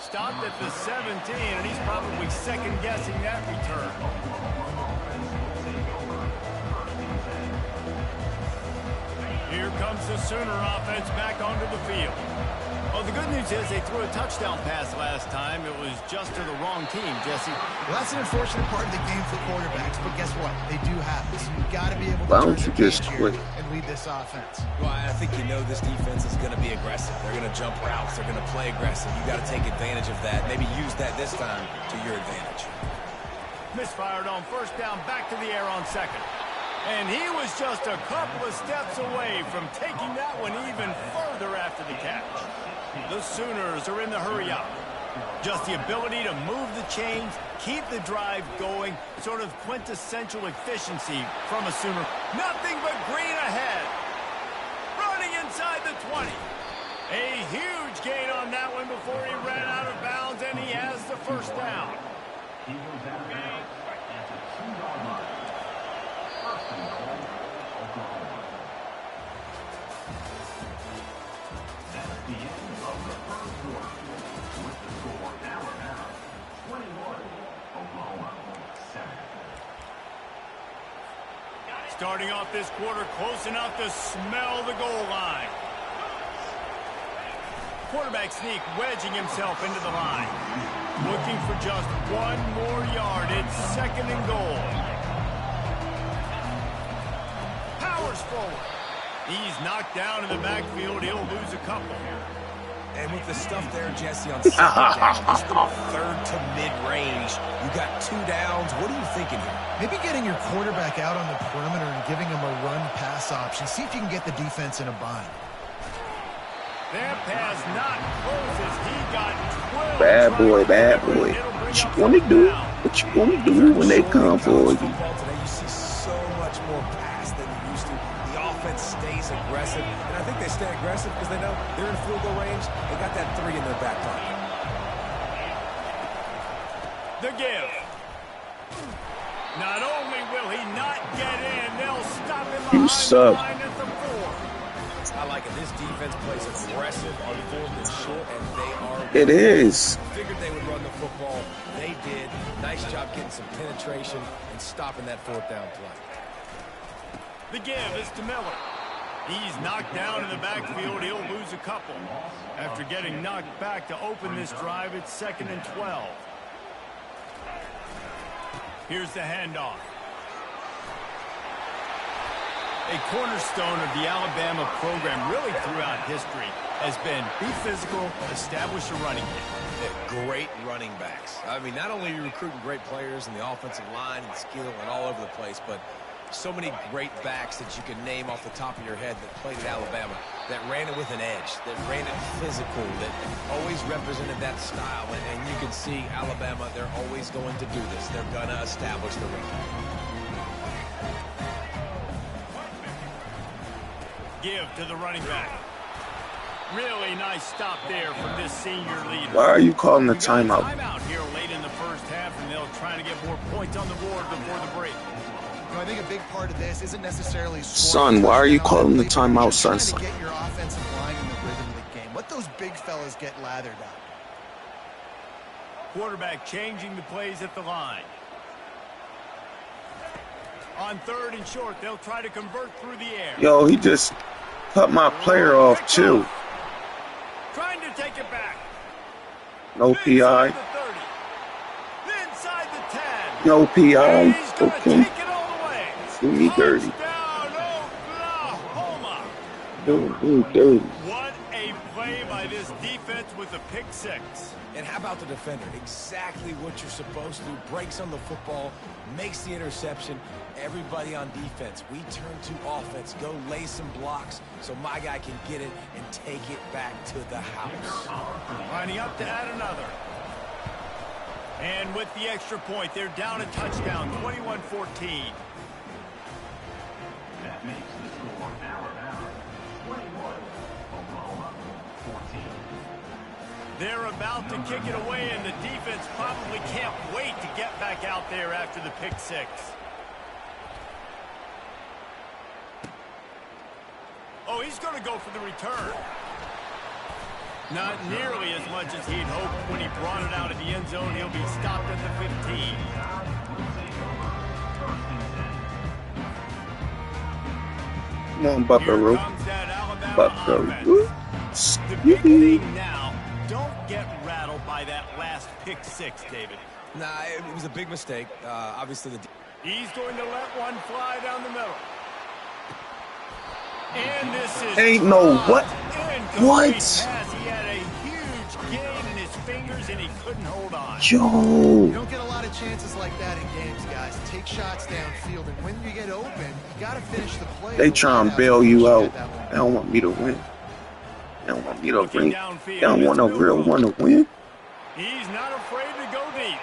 Stopped at the 17, and he's probably second-guessing that return. Here comes the Sooner offense back onto the field. Well, the good news is they threw a touchdown pass last time. It was just to the wrong team, Jesse. Well, that's an unfortunate part of the game for quarterbacks, but guess what? They do have it. So you've got to be able to Why turn don't you the just page quit? here and lead this offense. Well, I think you know this defense is going to be aggressive. They're going to jump routes. They're going to play aggressive. You got to take advantage of that. Maybe use that this time to your advantage. Misfired on first down, back to the air on second. And he was just a couple of steps away from taking that one even further after the catch. The Sooners are in the hurry up. Just the ability to move the chains, keep the drive going, sort of quintessential efficiency from a Sooner. Nothing but green ahead. Running inside the 20. A huge gain on that one before he ran out of bounds, and he has the first down. He goes out of bounds at the 2-yard line. First and goal, Oklahoma. That's the end of the first quarter. With the score, Alabama 21, Oklahoma 7. Starting off this quarter close enough to smell the goal line. Quarterback sneak wedging himself into the line. Looking for just one more yard. It's second and goal. powers forward. He's knocked down in the backfield. He'll lose a couple. And with the stuff there, Jesse, on second down, this little third to mid-range, you got 2 downs. What are you thinking here? Maybe getting your quarterback out on the perimeter and giving him a run-pass option. See if you can get the defense in a bind. That pass not close as he got 12. Bad boy, bad boy. What you want to do? What you want to do when they come for you? Today, you see so much more pass than you used to. The offense stays aggressive, and I think they stay aggressive because they know they're in field goal range. They got that 3 in their back pocket. The give. Not only will he not get in, they'll stop him behind the line at the 4. I like it. This defense plays aggressive on 4th and short, and they are. It is. Figured they would run the football. They did. Nice job getting some penetration and stopping that 4th down play. The give is to Miller. He's knocked down in the backfield. He'll lose a couple. After getting knocked back to open this drive, it's 2nd and 12. Here's the handoff. A cornerstone of the Alabama program really throughout history has been be physical, establish a running game. Great running backs. I mean, not only are you recruiting great players in the offensive line and skill and all over the place, but so many great backs that you can name off the top of your head that played at Alabama, that ran it with an edge, that ran it physical, that always represented that style. And you can see Alabama, they're always going to do this. They're going to establish the run. Give to the running back. Really nice stop there from this senior leader. Why are you calling the timeout? Timeout here late in the first half, and they'll try to get more points on the board before the break. You know, I think a big part of this isn't necessarily Son, why are you calling the timeout, son? Trying to get your offensive line in the rhythm of the game. Let those big fellas get lathered up. Quarterback changing the plays at the line. On 3rd and short, they'll try to convert through the air. Yo, he just cut my player off, too. Trying to take it back. No PI. Inside the 30. Inside the 10. No PI. He's gonna Okay. take it all the way. Do me dirty. Touchdown, Oklahoma. Do dirty. What a play by this defense with a pick 6. And how about the defender? Exactly what you're supposed to. Breaks on the football, makes the interception. Everybody on defense, we turn to offense. Go lay some blocks so my guy can get it and take it back to the house. Lining up to add another. And with the extra point, they're down a touchdown, 21-14. That makes the score Alabama 21, Oklahoma 14. They're about to kick it away, and the defense probably can't wait to get back out there after the pick 6. Oh, he's going to go for the return. Not nearly as much as he'd hoped when he brought it out of the end zone. He'll be stopped at the 15. Come on, Buckaroo. Here comes that Alabama Buckaroo. offense. The big thing now, don't get rattled by that last pick 6, David. Nah, it was a big mistake. Obviously, He's going to let one fly down the middle. And this is Ain't no what? What? pass. He had a huge gain in his fingers, and he couldn't hold on. You Yo. don't get a lot of chances like that in games, guys. Take shots downfield, and when you get open, you got to finish the play. They try and bail you out. They don't want me to win. They don't want me to win. They don't want a real one to win. He's not afraid to go deep.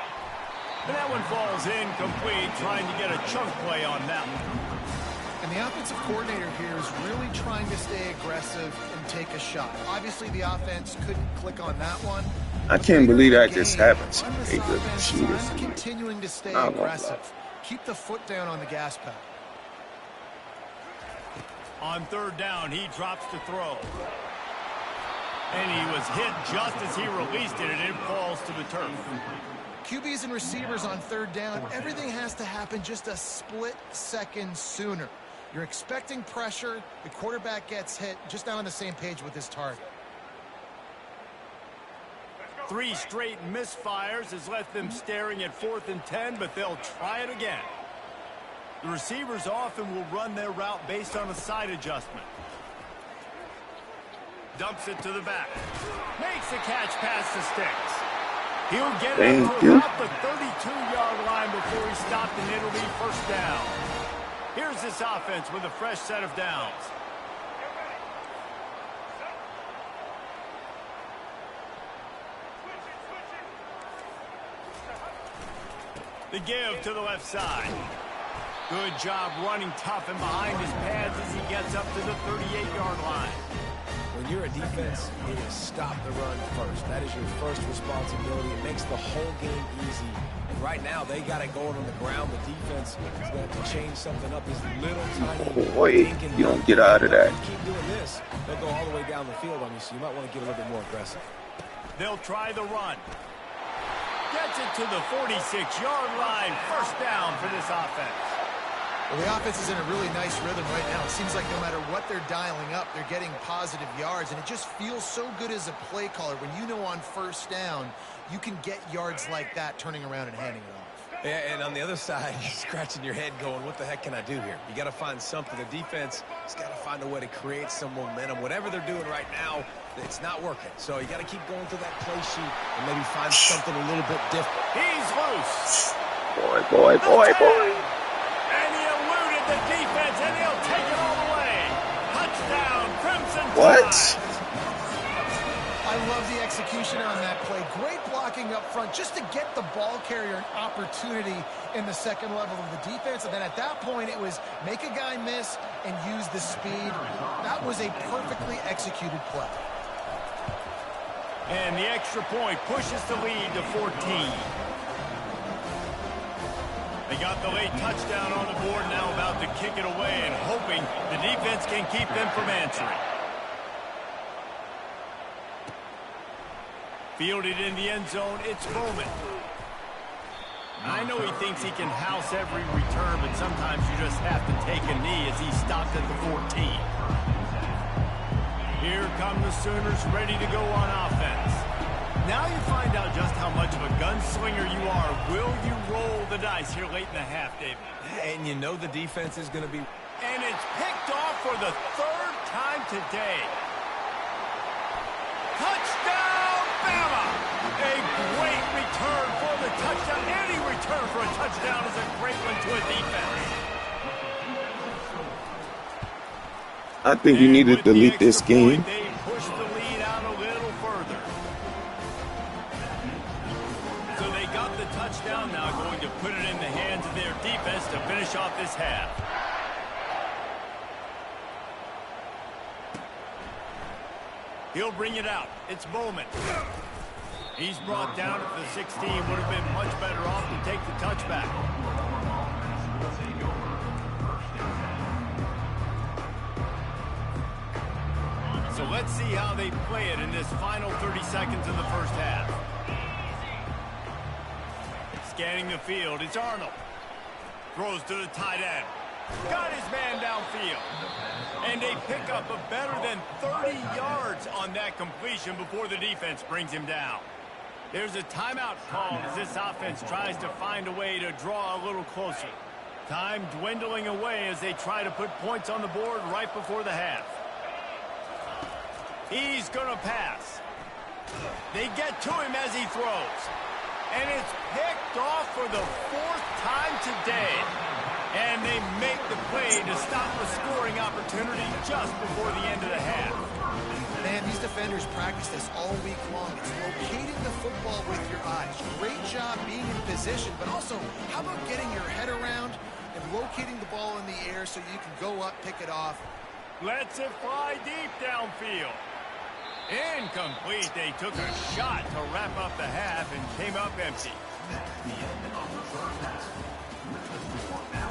And that one falls incomplete, trying to get a chunk play on that one. And the offensive coordinator here is really trying to stay aggressive and take a shot. Obviously, the offense couldn't click on that one. I can't believe that just happened to Run this me. Good offense, shooters. I'm continuing to stay Not gonna lie. aggressive. Keep the foot down on the gas pedal. On 3rd down, he drops to throw. And he was hit just as he released it, and it falls to the turf. QBs and receivers on 3rd down, everything has to happen just a split second sooner. You're expecting pressure, the quarterback gets hit, just not on the same page with his target. 3 straight misfires has left them staring at 4th and 10, but they'll try it again. The receivers often will run their route based on a side adjustment. Dumps it to the back. Makes the catch past the sticks. He'll get it up to about the 32-yard line before he's stopped, and it'll be first down. Here's this offense with a fresh set of downs. The give to the left side. Good job running tough and behind his pads as he gets up to the 38-yard line. When you're a defense, it is stop the run first. That is your first responsibility. It makes the whole game easy. And right now, they got it going on the ground. The defense is going to have to change something up. This little tiny... Boy, you don't get out of that. If you keep doing this, they'll go all the way down the field on you, so you might want to get a little bit more aggressive. They'll try the run. Gets it to the 46-yard line. First down for this offense. Well, the offense is in a really nice rhythm right now. It seems like no matter what they're dialing up, they're getting positive yards, and it just feels so good as a play caller when you know on first down you can get yards like that turning around and handing it off. Yeah, and on the other side, you're scratching your head going, what the heck can I do here? You got to find something. The defense has got to find a way to create some momentum. Whatever they're doing right now, it's not working. So you got to keep going through that play sheet and maybe find something a little bit different. He's loose. Boy. And he eluded the defense, and he'll take it all the way. Touchdown, Crimson Tide. What? I love the execution on that play. Great blocking up front just to get the ball carrier an opportunity in the second level of the defense. And then at that point, it was make a guy miss and use the speed. That was a perfectly executed play. And the extra point pushes the lead to 14. They got the late touchdown on the board, now about to kick it away and hoping the defense can keep them from answering. Fielded in the end zone, it's Bowman. I know he thinks he can house every return, but sometimes you just have to take a knee as he stopped at the 14. Here come the Sooners ready to go on offense. Now you find out just how much of a gunslinger you are. Will you roll the dice here late in the half, David? And you know the defense is going to be... And it's picked off for the third time today. Touchdown, Bama! A great return for the touchdown. Any return for a touchdown is a great one to a defense. I think you need to delete this game. They push the lead out a little further. So they got the touchdown, now going to put it in the hands of their defense to finish off this half. He'll bring it out. It's Bowman. He's brought down at the 16. Would have been much better off to take the touchback. So let's see how they play it in this final 30 seconds of the first half. Scanning the field, it's Arnold. Throws to the tight end. Got his man downfield. And a pickup of better than 30 yards on that completion before the defense brings him down. There's a timeout called as this offense tries to find a way to draw a little closer. Time dwindling away as they try to put points on the board right before the half. He's going to pass. They get to him as he throws. And it's picked off for the fourth time today. And they make the play to stop the scoring opportunity just before the end of the half. Man, these defenders practice this all week long. It's locating the football with your eyes. Great job being in position, but also how about getting your head around and locating the ball in the air so you can go up, pick it off. Lets it fly deep downfield. Incomplete. They took a shot to wrap up the half and came up empty. The end of the first half. With the score now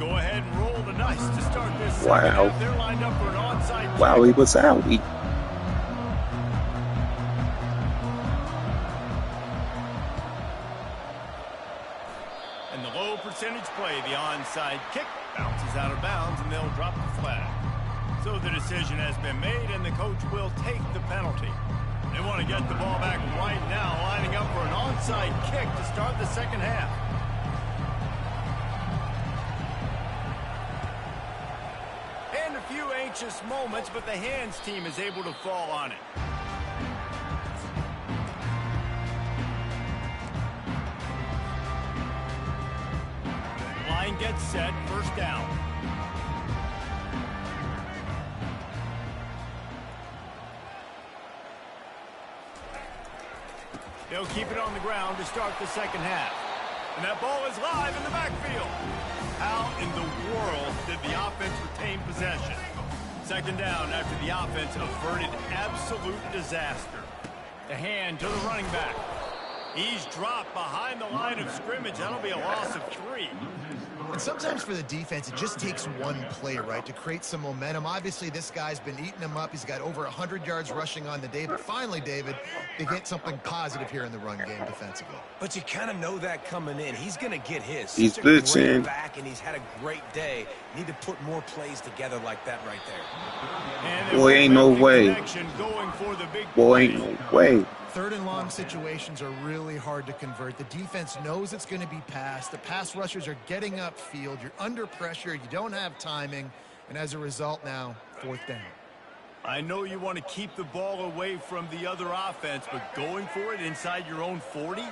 Go ahead and roll the dice to start this second Wow. half. They're lined up for an onside kick. Wow, he was out. And the low percentage play, the onside kick, bounces out of bounds, and they'll drop the flag. So the decision has been made, and the coach will take the penalty. They want to get the ball back right now, lining up for an onside kick to start the second half. And a few anxious moments, but the hands team is able to fall on it. Line gets set, first down. They'll keep it on the ground to start the second half. And that ball is live in the backfield. How in the world did the offense retain possession? Second down after the offense averted absolute disaster. The hand to the running back. He's dropped behind the line of scrimmage. That'll be a loss of 3. And sometimes for the defense, it just takes one play, right, to create some momentum. Obviously, this guy's been eating them up. He's got over 100 yards rushing on the day. But finally, David, they get something positive here in the run game defensively. But you kind of know that coming in. He's going to get his. He's Such a great blitzing. back, and he's had a great day. Need to put more plays together like that right there. And Boy, ain't no way. Going for the big Boy, ain't no way. Third and long situations are really hard to convert. The defense knows it's going to be passed. The pass rushers are getting upfield. You're under pressure. You don't have timing. And as a result now, fourth down. I know you want to keep the ball away from the other offense, but going for it inside your own 40?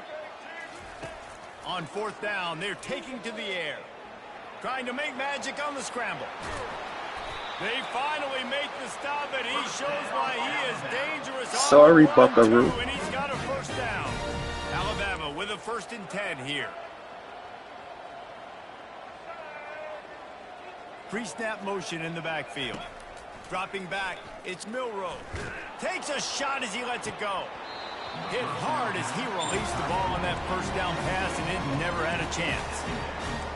On fourth down, they're taking to the air. Trying to make magic on the scramble. They finally make the stop, and he shows why he is dangerous. Sorry, Buckaroo. And he's got a first down. Alabama with a 1st and 10 here. Pre-snap motion in the backfield. Dropping back, it's Milroe. Takes a shot as he lets it go. Hit hard as he released the ball on that first down pass, and it never had a chance.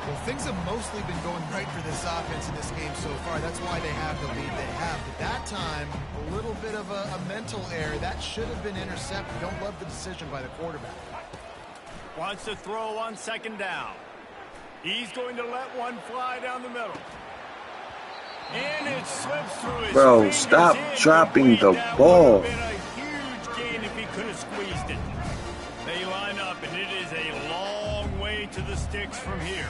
Well, things have mostly been going right for this offense in this game so far. That's why they have the lead they have. But that time, a little bit of a mental error. That should have been intercepted. Don't love the decision by the quarterback. Wants to throw on second down. He's going to let one fly down the middle. And it slips through his Bro, fingers stop incomplete. dropping the That ball. would have been a huge gain if he could have squeezed it. They line up, and it is a long way to the sticks from here.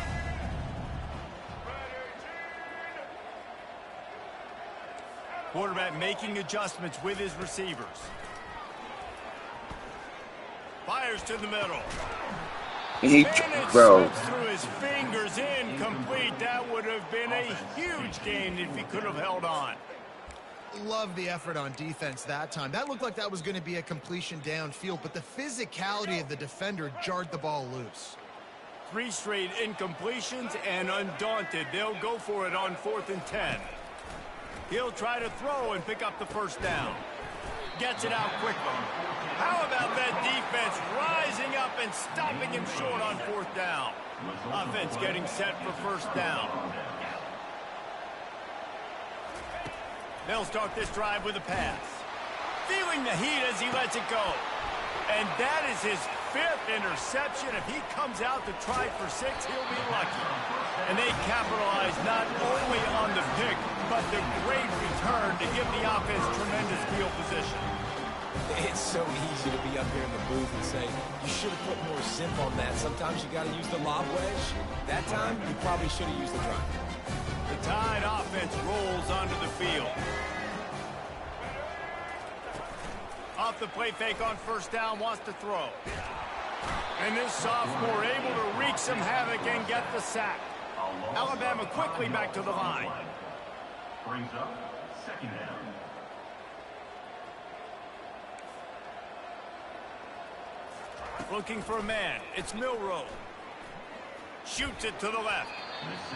Quarterback making adjustments with his receivers. Fires to the middle. He, And it bro, slips through his fingers, incomplete. That would have been a huge gain if he could have held on. Love the effort on defense that time. That looked like that was going to be a completion downfield, but the physicality of the defender jarred the ball loose. 3 straight incompletions, and undaunted, they'll go for it on 4th and 10. He'll try to throw and pick up the first down. Gets it out quickly. How about that defense rising up and stopping him short on 4th down? Offense getting set for first down. They'll start this drive with a pass. Feeling the heat as he lets it go. And that is his 5th interception. If he comes out to try for 6, he'll be lucky. And they capitalize not only on the pick, but the great return to give the offense tremendous field position. It's so easy to be up here in the booth and say, you should have put more zip on that. Sometimes you got to use the lob wedge. That time, you probably should have used the drive. The Tide offense rolls onto the field. Off the play fake on first down, wants to throw. And this sophomore able to wreak some havoc and get the sack. Alabama quickly back to the line. Brings up 2nd down. Looking for a man. It's Milroe. Shoots it to the left.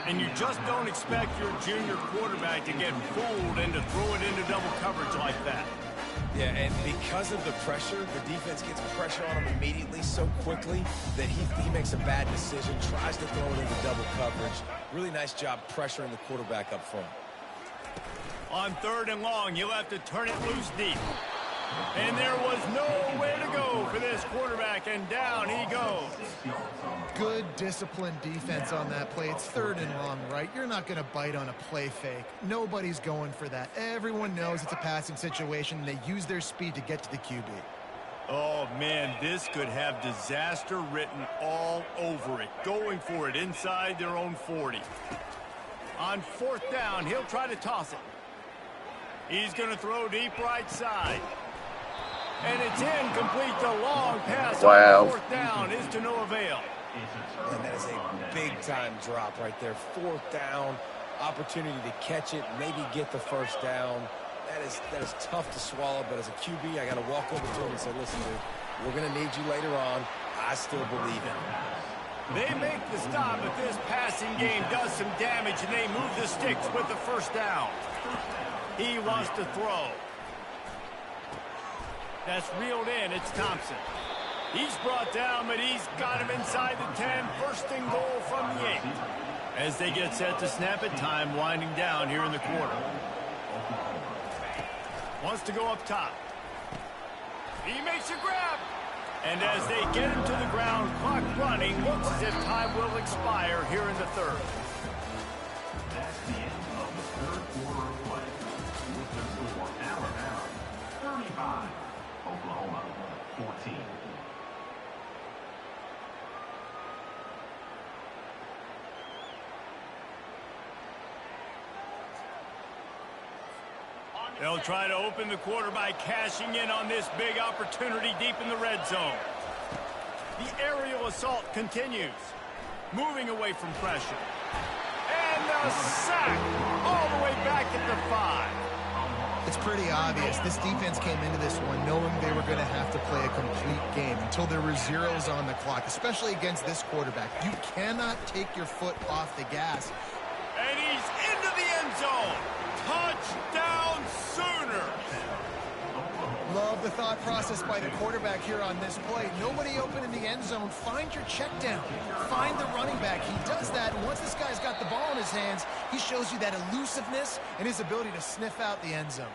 And you just don't expect your junior quarterback to get fooled and to throw it into double coverage like that. Yeah, and because of the pressure, the defense gets pressure on him immediately so quickly that he makes a bad decision, tries to throw it into double coverage. Really nice job pressuring the quarterback up front. On 3rd and long, you'll have to turn it loose deep. And there was nowhere to go for this quarterback, and down he goes. Good disciplined defense on that play. It's 3rd and long, right? You're not going to bite on a play fake. Nobody's going for that. Everyone knows it's a passing situation, and they use their speed to get to the QB. Oh, man, this could have disaster written all over it. Going for it inside their own 40. On 4th down, he'll try to toss it. He's going to throw deep right side. And it's incomplete. The long pass on 4th down is to no avail. And that is a big-time drop right there. 4th down, opportunity to catch it, maybe get the 1st down. That is tough to swallow, but as a QB, I got to walk over to him and say, listen, dude, we're going to need you later on. I still believe in it. They make the stop, but this passing game does some damage, and they move the sticks with the 1st down. He wants to throw. That's reeled in. It's Thompson. He's brought down, but he's got him inside the 10. 1st and goal from the 8. As they get set to snap it, time winding down here in the quarter. Wants to go up top. He makes a grab. And as they get him to the ground, clock running, looks as if time will expire here in the 3rd. That's the end of the 3rd quarter of play. With the score, Alabama 35, Oklahoma 14. They'll try to open the quarter by cashing in on this big opportunity deep in the red zone. The aerial assault continues. Moving away from pressure. And the sack all the way back at the 5. It's pretty obvious. This defense came into this one knowing they were going to have to play a complete game until there were zeros on the clock, especially against this quarterback. You cannot take your foot off the gas. And he's into the end zone. Touchdown Sooners. Love the thought process by the quarterback here on this play. Nobody open in the end zone. Find your check down. Find the running back. He does that, and once this guy's got the ball in his hands, he shows you that elusiveness and his ability to sniff out the end zone.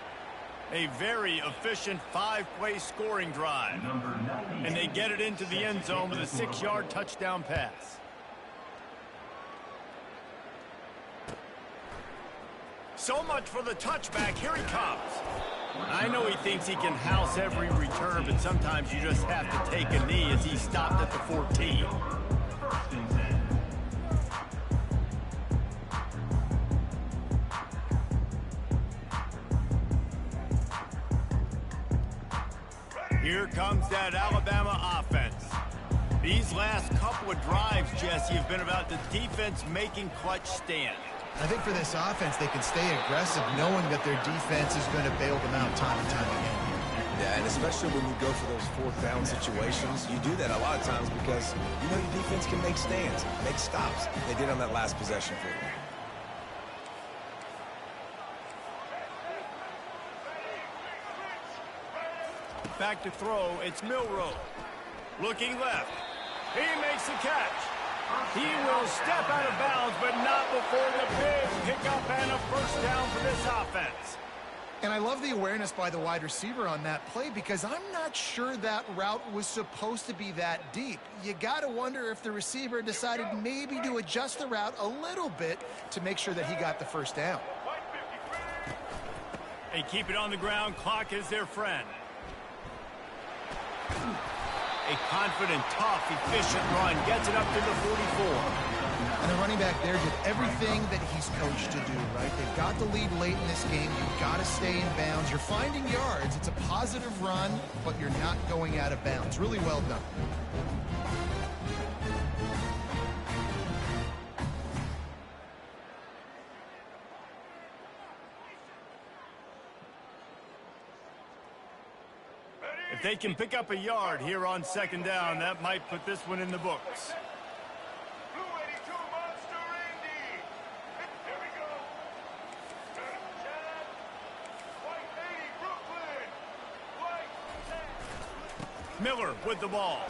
A very efficient 5-play scoring drive. And they get it into the end zone with a 6-yard touchdown pass. So much for the touchback. Here he comes. I know he thinks he can house every return, but sometimes you just have to take a knee as he stopped at the 14. Here comes that Alabama offense. These last couple of drives, Jesse, have been about the defense making clutch stand. I think for this offense, they can stay aggressive knowing that their defense is going to bail them out time and time again. Yeah, and especially when you go for those 4th down situations, you do that a lot of times because you know your defense can make stands, make stops. They did on that last possession for you. Back to throw, it's Milroe. Looking left. He makes the catch. He will step out of bounds, but not before the big pickup and a 1st down for this offense. And I love the awareness by the wide receiver on that play because I'm not sure that route was supposed to be that deep. You got to wonder if the receiver decided maybe to adjust the route a little bit to make sure that he got the 1st down. They keep it on the ground. Clock is their friend. A confident, tough, efficient run. Gets it up to the 44. And the running back there did everything that he's coached to do, right? They've got the lead late in this game. You've got to stay in bounds. You're finding yards. It's a positive run, but you're not going out of bounds. Really well done. If they can pick up a yard here on 2nd down, that might put this one in the books. Miller with the ball.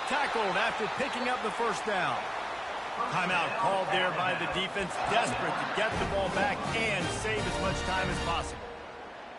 Tackled after picking up the 1st down. Timeout called there by the defense, desperate to get the ball back and save as much time as possible.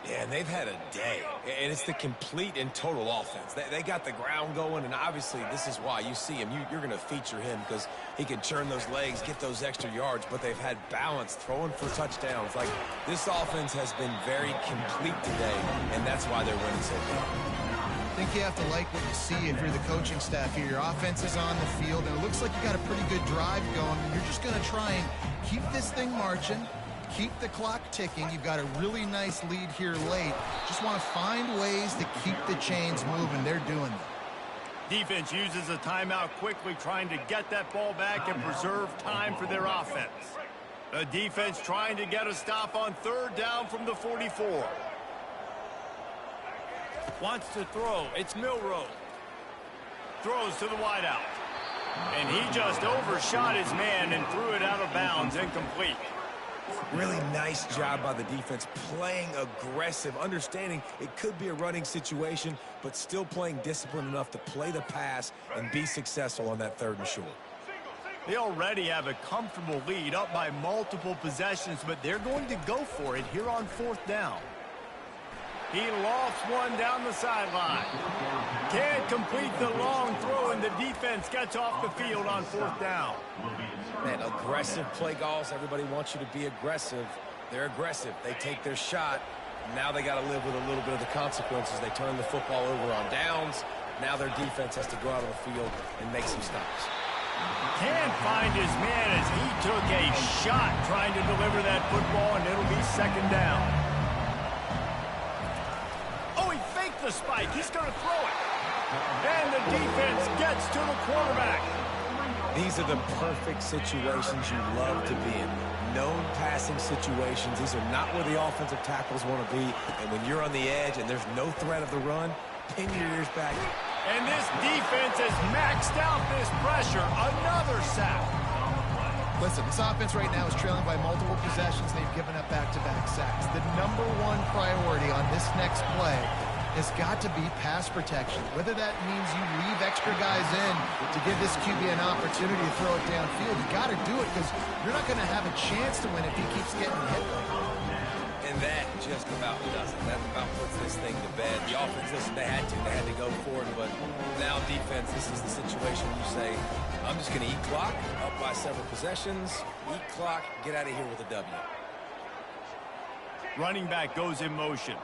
Yeah, and they've had a day, and it's the complete and total offense. They got the ground going, and obviously this is why you see him. You're going to feature him because he can churn those legs, get those extra yards, but they've had balance, throwing for touchdowns. Like, this offense has been very complete today, and that's why they're winning so big. I think you have to like what you see if you're the coaching staff here. Your offense is on the field, and it looks like you got a pretty good drive going. You're just going to try and keep this thing marching. Keep the clock ticking. You've got a really nice lead here late. Just want to find ways to keep the chains moving. They're doing that. Defense uses a timeout quickly, trying to get that ball back and preserve time for their offense. The defense trying to get a stop on 3rd down from the 44. Wants to throw. It's Milroe. Throws to the wideout. And he just overshot his man and threw it out of bounds, incomplete. Really nice job by the defense, playing aggressive, understanding it could be a running situation, but still playing disciplined enough to play the pass and be successful on that 3rd and short. They already have a comfortable lead, up by multiple possessions, but they're going to go for it here on 4th down. He lofts one down the sideline. Can't complete the long throw, and the defense gets off the field on 4th down. Man, aggressive play calls. Everybody wants you to be aggressive. They're aggressive. They take their shot. Now they got to live with a little bit of the consequences. They turn the football over on downs. Now their defense has to go out on the field and make some stops. Can't find his man as he took a shot trying to deliver that football, and it'll be 2nd down. Oh, he faked the spike. He's going to throw it. And the defense gets to the quarterback. These are the perfect situations you love to be in. Known passing situations. These are not where the offensive tackles want to be. And when you're on the edge and there's no threat of the run, pin your ears back. And this defense has maxed out this pressure. Another sack. Listen, this offense right now is trailing by multiple possessions. They've given up back-to-back sacks. The #1 priority on this next play has got to be pass protection. Whether that means you leave extra guys in to give this QB an opportunity to throw it downfield, you got to do it because you're not going to have a chance to win if he keeps getting hit like that. And that just about does it. That about puts this thing to bed. The offense, listen, they had to go for it, but now defense, this is the situation you say, I'm just going to eat clock, up by several possessions, eat clock, get out of here with a W. Running back goes in motion.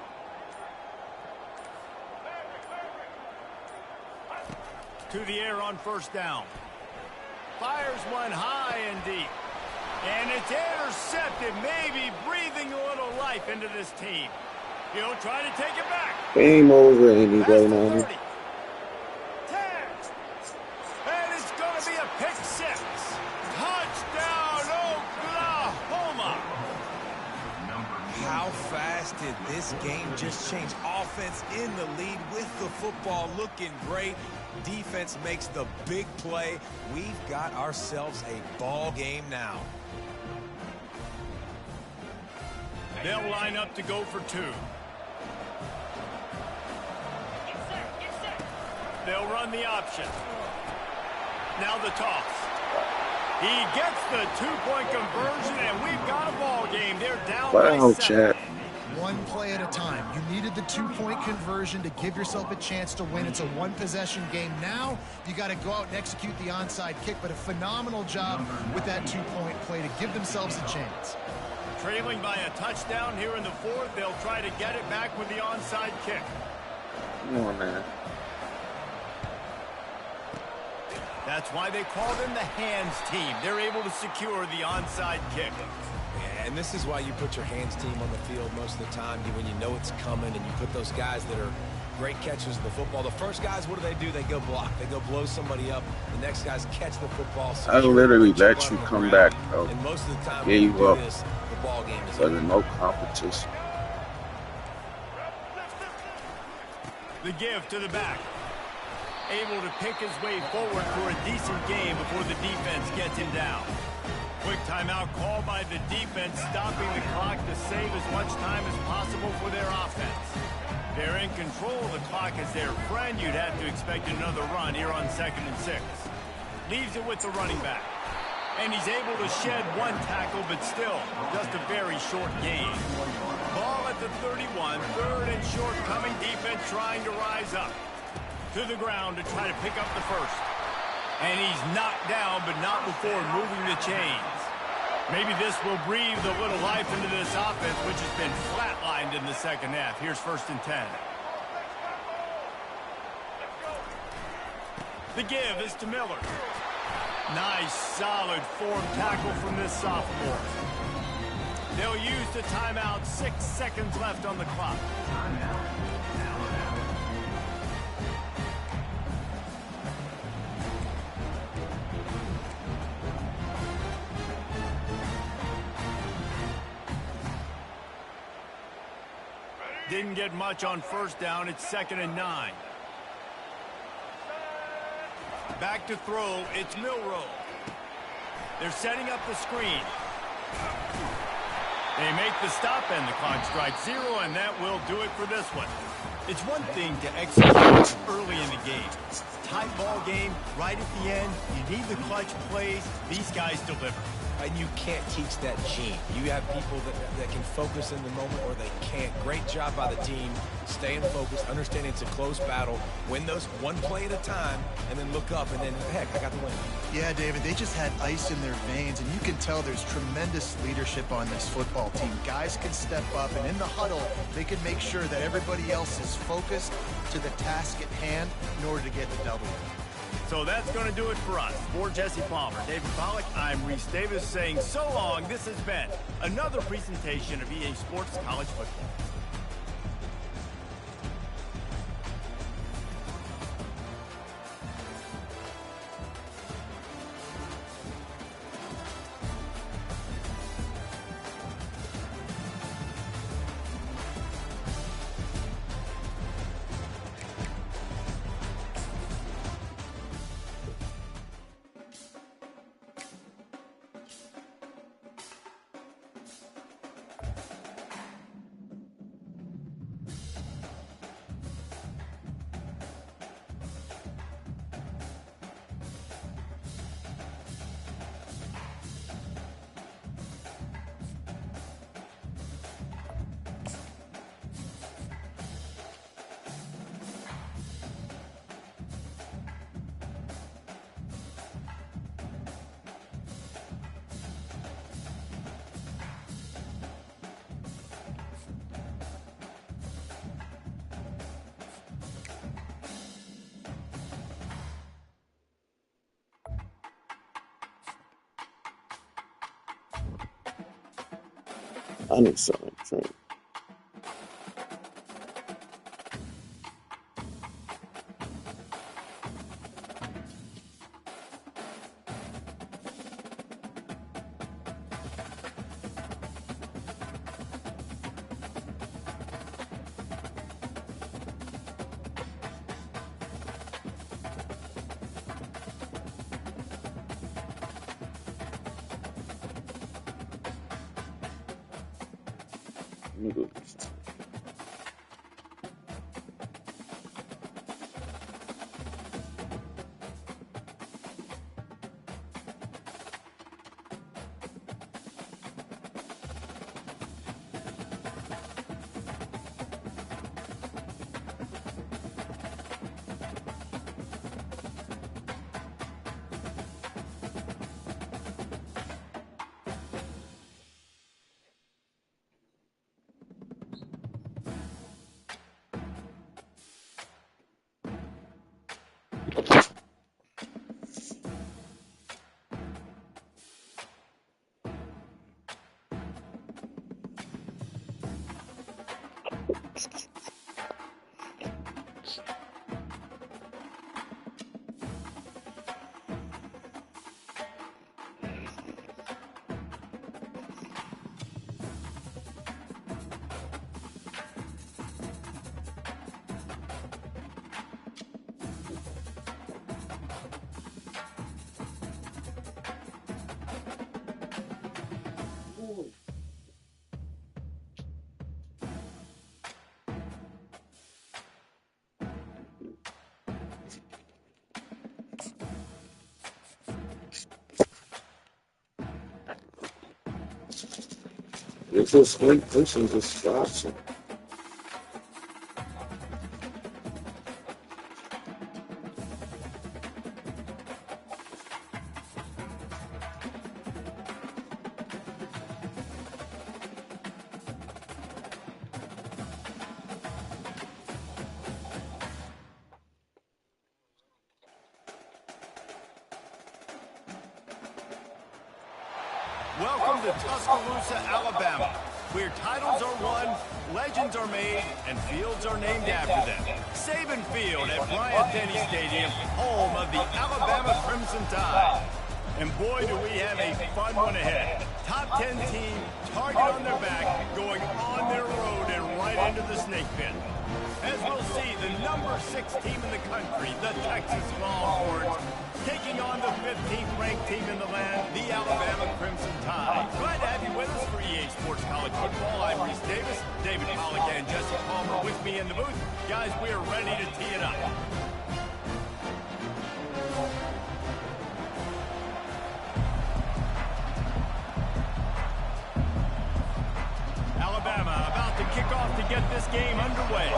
To the air on 1st down. Fires one high and deep. And it's intercepted, maybe breathing a little life into this team. He'll try to take it back. Game over anyway, man. 30. 10. And it's going to be a pick 6. Touchdown, Oklahoma. How fast did this game just change? Offense in the lead with the football, looking great. Defense makes the big play. We've got ourselves a ball game now. They'll line up to go for 2. They'll run the option. Now the toss. He gets the 2-point conversion, and we've got a ball game. They're down by 7. Chat. One play at a time. You needed the 2-point conversion to give yourself a chance to win. It's a 1-possession game. Now you got to go out and execute the onside kick, but a phenomenal job with that 2-point play to give themselves a chance. Trailing by a touchdown here in the 4th. They'll try to get it back with the onside kick. Come on, man. That's why they call them the hands team. They're able to secure the onside kick. Yeah, and this is why you put your hands team on the field most of the time, when you know it's coming, and you put those guys that are great catchers of the football. The first guys, what do? They go block. They go blow somebody up. The next guys catch the football. I literally let you come back, bro. And most of the time, Yeah, you when you up. do this, the ball game is So over. there's no competition. The give to the back. Able to pick his way forward for a decent game before the defense gets him down. Quick timeout call by the defense, stopping the clock to save as much time as possible for their offense. They're in control of the clock as their friend. You'd have to expect another run here on 2nd and 6. Leaves it with the running back. And he's able to shed one tackle, but still, just a very short gain. Ball at the 31, third and short, coming defense trying to rise up. To the ground to try to pick up the first. And he's knocked down, but not before moving the chains. Maybe this will breathe a little life into this offense, which has been flatlined in the second half. Here's 1st and 10. The give is to Miller. Nice, solid form tackle from this sophomore. They'll use the timeout. 6 seconds left on the clock. Didn't get much on first down. It's 2nd and 9. Back to throw. It's Milroe. They're setting up the screen. They make the stop, and the clock strikes 0, and that will do it for this one. It's one thing to execute early in the game. Tight ball game, right at the end. You need the clutch plays. These guys deliver. And you can't teach that gene. You have people that can focus in the moment or they can't. Great job by the team, staying focused, understanding it's a close battle, win those one play at a time, and then look up, and then, heck, I got the win. Yeah, David, they just had ice in their veins, and you can tell there's tremendous leadership on this football team. Guys can step up, and in the huddle, they can make sure that everybody else is focused to the task at hand in order to get the W. So that's going to do it for us. For Jesse Palmer, David Pollack, I'm Reese Davis saying so long. This has been another presentation of EA Sports College Football. I need something to drink. Let me go get this. If this late person just stops him. Welcome to Tuscaloosa, Alabama, where titles are won, legends are made, and fields are named after them. Saban Field at Bryant-Denny Stadium, home of the Alabama Crimson Tide. And boy, do we have a fun one ahead. Top 10 team, target on their back, going on their road and right into the snake pit. As we'll see, the number 6 team in the country, the Texas Longhorns, taking on the 15th ranked team in the land, the Alabama Crimson Tide. Glad to have you with us for EA Sports College Football. I'm Reese Davis, David Pollack and Jesse Palmer with me in the booth. Guys, we are ready to tee it up. Alabama about to kick off to get this game underway.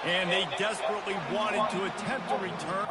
And they desperately wanted to attempt a return.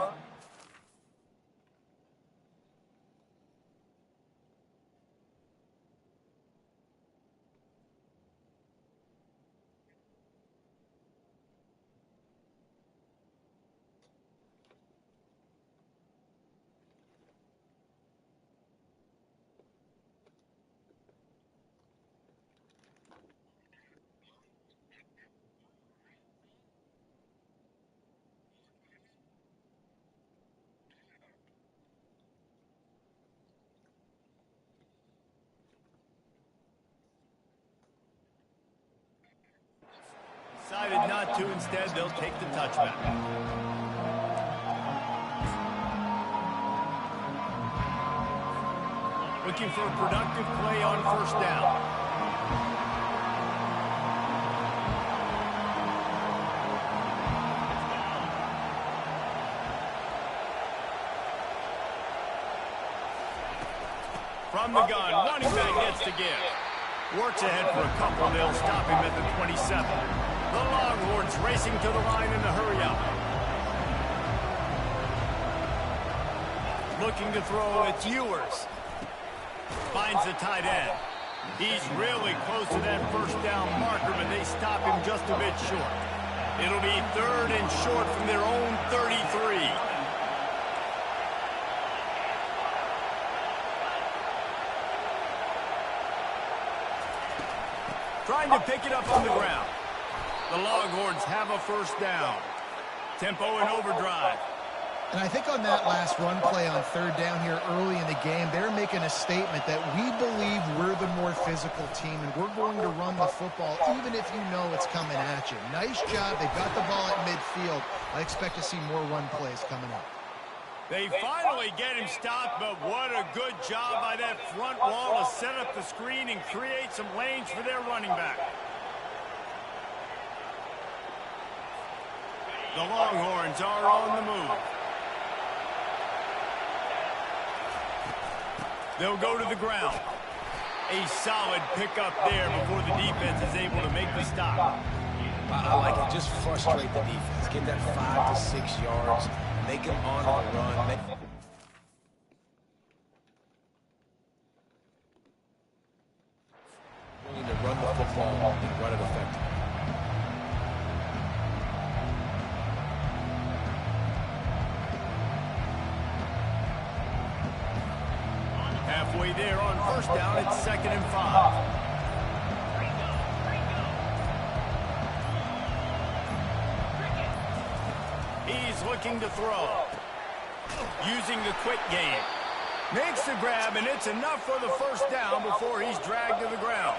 Decided not to. Instead, they'll take the touchback. Looking for a productive play on first down. From the gun, running back gets to give. Works ahead for a couple. They'll stop him at the 27. The Longhorns racing to the line in the hurry-up. Looking to throw, it's Ewers. Finds the tight end. He's really close to that first down marker, but they stop him just a bit short. It'll be 3rd and short from their own 33. Trying to pick it up on the ground. The Longhorns have a first down. Tempo and overdrive. And I think on that last run play on 3rd down here early in the game, they're making a statement that we believe we're the more physical team and we're going to run the football even if you know it's coming at you. Nice job. They've got the ball at midfield. I expect to see more run plays coming up. They finally get him stopped, but what a good job by that front wall to set up the screen and create some lanes for their running back. The Longhorns are on the move. They'll go to the ground. A solid pickup there before the defense is able to make the stop. I like it. Just frustrate the defense. Get that 5 to 6 yards. Make them honor the run. Willing to run the football and run it effectively. Halfway there on first down, it's 2nd and 5. He's looking to throw. Using the quick game. Makes the grab, and it's enough for the first down before he's dragged to the ground.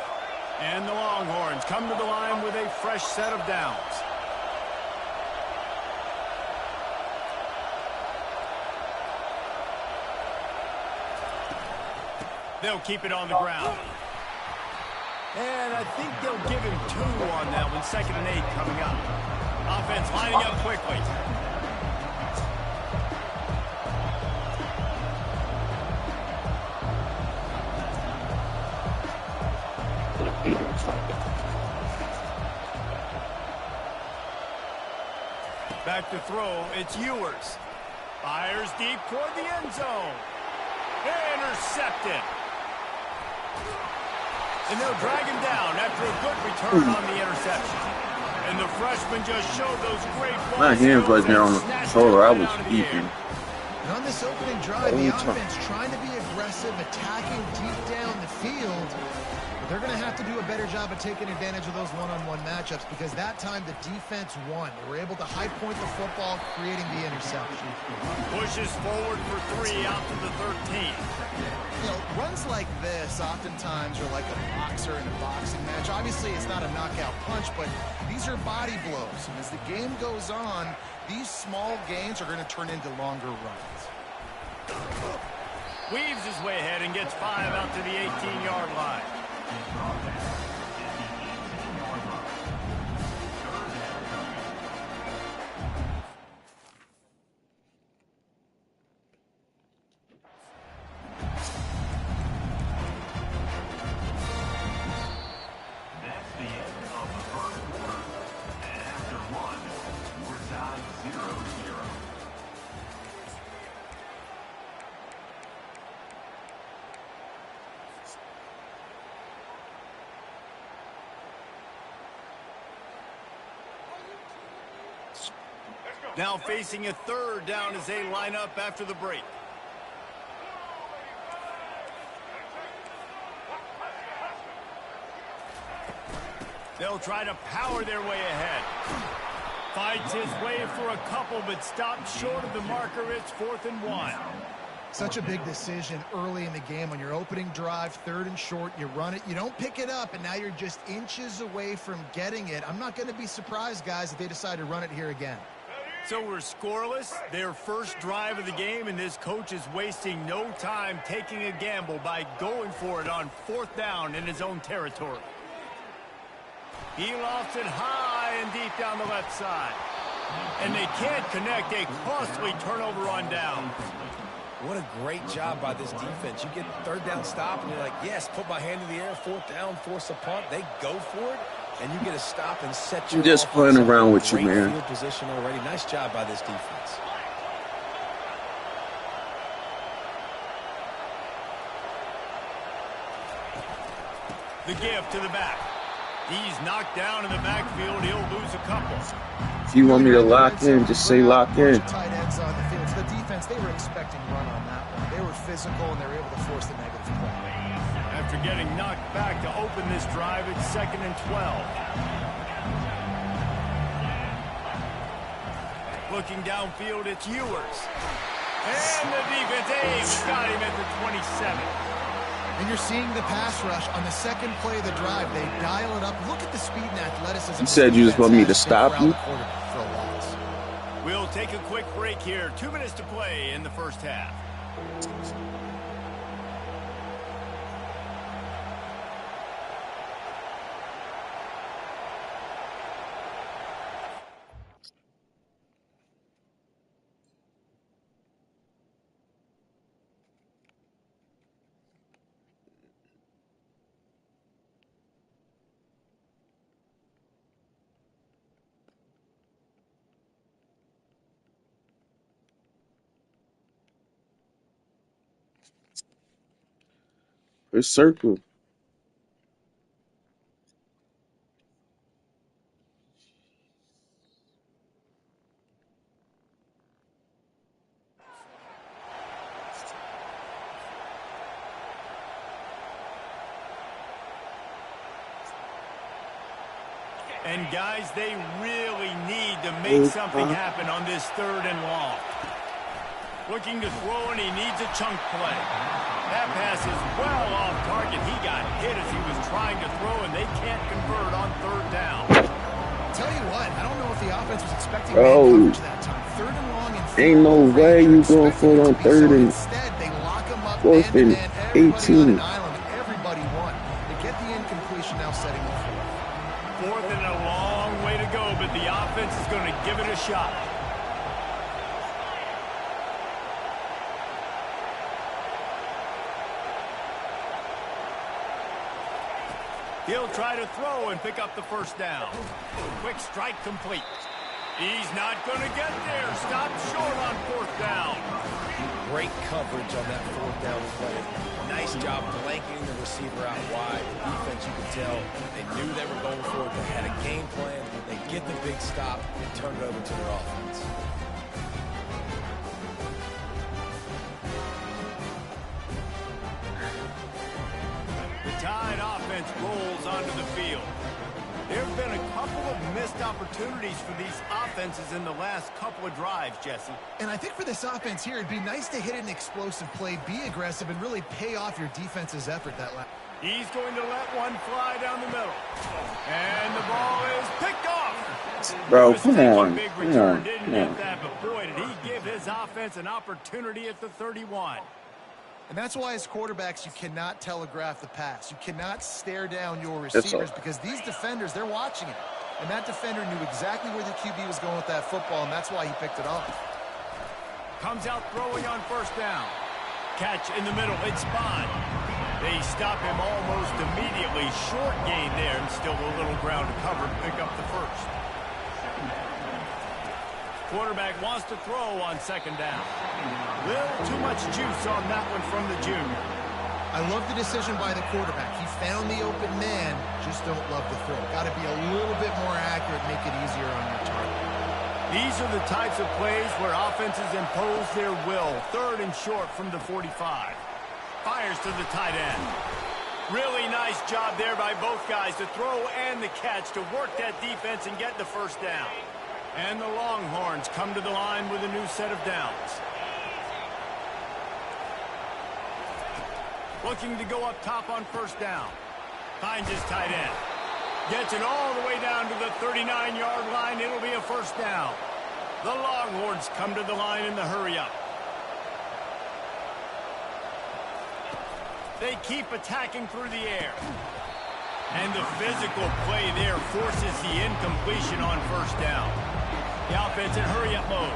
And the Longhorns come to the line with a fresh set of downs. They'll keep it on the ground. And I think they'll give him 2 on that one. 2nd and 8 coming up. Offense lining up quickly. Back to throw, it's Ewers. Fires deep toward the end zone. Intercepted. And they'll drag him down after a good return on the interception. And the freshman just showed those great ball My hands wasn't there on the controller. I was beeping. And on this opening drive, the offense trying to be aggressive, attacking deep down the field. But they're going to have to do a better job of taking advantage of those one-on-one matchups because that time the defense won. They were able to high point the football, creating the interception. Pushes forward for 3 out to the 13. You know, runs like this oftentimes are like a boxer in a boxing match. Obviously, it's not a knockout punch, but these are body blows. And as the game goes on, these small gains are going to turn into longer runs. Weaves his way ahead and gets 5 out to the 18-yard line. That's the end of the first quarter. And after one, we're tied 0-0. Now facing a 3rd down as they line up after the break. They'll try to power their way ahead. Fights his way for a couple, but stops short of the marker. It's 4th and 1. Such a big decision early in the game. On your opening drive, 3rd and short, you run it, you don't pick it up, and now you're just inches away from getting it. I'm not going to be surprised, guys, if they decide to run it here again. So we're scoreless, their first drive of the game, and this coach is wasting no time taking a gamble by going for it on 4th down in his own territory. He lofts it high and deep down the left side. And they can't connect, a costly turnover on down. What a great job by this defense. You get 3rd down stop, and you're like, yes, put my hand in the air, 4th down, force a punt. They go for it. And you get a stop and set your I'm just playing around with you, man. Field position already. Nice job by this defense. The give to the back. He's knocked down in the backfield. He'll lose a couple. If you want me to lock in, just say lock in. Tight ends on the field. So the defense, they were expecting run on that one. They were physical, and they were able to force the negative play. After getting knocked back to open this drive, it's 2nd and 12. Looking downfield, it's Ewers. And the defense aims, got him at the 27. And you're seeing the pass rush on the second play of the drive. They dial it up. Look at the speed and athleticism. You said you just want me to stop you? For a loss. We'll take a quick break here. 2 minutes to play in the first half. First circle. And guys, they really need to make something happen on this 3rd and long. Looking to throw, and he needs a chunk play. That pass is well off target. He got hit as he was trying to throw, and they can't convert on 3rd down. Tell you what, I don't know if the offense was expecting Bro, coverage that time. 3rd and long and ain't no way you going for it on 3rd and instead they lock him up 4th and man-to-man, everybody on 18. an island, everybody won. They get the incompletion, now setting up 4th and a long way to go, but the offense is going to give it a shot. He'll try to throw and pick up the 1st down. Quick strike complete. He's not going to get there. Stop short on 4th down. Great coverage on that 4th down play. Nice job blanking the receiver out wide. The defense, you could tell, they knew they were going for it. They had a game plan. They get the big stop and turn it over to their offense. The Tide offense rolls onto the field. There have been a couple of missed opportunities for these offenses in the last couple of drives, Jesse. And I think for this offense here, it'd be nice to hit an explosive play, be aggressive, and really pay off your defense's effort that last. He's going to let one fly down the middle. And the ball is picked off. Bro, come on. Big Come return. on. Didn't Come get on. that, but boy, did he give his offense an opportunity at the 31. And that's why as quarterbacks, you cannot telegraph the pass. You cannot stare down your That's receivers all. because these defenders, they're watching it. And that defender knew exactly where the QB was going with that football, and that's why he picked it off. Comes out throwing on 1st down. Catch in the middle. It's Bond. They stop him almost immediately. Short gain there, and still a little ground to cover to pick up the 1st. Quarterback wants to throw on 2nd down. Little too much juice on that one from the junior. I love the decision by the quarterback. He found the open man, just don't love the throw. Got to be a little bit more accurate, make it easier on your target. These are the types of plays where offenses impose their will. 3rd and short from the 45. Fires to the tight end. Really nice job there by both guys to throw and the catch to work that defense and get the 1st down. And the Longhorns come to the line with a new set of downs. Looking to go up top on 1st down. Finds his tight end. Gets it all the way down to the 39-yard line. It'll be a 1st down. The Longhorns come to the line in the hurry-up. They keep attacking through the air. And the physical play there forces the incompletion on 1st down. The offense in hurry-up mode.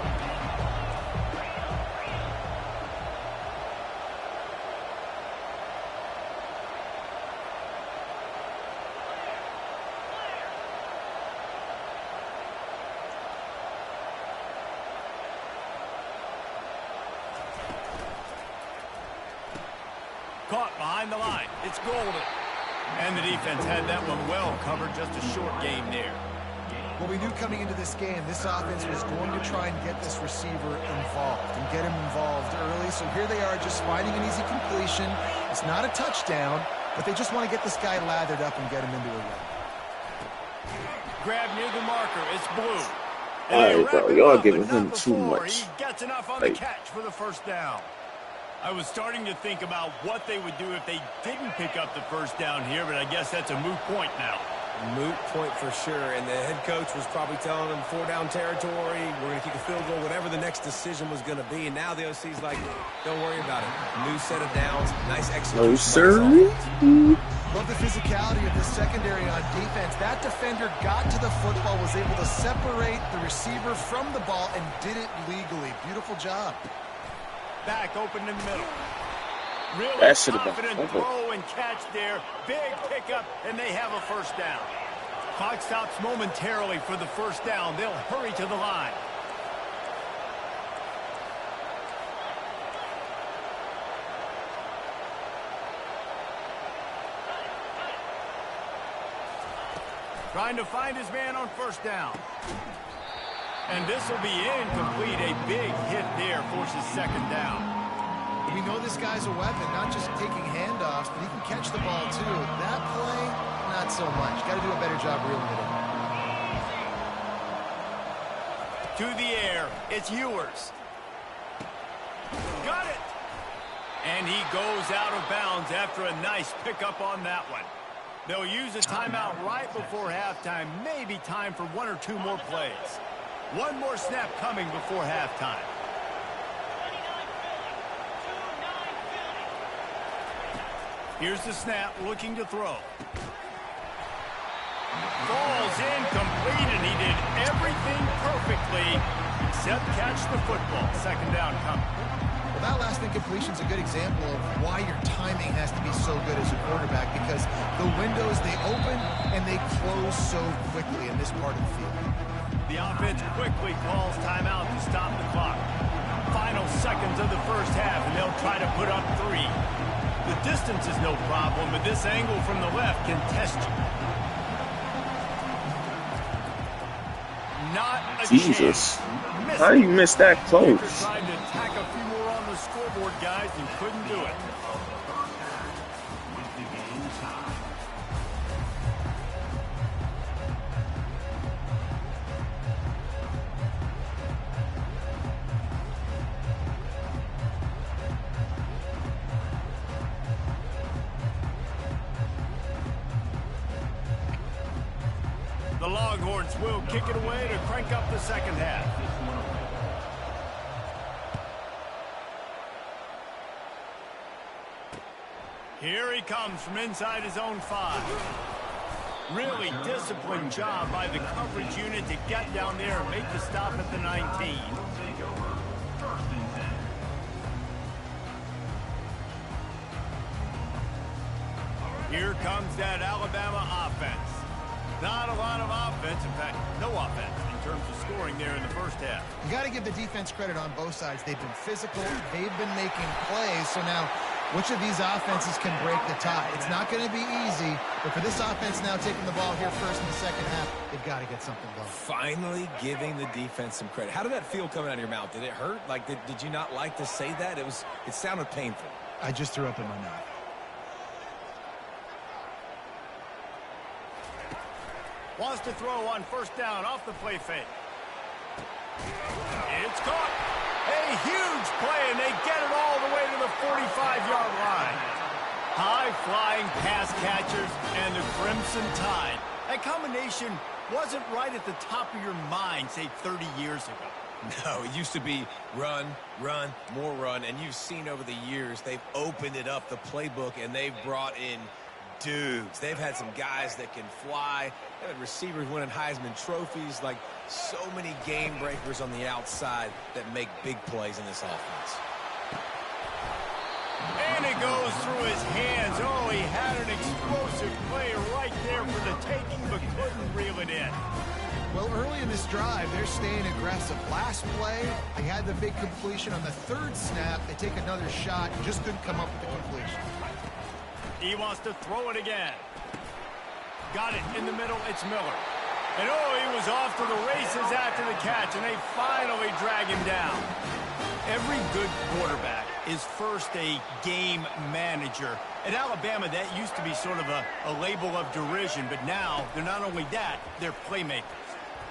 Caught behind the line. It's Golden. And the defense had that one well covered. Just a short game there. Well, we knew coming into this game, this offense was going to try and get this receiver involved and get him involved early. So here they are just finding an easy completion. It's not a touchdown, but they just want to get this guy lathered up and get him into a run. Grab near the marker. It's Blue. All right, bro. Y'all giving him too Before much. he gets enough on the catch for the 1st down. I was starting to think about what they would do if they didn't pick up the 1st down here, but I guess that's a moot point now. Moot point for sure, and the head coach was probably telling them 4-down territory, we're going to kick a field goal, whatever the next decision was going to be, and now the OC's like, don't worry about it. New set of downs, nice execution. No, sir. Love the physicality of the secondary on defense. That defender got to the football, was able to separate the receiver from the ball, and did it legally. Beautiful job. Back open in the middle. Really That should have been confident fumble. throw and catch there. Big pickup, and they have a 1st down. Clock stops momentarily for the 1st down. They'll hurry to the line. Trying to find his man on 1st down. And this will be incomplete. A big hit there forces 2nd down. We know this guy's a weapon, not just taking handoffs, but he can catch the ball too. That play, not so much. Got to do a better job reeling it in. To the air, it's Ewers. Got it! And he goes out of bounds after a nice pickup on that one. They'll use a timeout right before halftime. Maybe time for 1 or 2 more plays. One more snap coming before halftime. Here's the snap, looking to throw. Falls incomplete, and he did everything perfectly except catch the football. 2nd down coming. Well, that last incompletion is a good example of why your timing has to be so good as a quarterback, because the windows, they open and they close so quickly in this part of the field. The offense quickly calls timeout to stop the clock. Final seconds of the first half, and they'll try to put up 3. The distance is no problem, but this angle from the left can test you. Not a Jesus. chance. How do you miss that close? Tried to tack a few more on the scoreboard, guys, and couldn't do it. With the game tied. The Longhorns will kick it away to crank up the second half. Here he comes from inside his own 5. Really disciplined job by the coverage unit to get down there and make the stop at the 19. Take over. First and 10. Here comes that Alabama offense. Not a lot of offense, in fact, no offense in terms of scoring there in the first half. You got to give the defense credit on both sides. They've been physical. They've been making plays. So now, which of these offenses can break the tie? It's not going to be easy, but for this offense now taking the ball here first in the second half, they've got to get something going. Finally giving the defense some credit. How did that feel coming out of your mouth? Did it hurt? Like, did you not like to say that? It sounded painful. I just threw up in my mouth. Wants to throw on first down off the play fake. It's caught. A huge play, and they get it all the way to the 45-yard line. High-flying pass catchers and the Crimson Tide. That combination wasn't right at the top of your mind, say, 30 years ago. No, it used to be run, run, more run, and you've seen over the years they've opened it up, the playbook, and they've brought in dudes. They've had some guys that can fly. They've had receivers winning Heisman trophies, like so many game breakers on the outside that make big plays in this offense. And it goes through his hands. Oh, he had an explosive play right there for the taking, but couldn't reel it in. Well, early in this drive, they're staying aggressive. Last play, they had the big completion. On the third snap, they take another shot, just couldn't come up with the completion. He wants to throw it again. Got it in the middle. It's Miller. And oh, he was off to the races after the catch, and they finally drag him down. Every good quarterback is first a game manager. At Alabama, that used to be sort of a label of derision, but now they're not only that, they're playmakers.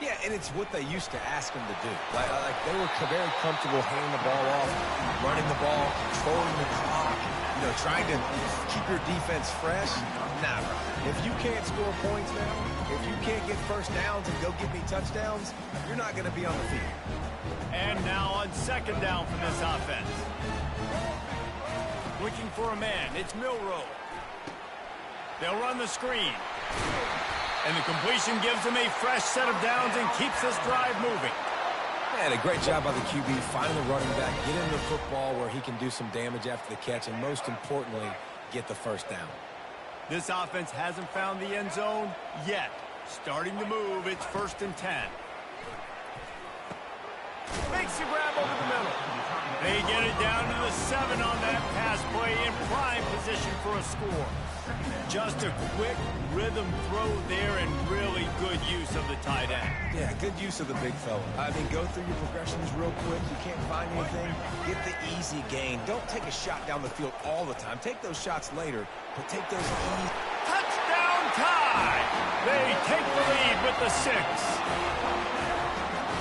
Yeah, and it's what they used to ask him to do. Like they were very comfortable handing the ball off, running the ball, controlling the clock, trying to keep your defense fresh. Nah, bro. If you can't score points now, if you can't get first downs and go get me touchdowns, you're not going to be on the field. And now on second down for this offense. Looking for a man. It's Milroe. They'll run the screen. And the completion gives them a fresh set of downs and keeps this drive moving. And a great job by the QB, finding the running back, getting the football where he can do some damage after the catch, and most importantly, get the first down. This offense hasn't found the end zone yet. Starting to move, it's 1st and 10. Makes the grab over the middle. They get it down to the 7 on that pass play, in prime position for a score. Just a quick rhythm throw there and really good use of the tight end. Yeah, good use of the big fella. I mean, go through your progressions real quick. You can't find anything. Get the easy gain. Don't take a shot down the field all the time. Take those shots later, but take those easy. Touchdown tie! They take the lead with the 6.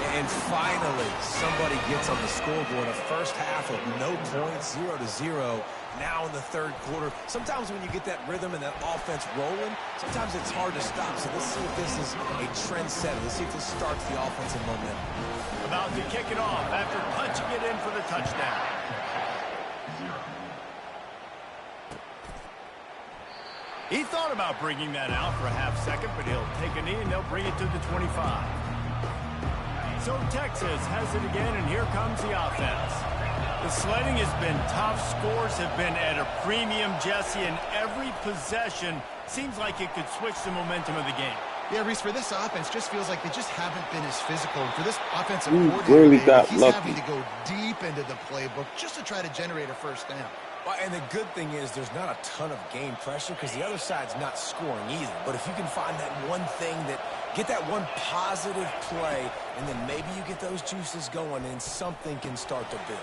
And finally, somebody gets on the scoreboard. A first half of no points, 0-0. Now in the third quarter. Sometimes when you get that rhythm and that offense rolling, sometimes it's hard to stop. So let's see if this is a trend setter. Let's see if this starts the offensive momentum. About to kick it off after punching it in for the touchdown. He thought about bringing that out for a half second, but he'll take a knee and they'll bring it to the 25. So Texas has it again, and here comes the offense. The sledding has been tough. Scores have been at a premium, Jesse, and every possession seems like it could switch the momentum of the game. Yeah, Reese, for this offense, just feels like they just haven't been as physical. For this offensive We coordinator, really David, got he's lucky. having to go deep into the playbook just to try to generate a first down. Well, and the good thing is there's not a ton of game pressure because the other side's not scoring either. But if you can find that one thing get that one positive play, and then maybe you get those juices going and something can start to build.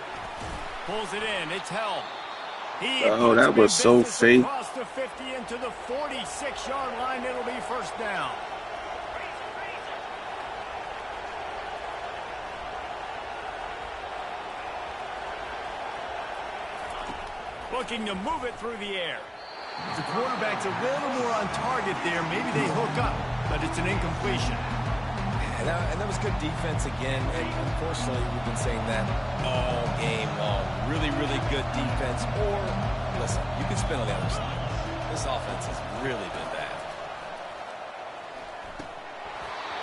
Pulls it in. It's held. Oh, that was so fake. Across the 50 into the 46-yard line. It'll be first down. Looking to move it through the air. The quarterback's a little more on target there. Maybe they hook up, but it's an incompletion. And that was good defense again. And unfortunately, we've been saying that all game long. Really, really good defense. Or, listen, you can spin on the other side. This offense has really been bad.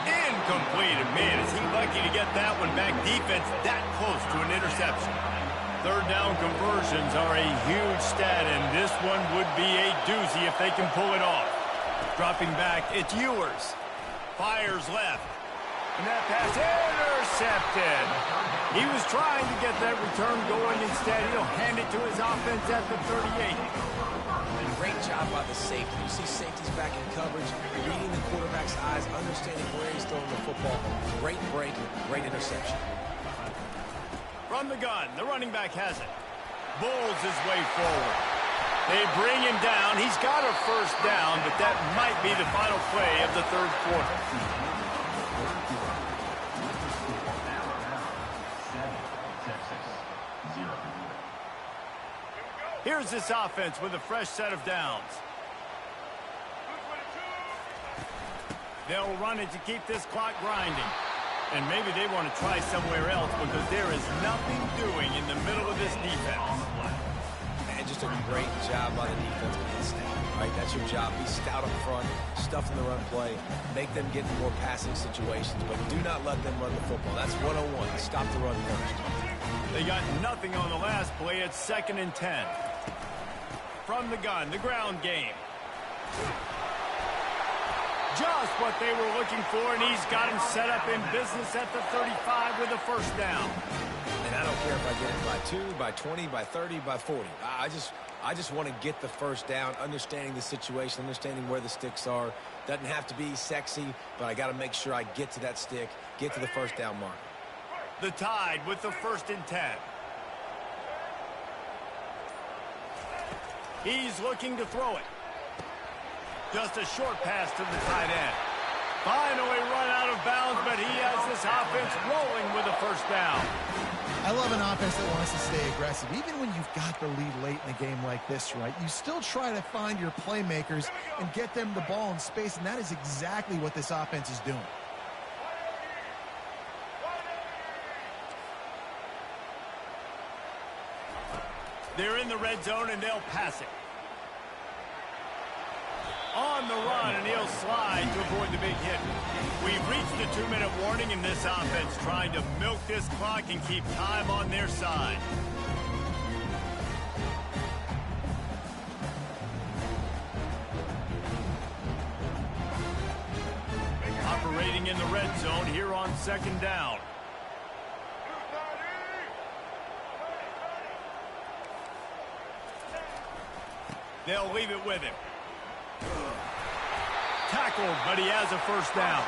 Incomplete. And man, is he lucky to get that one back. Defense that close to an interception. Third down conversions are a huge stat, and this one would be a doozy if they can pull it off. Dropping back, it's Ewers. Fires left. And that pass intercepted. He was trying to get that return going. Instead, he'll hand it to his offense at the 38. Great job by the safety. You see safeties back in coverage, reading the quarterback's eyes, understanding where he's throwing the football. Great break, great interception. From the gun, the running back has it. Bulls his way forward. They bring him down. He's got a first down, but that might be the final play of the third quarter. Here's this offense with a fresh set of downs. They'll run it to keep this clock grinding. And maybe they want to try somewhere else because there is nothing doing in the middle of this defense. And just a great job by the defense being stout, right? That's your job. Be stout up front, stuff in the run play, make them get in more passing situations, but do not let them run the football. That's 101. Stop the run first. They got nothing on the last play. It's 2nd and 10. From the gun, the ground game. Just what they were looking for, and he's got him set up in business at the 35 with a first down. And I don't care if I get it by 2, by 20, by 30, by 40. I just want to get the first down, understanding the situation, understanding where the sticks are. Doesn't have to be sexy, but I got to make sure I get to that stick, get to the first down mark. The Tide with the 1st and 10. He's looking to throw it. Just a short pass to the tight end. Finally run out of bounds, but he has this offense rolling with a first down. I love an offense that wants to stay aggressive. Even when you've got the lead late in a game like this, right, you still try to find your playmakers and get them the ball in space, and that is exactly what this offense is doing. They're in the red zone, and they'll pass it. On the run, and he'll slide to avoid the big hit. We've reached the 2-minute warning in this offense, trying to milk this clock and keep time on their side. Operating in the red zone here on 2nd down. They'll leave it with him. Tackled, but he has a first down.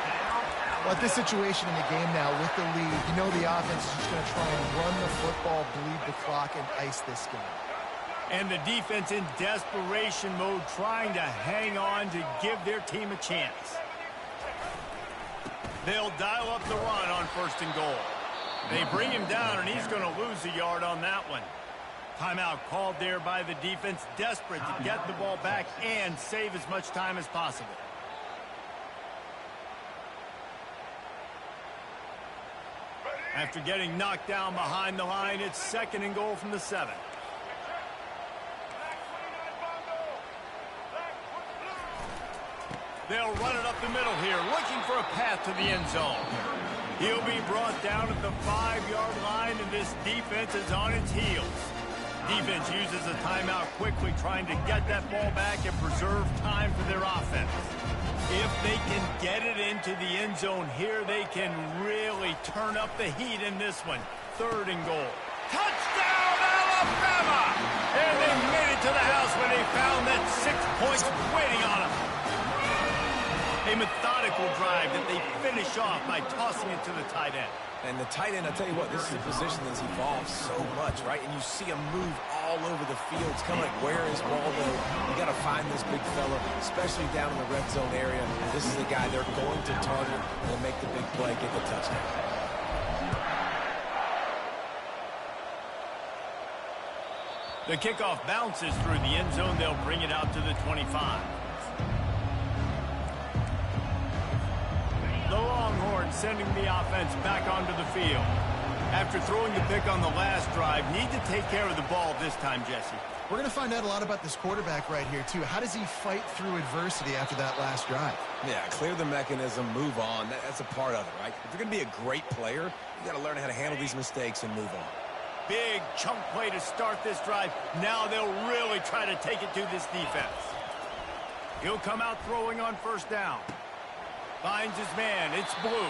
Well, at this situation in the game now with the lead, you know the offense is just going to try and run the football, bleed the clock, and ice this game. And the defense in desperation mode, trying to hang on to give their team a chance. They'll dial up the run on 1st and goal. They bring him down, and he's going to lose a yard on that one. Timeout called there by the defense, desperate to get the ball back and save as much time as possible. After getting knocked down behind the line, it's 2nd and goal from the 7. They'll run it up the middle here, looking for a path to the end zone. He'll be brought down at the 5-yard line, and this defense is on its heels. Defense uses a timeout quickly, trying to get that ball back and preserve time for their offense. If they can get it into the end zone here, they can really turn up the heat in this one. 3rd and goal. Touchdown, Alabama! And they made it to the house when they found that 6 points waiting on them. A methodical drive that they finish off by tossing it to the tight end. And the tight end, I'll tell you what, this is a position that's evolved so much, right? And you see him move all over the field. It's kind of like, where is Waldo? You got to find this big fella, especially down in the red zone area. This is the guy they're going to target and make the big play, get the touchdown. The kickoff bounces through the end zone. They'll bring it out to the 25. The Longhorns sending the offense back onto the field. After throwing the pick on the last drive, need to take care of the ball this time, Jesse. We're going to find out a lot about this quarterback right here, too. How does he fight through adversity after that last drive? Yeah, clear the mechanism, move on. That's a part of it, right? If you're going to be a great player, you got to learn how to handle these mistakes and move on. Big chunk play to start this drive. Now they'll really try to take it to this defense. He'll come out throwing on 1st down. Finds his man. It's Blue.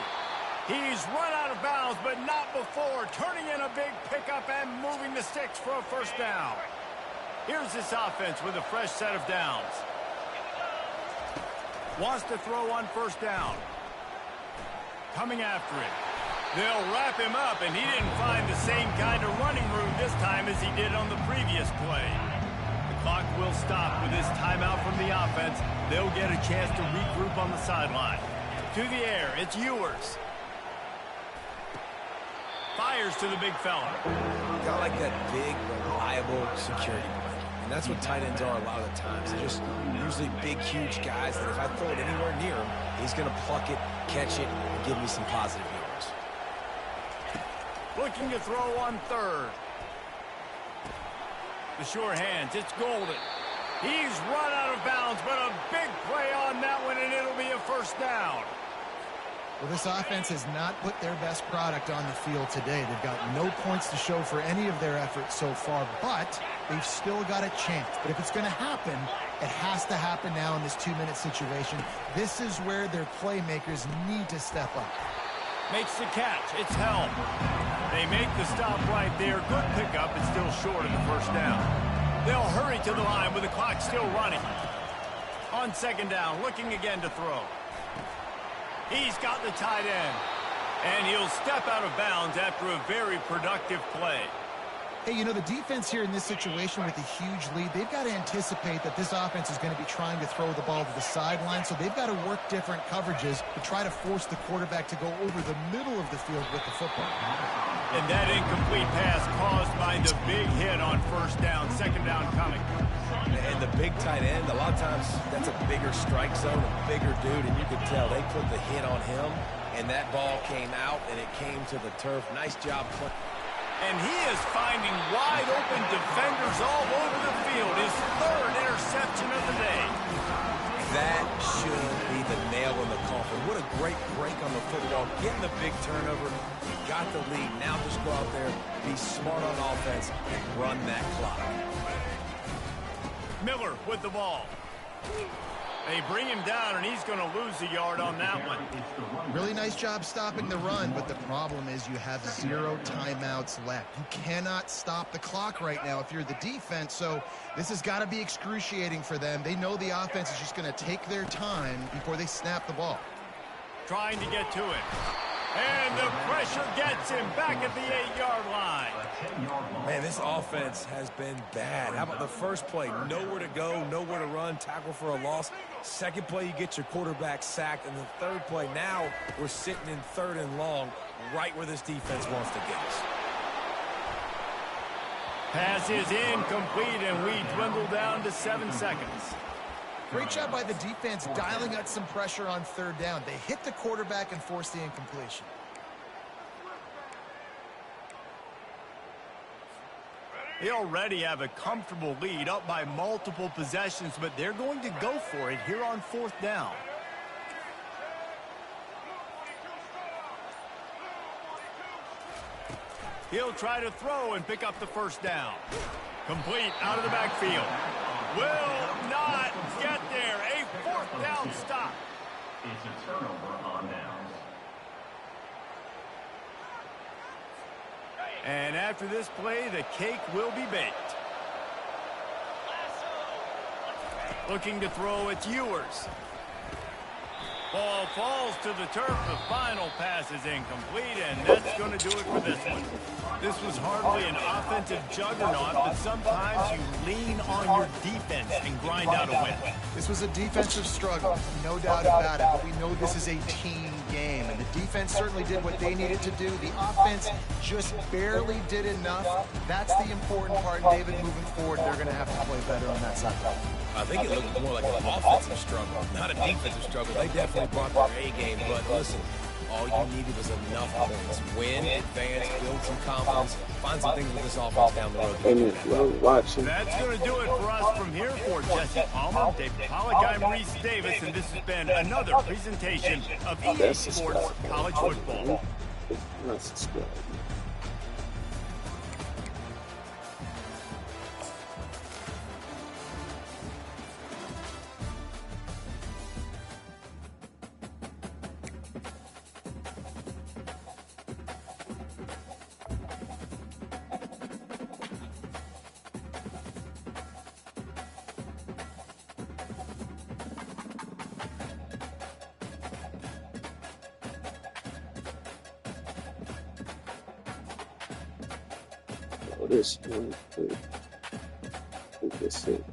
He's run out of bounds, but not before turning in a big pickup and moving the sticks for a 1st down. Here's this offense with a fresh set of downs. Wants to throw on 1st down. Coming after it. They'll wrap him up, and he didn't find the same kind of running room this time as he did on the previous play. The clock will stop with this timeout from the offense. They'll get a chance to regroup on the sideline. To the air, it's Ewers. Fires to the big fella. Got like that big, reliable security blanket. And that's what tight ends are a lot of the times. They're just usually big, huge guys that if I throw it anywhere near him, he's going to pluck it, catch it, and give me some positive yards. Looking to throw on 3rd. The sure hands, it's Golden. He's run out of bounds, but a big play on that one, and it'll be a 1st down. Well, this offense has not put their best product on the field today. They've got no points to show for any of their efforts so far, but they've still got a chance. But if it's going to happen, it has to happen now in this 2-minute situation. This is where their playmakers need to step up. Makes the catch. It's held. They make the stop right there. Good pickup. It's still short of the 1st down. They'll hurry to the line with the clock still running. On 2nd down, looking again to throw. He's got the tight end. And he'll step out of bounds after a very productive play. Hey, you know, the defense here in this situation with a huge lead, they've got to anticipate that this offense is going to be trying to throw the ball to the sideline, so they've got to work different coverages to try to force the quarterback to go over the middle of the field with the football. And that incomplete pass caused by the big hit on 1st down, 2nd down coming. And the big tight end, a lot of times that's a bigger strike zone, a bigger dude, and you could tell they put the hit on him, and that ball came out, and it came to the turf. Nice job playing. And he is finding wide-open defenders all over the field. His 3rd interception of the day. That should be the nail in the coffin. What a great break on the football. Getting the big turnover. You got the lead. Now just go out there, be smart on offense, and run that clock. Miller with the ball. They bring him down, and he's going to lose a yard on that one. Really nice job stopping the run, but the problem is you have 0 timeouts left. You cannot stop the clock right now if you're the defense, so this has got to be excruciating for them. They know the offense is just going to take their time before they snap the ball. Trying to get to it. And the pressure gets him back at the 8-yard line. Man, this offense has been bad. How about the first play? Nowhere to go, nowhere to run, tackle for a loss. Second play, you get your quarterback sacked. And the 3rd play, now we're sitting in 3rd and long, right where this defense wants to get us. Pass is incomplete, and we dwindle down to 7 seconds. Great job by the defense dialing out some pressure on 3rd down. They hit the quarterback and forced the incompletion. They already have a comfortable lead up by multiple possessions, but they're going to go for it here on 4th down. He'll try to throw and pick up the first down. Complete out of the backfield. Will not get there. A fourth down stop. It's a turnover on downs. And after this play, the cake will be baked. Looking to throw, it's Ewers. Ball falls to the turf. The final pass is incomplete, and that's going to do it for this one. This was hardly an offensive juggernaut, but sometimes you lean on your defense and grind out a win. This was a defensive struggle, no doubt about it, but we know this is a team game, and the defense certainly did what they needed to do. The offense just barely did enough. That's the important part, David. Moving forward, they're going to have to play better on that side. I think it looked more like an offensive struggle, not a defensive struggle. They definitely brought their A game, but listen, all you needed was enough points. Win, advance, build some confidence, find some things with this offense down the road. That's going to do it for us from here. For Jesse Palmer, David Pollack, I'm Reese Davis, and this has been another presentation of EA Sports College Football. This one, this it.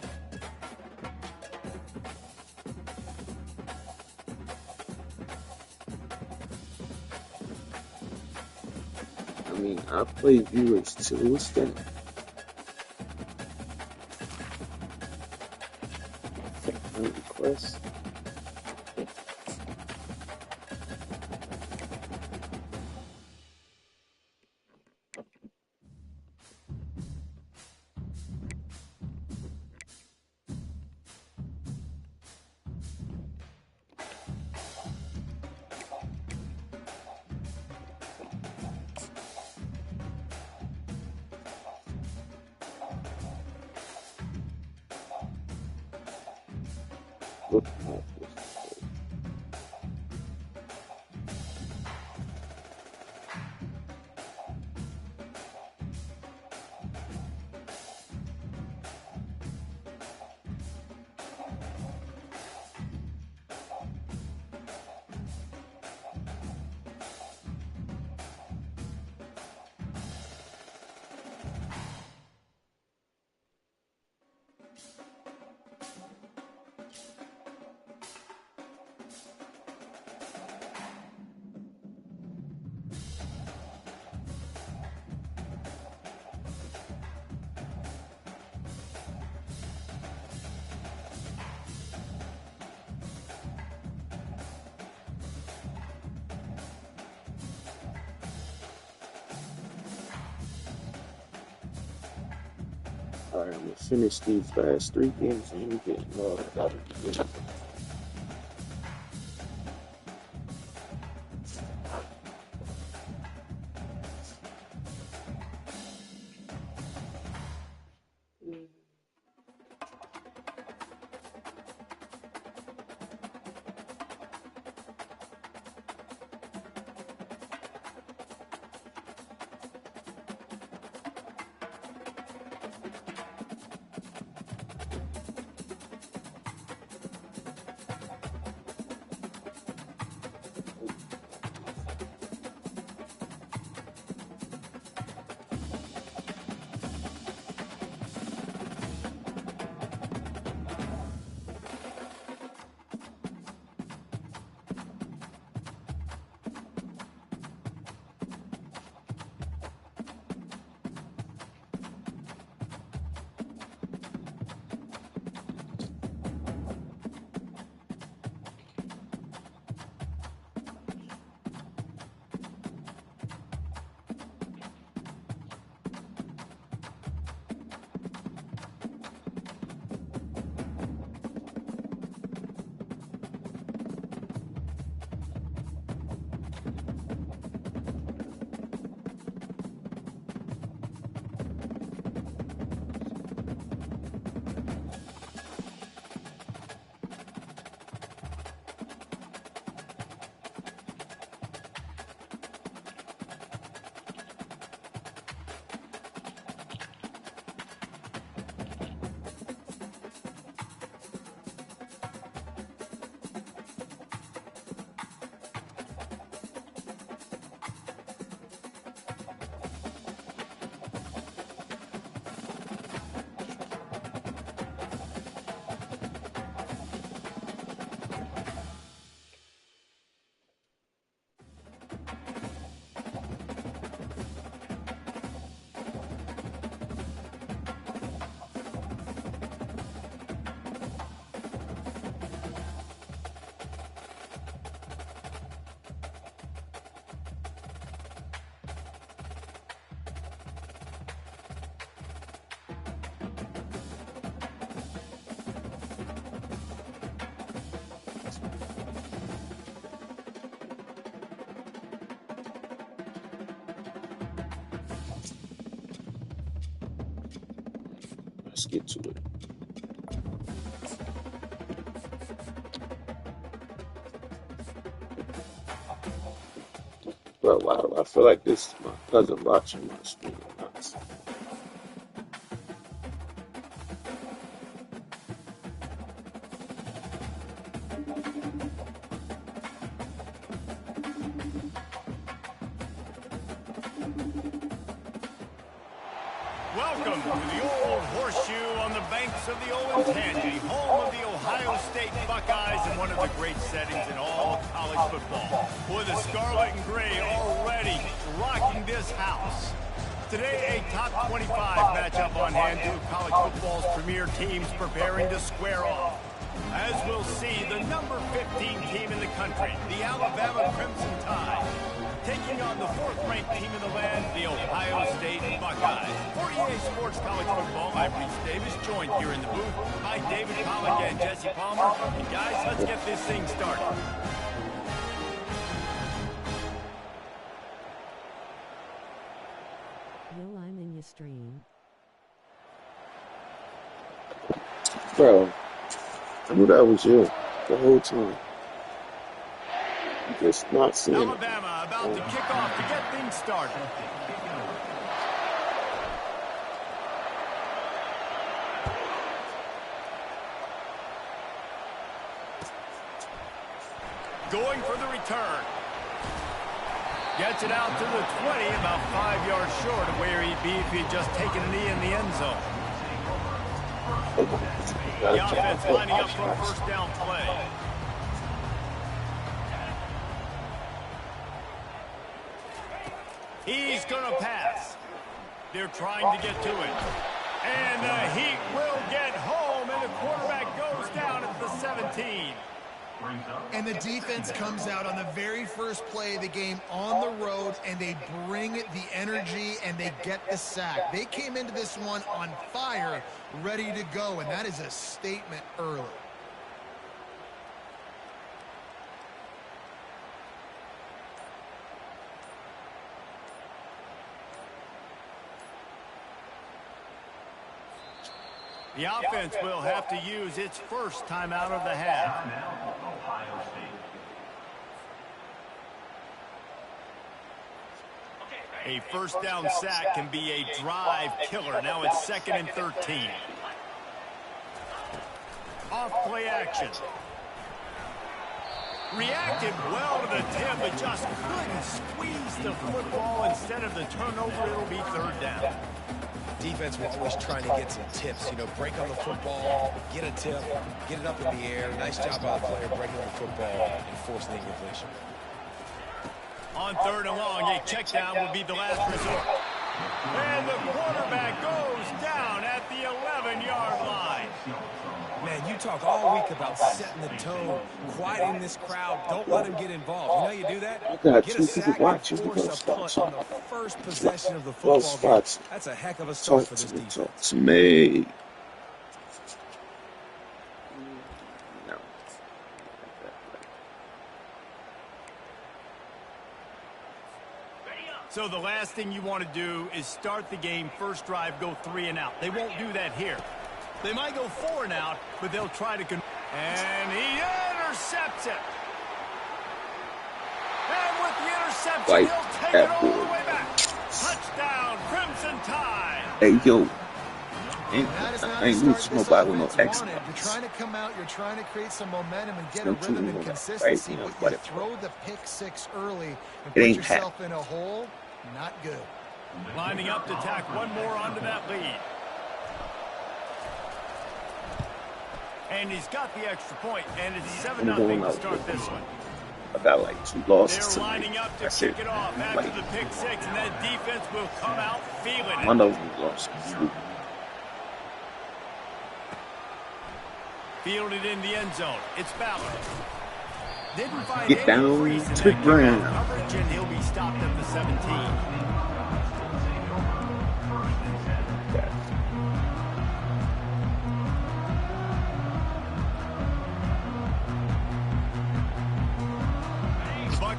I mean, I play viewers too. What's that? Request. All right, I'm gonna finish these last 3 games and we get Let's get to it. Bro, wow, I feel like this is my cousin watching my screen. Welcome to the old horseshoe on the banks of the Olentangy, home of the Ohio State Buckeyes and one of the great settings in all college football. Boy, the scarlet and gray already rocking this house. Today, a top 25 matchup on hand, two of college football's premier teams preparing to square off. As we'll see, the number 15 team in the country, the Alabama Crimson Tide, taking on the fourth-ranked team in the land, the Ohio State Buckeyes. For EA Sports College Football, I'm Reese Davis, joined here in the booth by David Pollock and Jesse Palmer. And guys, let's get this thing started. Will, I'm in your stream. Bro, I knew that was you the whole time. Just not seeing it. Alabama about to kick off to get things started. Going for the return. Gets it out to the 20, about 5 yards short of where he'd be if he'd just taken a knee in the end zone. The offense lining up for a first down play. He's going to pass. They're trying to get to it. And the Heat will get home, and the quarterback goes down at the 17. And the defense comes out on the very first play of the game on the road, and they bring the energy, and they get the sack. They came into this one on fire, ready to go, and that is a statement early. The offense will have to use its first timeout of the half. Ohio State. A first down sack can be a drive killer. Now it's 2nd and 13. Off play action. Reacted well to the tip, but just couldn't squeeze the football. Instead of the turnover, it'll be 3rd down. Defense will always trying to get some tips, you know, break on the football, get a tip, get it up in the air. Nice job by the player breaking the football and forcing the incompletion. On 3rd and long, a check down will be the last resort. And the quarterback goes down at the 11-yard line. Man, you talk all week about setting the tone, quieting this crowd. Don't let them get involved. You know how you do that? Get a sack and force a punt on the first possession of the football game. That's a heck of a start for this defense. Talk to me. No. So the last thing you want to do is start the game, first drive, go 3 and out. They won't do that here. They might go 4 and out, but they'll try to and he intercepts it. And with the interception, he'll take it all the way back. Touchdown, Crimson Tide. Hey, yo. I ain't losing nobody with no X. You're trying to come out, you're trying to create some momentum and get a rhythm and consistency, but you throw the pick 6 early and put yourself in a hole. Not good. Lining up to tack one more onto that lead. And he's got the extra point, and it's 7-0 to start this one. I got like 2 losses. They're lining up to kick it off after the pick 6, and that defense will come out feeling it. One of them lost. Fielded in the end zone. It's Ballard. Didn't find Get down to the ground. Coverage, and he'll be stopped at the 17.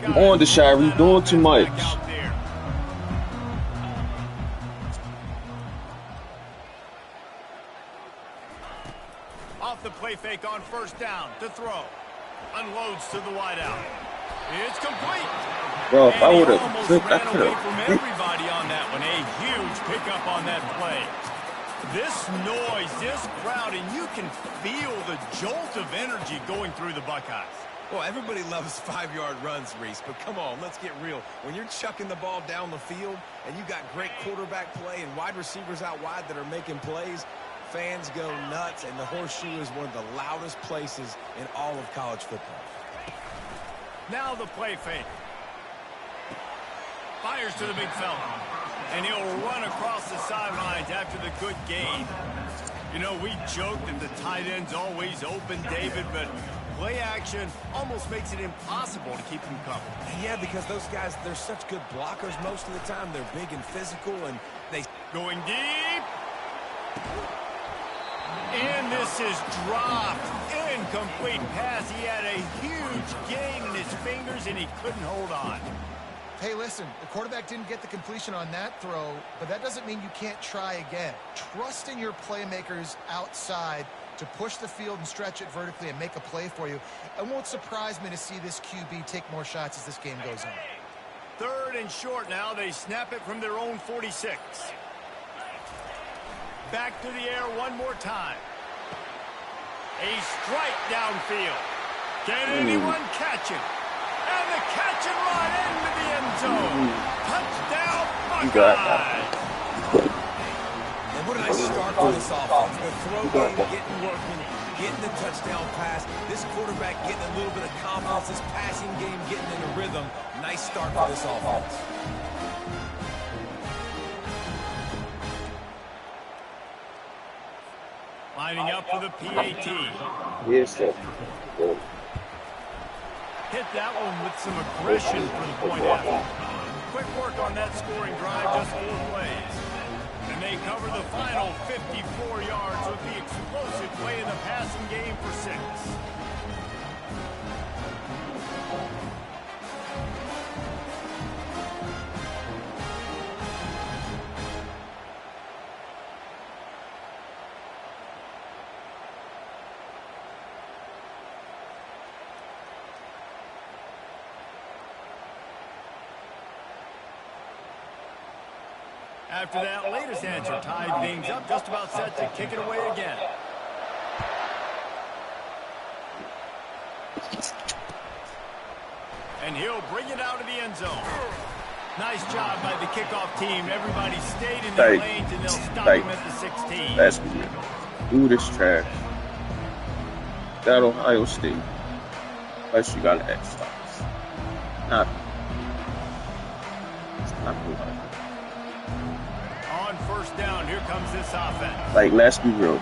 Come on, Deshae, you're doing too much. Off the play fake on first down to throw. Unloads to the wideout. It's complete. Bro, if I And he would have almost flipped, I ran could away from have. everybody on that one. A huge pickup on that play. This noise, this crowd, and you can feel the jolt of energy going through the Buckeyes. Well, everybody loves 5-yard runs, Reese, but come on, let's get real. When you're chucking the ball down the field and you got great quarterback play and wide receivers out wide that are making plays, fans go nuts, and the Horseshoe is one of the loudest places in all of college football. Now the play fake. Fires to the big fella. And he'll run across the sidelines after the good gain. You know, we joked that the tight end's always open, David, but play action almost makes it impossible to keep him covered. Yeah, because those guys, they're such good blockers most of the time. They're big and physical, and they... Going deep. And this is dropped. Incomplete pass. He had a huge gain in his fingers, and he couldn't hold on. Hey, listen, the quarterback didn't get the completion on that throw, but that doesn't mean you can't try again. Trust in your playmakers outside to push the field and stretch it vertically and make a play for you. It won't surprise me to see this QB take more shots as this game goes on. Third and short now. They snap it from their own 46. Back to the air one more time. A strike downfield. Can anyone catch it? And the catch and run into the end zone. Touchdown, Buckeyes. And what a nice start for this offense. The throw game getting working, getting the touchdown pass. This quarterback getting a little bit of confidence. This passing game getting in a rhythm. Nice start for this offense. Lining up for the PAT. Yes, sir. Good. Hit that one with some aggression for the point after. Quick work on that scoring drive, just 4 plays. And they cover the final 54 yards with the explosive play in the passing game for 6. After that latest answer tied things up, just about set to kick it away again. And he'll bring it out of the end zone. Nice job by the kickoff team. Everybody stayed in their lanes, and they'll stop him at the 16. That's good. Ooh, this trash. That Ohio State. Unless you got an X-Box. Not good. On first down, here comes this offense. Like, let's be real.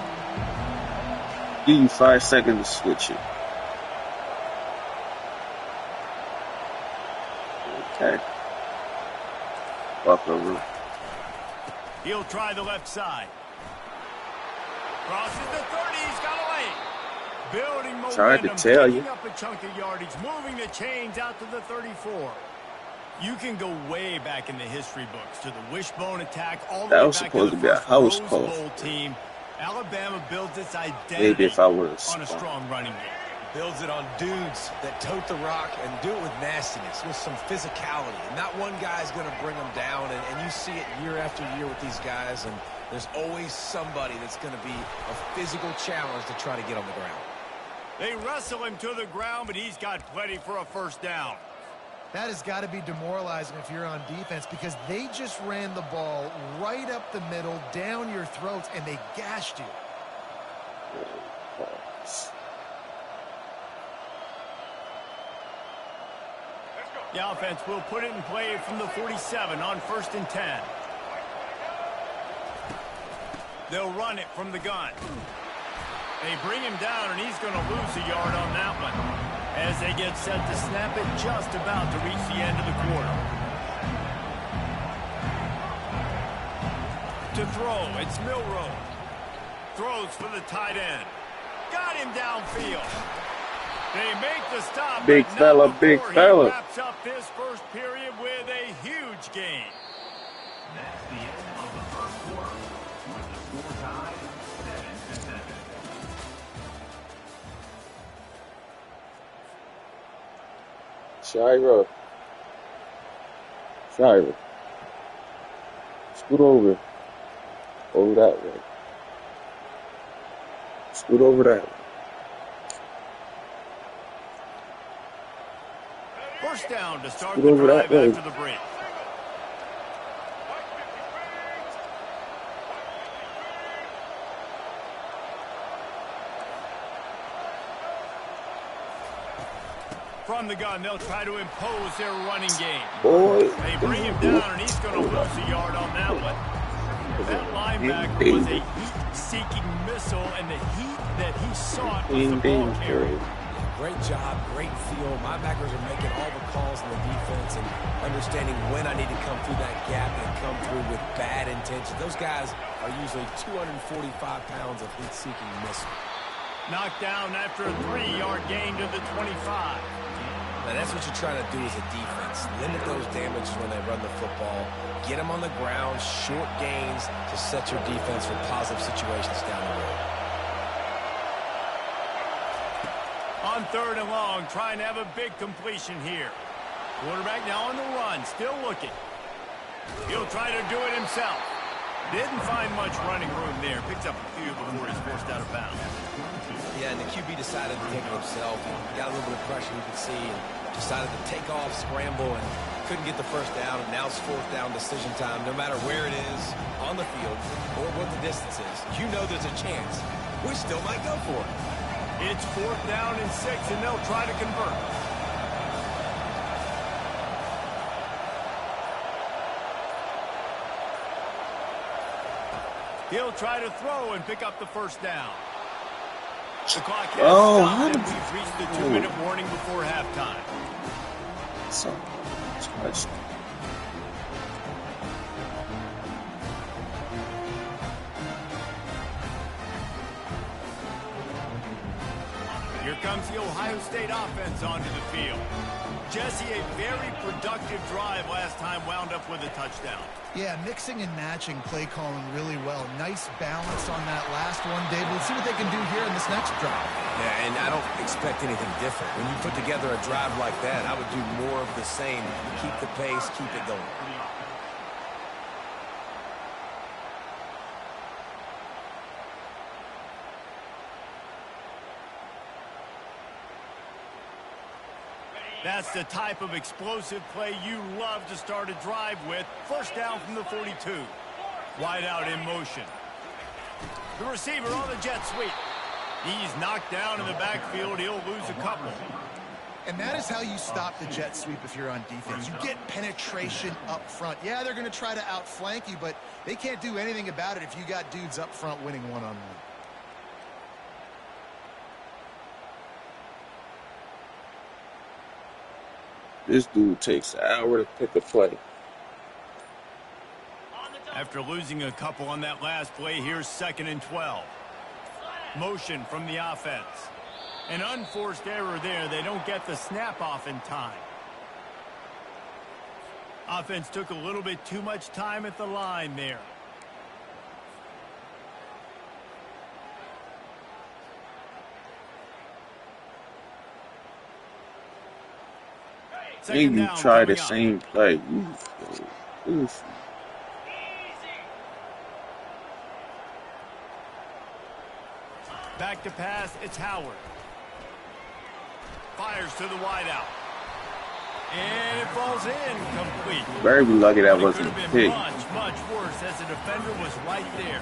Give you 5 seconds to switch it. Okay. Walk over. He'll try the left side. Crosses the 30. He's got a lane. Building momentum. Tried to tell you. Up a chunk of yardage. Moving the chains out to the 34. You can go way back in the history books to the wishbone attack, all the way back supposed to to the be a first house Rose call. Bowl team. Alabama builds its identity Maybe if I would on a strong running game. Builds it on dudes that tote the rock and do it with nastiness, with some physicality. And not one guy's going to bring them down. And you see it year after year with these guys. And there's always somebody that's going to be a physical challenge to try to get on the ground. They wrestle him to the ground, but he's got plenty for a first down. That has got to be demoralizing if you're on defense, because they just ran the ball right up the middle, down your throats, and they gashed you. The offense will put it in play from the 47 on 1st and 10. They'll run it from the gun. They bring him down, and he's going to lose a yard on that one as they get set to snap it just about to reach the end of the quarter. To throw, it's Milroe. Throws for the tight end. Got him downfield. They make the stop. Big fella, big fella. He wraps up this first period with a huge gain. That's the end of the first quarter, with the score tied 7-7. Shira. Shira. Scoot over. Over that way. Scoot over that way. First down to start Scoot the over that drive way. after the break. From the gun, they'll try to impose their running game. Boy. They bring him down, and he's going to lose a yard on that one. That linebacker was a heat-seeking missile, and the heat that he sought was the ball carrier. Great job, great feel. My backers are making all the calls in the defense and understanding when I need to come through that gap and come through with bad intention. Those guys are usually 245 pounds of heat-seeking missile. Knocked down after a 3-yard gain to the 25. Now, that's what you're trying to do as a defense. Limit those damages when they run the football. Get them on the ground, short gains to set your defense for positive situations down the road. On 3rd and long, trying to have a big completion here. Quarterback now on the run, still looking. He'll try to do it himself. Didn't find much running room there. Picked up a few before he's forced out of bounds. Yeah, and the QB decided to take it himself. He got a little bit of pressure, you could see, and decided to take off, scramble, and couldn't get the first down. And now it's 4th down decision time. No matter where it is on the field or what the distance is, you know there's a chance. We still might go for it. It's 4th down and 6, and they'll try to convert. He'll try to throw and pick up the first down. The clock has stopped, and we've reached the 2-minute warning before halftime. So, twice. Here comes the Ohio State offense onto the field. Jesse, a very productive drive last time, wound up with a touchdown. Yeah, mixing and matching play calling really well. Nice balance on that last one, David. Let's see what they can do here in this next drive. Yeah, and I don't expect anything different. When you put together a drive like that, I would do more of the same. Keep the pace, keep it going. That's the type of explosive play you love to start a drive with. First down from the 42. Wide out in motion. The receiver on the jet sweep. He's knocked down in the backfield. He'll lose a couple. And that is how you stop the jet sweep if you're on defense. You get penetration up front. Yeah, they're going to try to outflank you, but they can't do anything about it if you got dudes up front winning one-on-one. This dude takes an hour to pick a play. After losing a couple on that last play, here's 2nd and 12. Motion from the offense. An unforced error there. They don't get the snap off in time. Offense took a little bit too much time at the line there. Then you try the same play. Oof. Back to pass, it's Howard. Fires to the wideout. And it falls in complete. Very lucky that wasn't a big. Much worse as the defender was right there.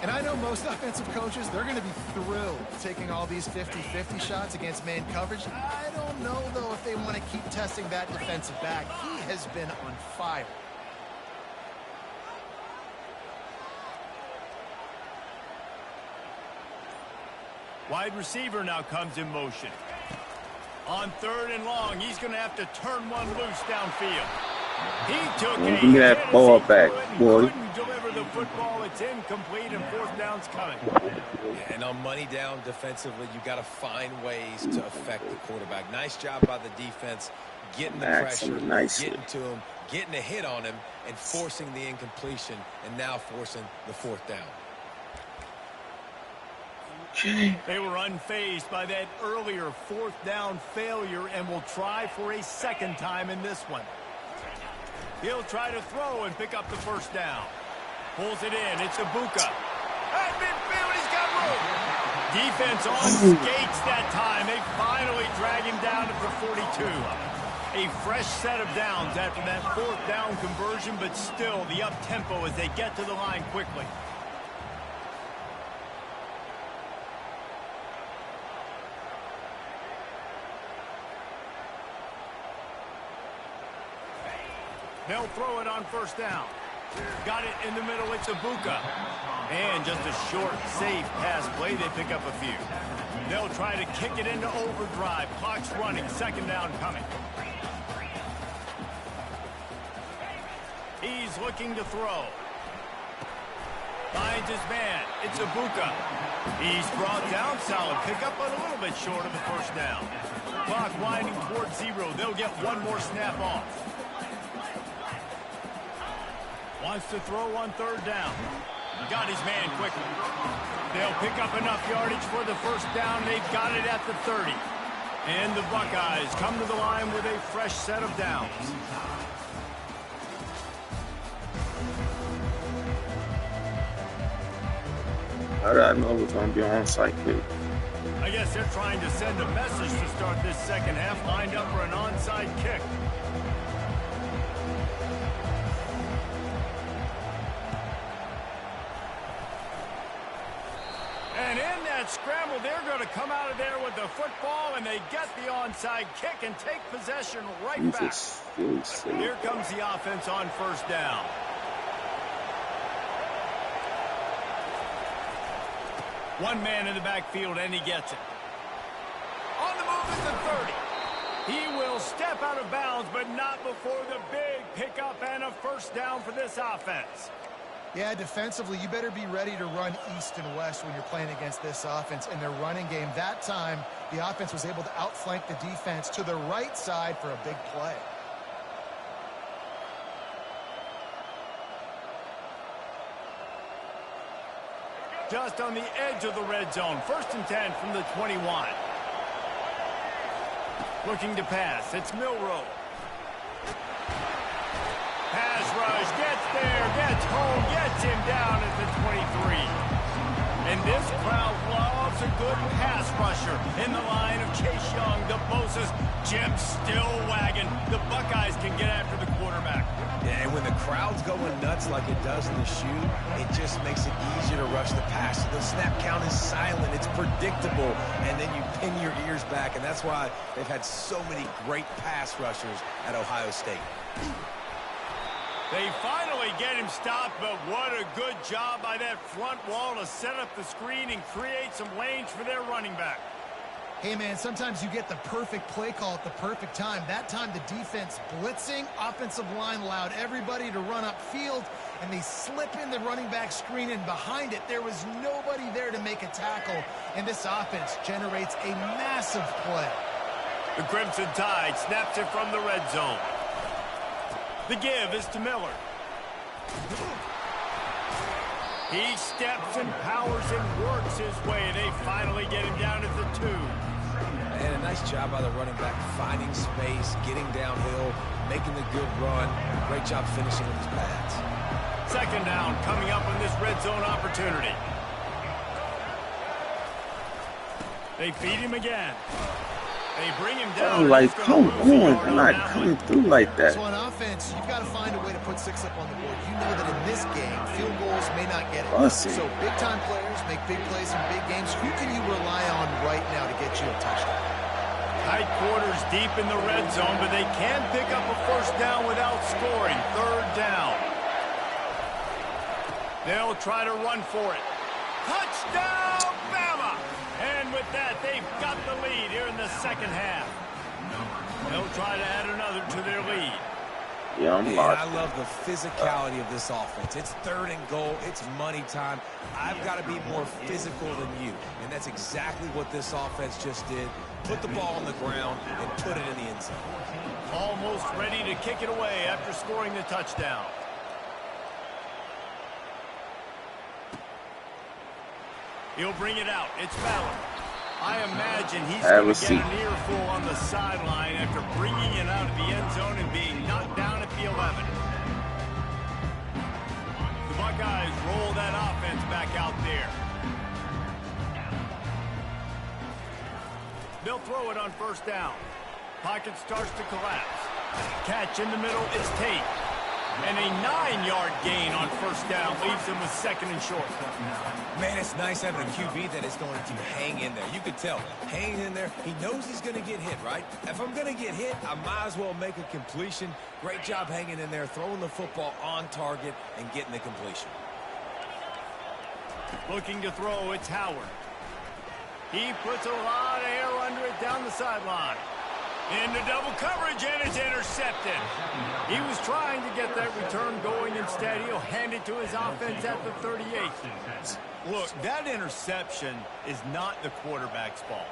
And I know most offensive coaches, they're going to be thrilled taking all these 50-50 shots against man coverage. I don't know, though, if they want to keep testing that defensive back. He has been on fire. Wide receiver now comes in motion. On 3rd and long, he's going to have to turn one loose downfield. He took Give me that ball back, boy. Couldn't deliver the football. It's incomplete, and 4th down's coming. Yeah, and on money down defensively, you got to find ways to affect the quarterback. Nice job by the defense, getting the pressure, getting to him, getting a hit on him, and forcing the incompletion, and now forcing the 4th down. They were unfazed by that earlier fourth down failure and will try for a second time in this one. He'll try to throw and pick up the first down. Pulls it in. It's Ibuka. At midfield, he's got room. Defense on skates that time. They finally drag him down at the 42. A fresh set of downs after that fourth down conversion, but still the up-tempo as they get to the line quickly. They'll throw it on first down. Got it in the middle. It's Ibuka. And just a short, safe pass play. They pick up a few. They'll try to kick it into overdrive. Clock's running. Second down coming. He's looking to throw. Finds his man. It's Ibuka. He's brought down. Solid pickup, but a little bit short of the first down. Clock winding towards 0. They'll get one more snap off. Wants to throw on third down. Got his man quickly. They'll pick up enough yardage for the first down. They've got it at the 30. And the Buckeyes come to the line with a fresh set of downs. How did I know it was going to be an onside kick? I guess they're trying to send a message to start this second half, lined up for an onside kick. And in that scramble, they're going to come out of there with the football, and they get the onside kick and take possession right back. Here comes the offense on first down. One man in the backfield, and he gets it. On the move at the 30. He will step out of bounds, but not before the big pickup and a first down for this offense. Yeah, defensively, you better be ready to run east and west when you're playing against this offense in their running game. That time, the offense was able to outflank the defense to the right side for a big play. Just on the edge of the red zone. 1st and 10 from the 21. Looking to pass. It's Milroe. Pass rush, gets there, gets home, gets him down at the 23. And this crowd loves a good pass rusher in the line of Chase Young, the Bosa's, Jim still wagging. The Buckeyes can get after the quarterback. Yeah, and when the crowd's going nuts like it does in the shoe, it just makes it easier to rush the pass. The snap count is silent, it's predictable, and then you pin your ears back, and that's why they've had so many great pass rushers at Ohio State. They finally get him stopped, but what a good job by that front wall to set up the screen and create some lanes for their running back. Hey, man, sometimes you get the perfect play call at the perfect time. That time, the defense blitzing, offensive line allowed everybody to run upfield, and they slip in the running back screen, and behind it, there was nobody there to make a tackle, and this offense generates a massive play. The Crimson Tide snaps it from the red zone. The give is to Miller. He steps and powers and works his way. They finally get him down at the 2. And a nice job by the running back, finding space, getting downhill, making the good run. Great job finishing with his pads. Second down coming up on this red zone opportunity. They feed him again. They bring him down. I'm like, come on, they're not coming through like that. So on offense, you've got to find a way to put 6 up on the board. You know that in this game, field goals may not get it. So big-time players make big plays in big games. Who can you rely on right now to get you a touchdown? Tight quarters deep in the red zone, but they can pick up a first down without scoring. Third down. They'll try to run for it. Touchdown, Bama! And with that, they've got the lead here in the second half. They'll try to add another to their lead. Yeah, I'm lost. I love the physicality of this offense. It's 3rd and goal. It's money time. I've got to be more physical than you. And that's exactly what this offense just did. Put the ball on the ground and put it in the end zone. Almost ready to kick it away after scoring the touchdown. He'll bring it out. It's Ballard. I imagine he's Have going a to get seat. an earful on the sideline after bringing it out of the end zone and being knocked down at the 11. The Buckeyes roll that offense back out there. They'll throw it on first down. Pocket starts to collapse. Catch in the middle is Tate. And a 9-yard gain on first down leaves him with second and short. Man, it's nice having a QB that is going to hang in there. You could tell, hanging in there, he knows he's going to get hit, right? If I'm going to get hit, I might as well make a completion. Great job hanging in there, throwing the football on target and getting the completion. Looking to throw, it's Howard. He puts a lot of air under it down the sideline. Into double coverage, and it's intercepted. He was trying to get that return going. Instead, he'll hand it to his offense at the 38. Look, that interception is not the quarterback's fault.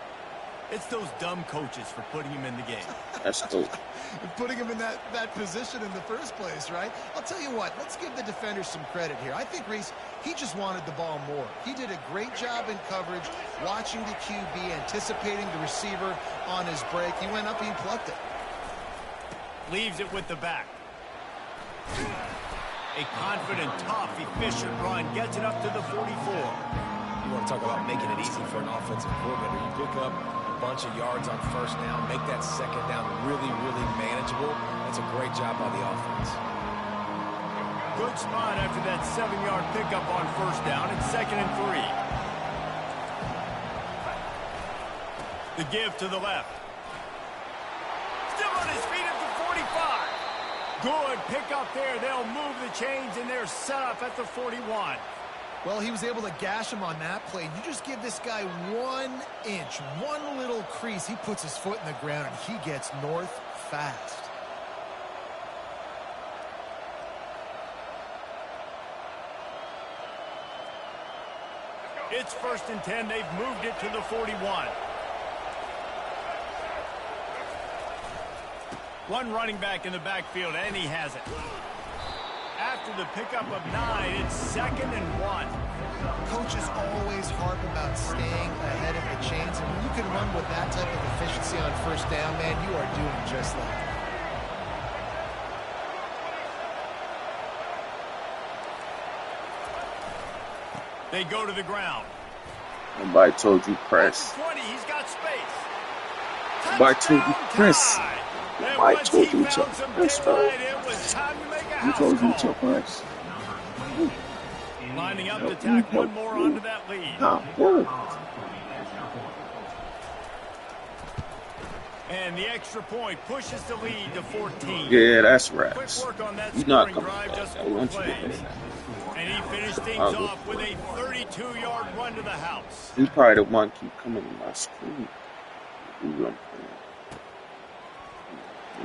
It's those dumb coaches for putting him in the game. That's dope. Putting him in that position in the first place, right? I'll tell you what, let's give the defenders some credit here. I think Reese, he just wanted the ball more. He did a great job in coverage, watching the QB, anticipating the receiver on his break. He went up and he plucked it. Leaves it with the back. A confident, tough, efficient run gets it up to the 44. You want to talk about making it easy for an offensive coordinator. You pick up a bunch of yards on first down, make that second down really, really manageable. That's a great job by the offense. Good spot after that 7-yard pickup on first down. It's 2nd and 3. The give to the left. Still on his feet at the 45. Good pickup there. They'll move the chains, and they're set up at the 41. Well, he was able to gash him on that play. You just give this guy 1 inch, one little crease. He puts his foot in the ground, and he gets north fast. It's 1st and 10. They've moved it to the 41. One running back in the backfield, and he has it. After the pickup of 9, it's 2nd and 1. Coaches always harp about staying ahead of the chains, and when you can run with that type of efficiency on first down, man, you are doing just that. They go to the ground. Nobody told you press. 20, he's got space. Nobody told you press. Touchdown tie. And Nobody once told he you found to some press, daylight, it was time to make a Who house told you to call. press? Lining up to tack one more onto that lead. Nah, whoa. And the extra point pushes the lead to 14. Yeah, that's Quick raps. work on that You're not scoring coming drive, back. just I 4 want you to plays. do that. And he finished things I'll go off with a 32-yard run to the house. You probably the one keep coming to my screen. Ooh, I'm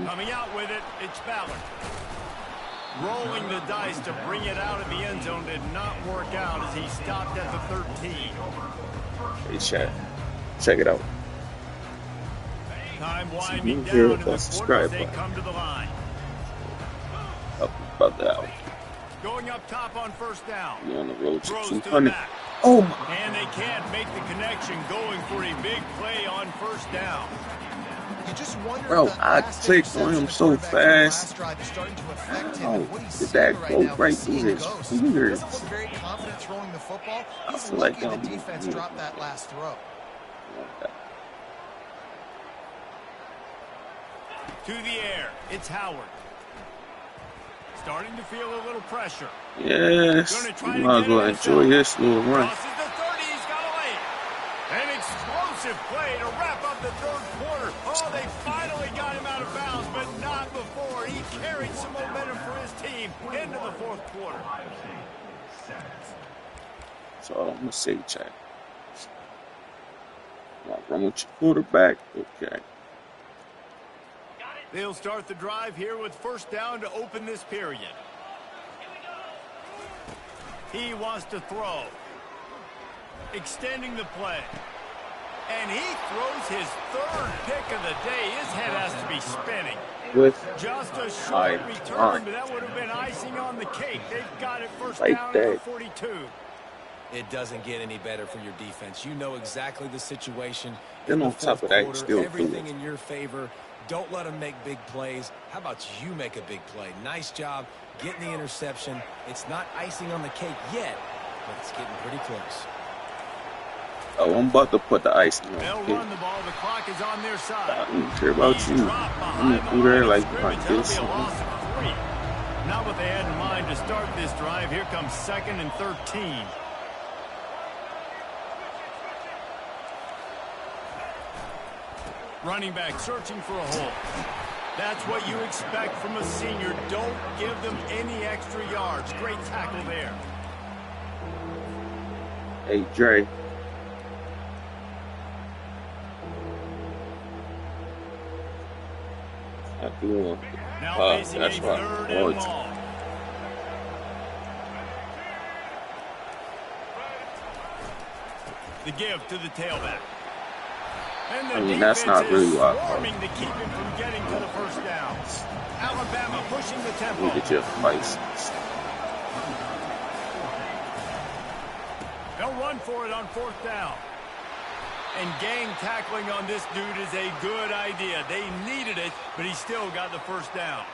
Coming out with it, it's Ballard. Rolling the dice to bring it out of the end zone did not work out as he stopped at the 13. Hey, chat. Check it out. Time winding See, down in the that quarter subscribe as they button. come to the line. Up about that out. Going up top on first down. You're on the road to Throws to the 200. back. Oh my. And they can't make the connection, going for a big play on first down. You just wonder Bro, if that I last clicked on interception him the so quarterback threw fast. last drive is starting to affect him. How And what he's did seeing that right go now, right he's through seeing his ghosts. fingers? Doesn't look very confident throwing the football. He's feel like lucky the I'm defense weird. dropped that last throw. To the air, it's Howard. Starting to feel a little pressure. Yes. Gonna try You to might get as well it enjoy himself. his little run. Crosses the 30, he's got to lay it. An explosive play to wrap up the third quarter. Oh, they finally got him out of bounds, but not before. He carried some momentum for his team into the fourth quarter. That's all I'm going to say, chat. Want to run with your quarterback? Okay. They'll start the drive here with first down to open this period. He wants to throw. Extending the play. And he throws his third pick of the day. His head has to be spinning. With Just a my short return, mind. but that would have been icing on the cake. They've got it first Like down at the that. 42. It doesn't get any better for your defense. You know exactly the situation. Then In on the top fourth of that, you quarter, still do everything it. in your favor. Don't let them make big plays. How about you make a big play? Nice job getting the interception. It's not icing on the cake yet, but it's getting pretty close. Oh, I'm about to put the ice on. They'll Okay. run the ball. The clock is on their side. I don't care about He's you. dropped I'm behind gonna the do there line of like scrimmage. this. That'll be a loss of 3. Not what they had in mind to start this drive. Here comes 2nd and 13. Running back searching for a hole. That's what you expect from a senior. Don't give them any extra yards. Great tackle there. Hey, Dre. Not doing. Now facing That's a right. 3rd Oh, and it's long. The give to the tailback. And the I mean, that's not defense is really what I swarming to keep him from getting to the first down. Alabama pushing the tempo. Look at your license. They'll run for it on 4th down. And gang tackling on this dude is a good idea. They needed it, but he still got the first down.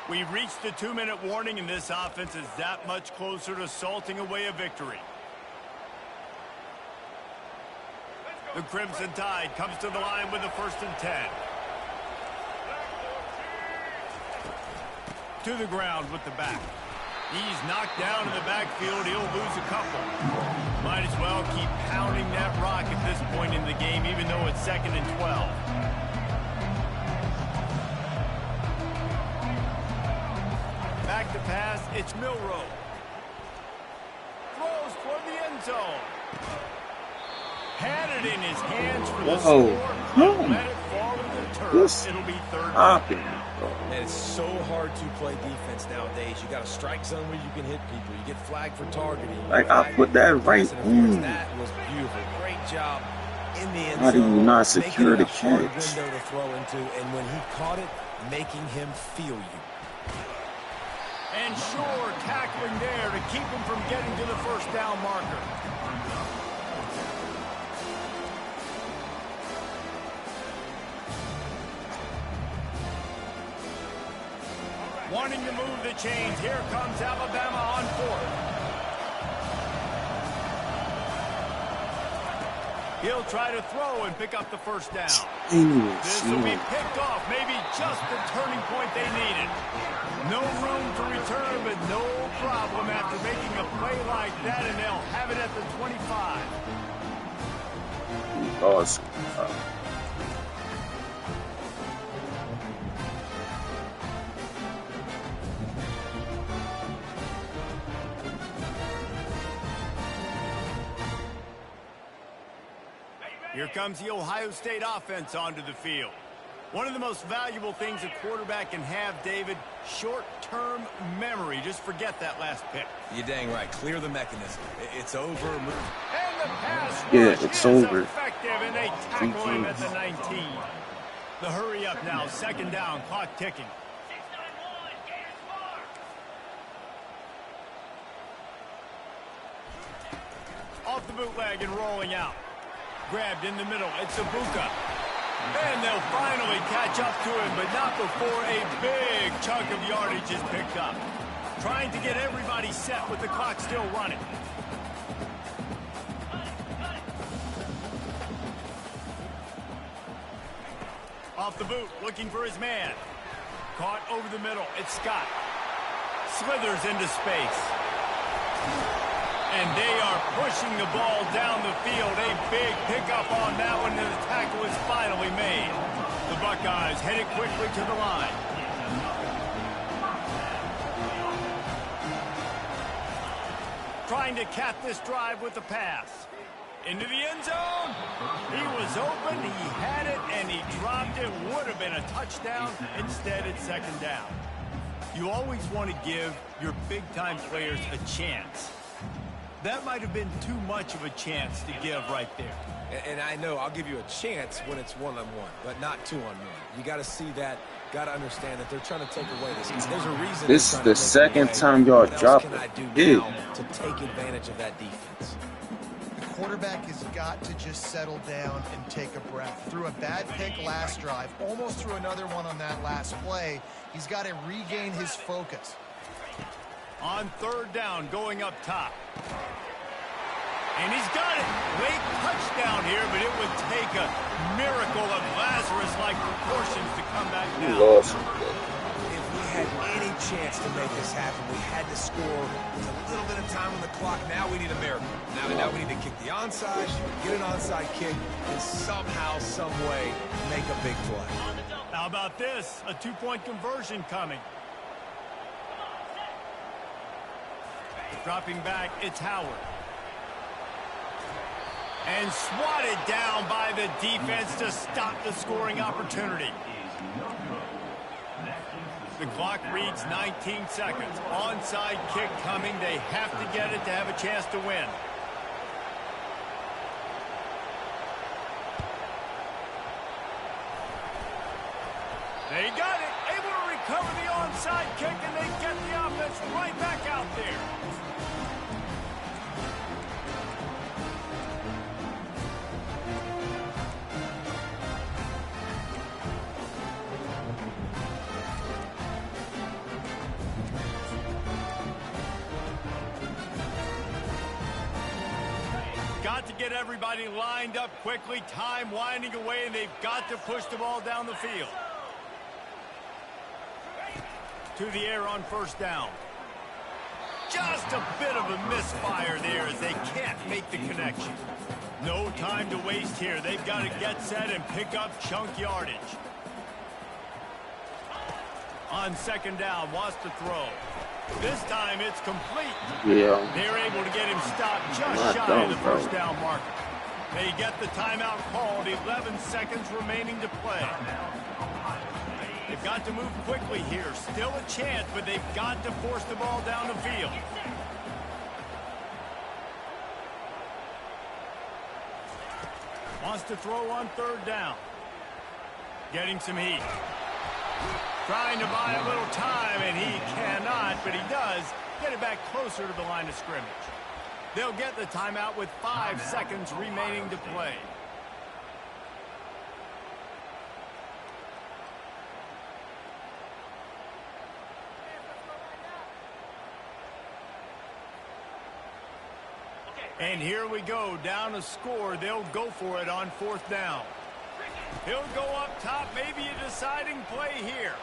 We've reached the 2-minute warning, and this offense is that much closer to salting away a victory. The Crimson Tide comes to the line with the 1st and 10. To the ground with the back. He's knocked down in the backfield. He'll lose a couple. Might as well keep pounding that rock at this point in the game, even though it's 2nd and 12. Back to pass. It's Milroe. Throws toward the end zone. Had it in his hands for the score. Let it fall to the turf. It'll be 3rd down. Man, it's so hard to play defense nowadays. You got a strike zone where you can hit people. You get flagged for targeting. Like, I put that right on. That was beautiful. Great job in the end zone. How do you not secure the making it a hard catch? window to throw into, and when he caught it, making him feel you. And Shore tackling there to keep him from getting to the first down marker. Wanting to move the chains. Here comes Alabama on 4th. He'll try to throw and pick up the first down. This will be picked off. Maybe just the turning point they needed. No room to return, but no problem after making a play like that, and they'll have it at the 25. Awesome. Here comes the Ohio State offense onto the field. One of the most valuable things a quarterback can have, David, short-term memory. Just forget that last pick. You're dang right. Clear the mechanism. It's over. And the pass Yeah, rush it's is over. effective, and they tackle him at the 19. The hurry up now, 2nd down, clock ticking. Off the bootleg and rolling out. Grabbed in the middle. It's Ibuka. And they'll finally catch up to him, but not before a big chunk of yardage is picked up. Trying to get everybody set with the clock still running. Off the boot, looking for his man. Caught over the middle. It's Scott. Slithers into space. And they are pushing the ball down the field. A big pickup on that one, and the tackle is finally made. The Buckeyes headed quickly to the line. Trying to cap this drive with the pass. Into the end zone. He was open, he had it, and he dropped it. Would have been a touchdown. Instead, it's 2nd down. You always want to give your big-time players a chance. That might have been too much of a chance to give right there. And I know I'll give you a chance when it's one-on-one, but not two-on-one. You got to see that, got to understand that they're trying to take away this. There's a reason. This is the second time y'all dropped it. What else can I do now to take advantage of that defense? quarterback has got to just settle down and take a breath. Threw a bad pick last drive, almost threw another one on that last play. He's got to regain his focus. On third down, going up top. And he's got it. Late touchdown here, but it would take a miracle of Lazarus-like proportions to come back He down. lost. If we had any chance to make this happen, we had to score with a little bit of time on the clock. Now we need a miracle. Now we need to kick the onside, get an onside kick, and somehow, some way, make a big play. How about this? A two-point conversion coming. Dropping back, it's Howard. And swatted down by the defense to stop the scoring opportunity. The clock reads 19 seconds. Onside kick coming. They have to get it to have a chance to win. They got it. Able to recover the onside kick, and they get the offense right back out there. Got to get everybody lined up quickly. Time winding away, and they've got to push the ball down the field. To the air on first down. Just a bit of a misfire there as they can't make the connection. No time to waste here. They've got to get set and pick up chunk yardage. On second down, wants to throw. This time it's complete. Yeah. They're able to get him stopped just shy of the first down marker. They get the timeout called. 11 seconds remaining to play. They've got to move quickly here. Still a chance, but they've got to force the ball down the field. Wants to throw on third down. Getting some heat. Trying to buy a little time, and he cannot, but he does get it back closer to the line of scrimmage. They'll get the timeout with 5 seconds remaining to play. And here we go, down a score. They'll go for it on fourth down. He'll go up top, maybe a deciding play here.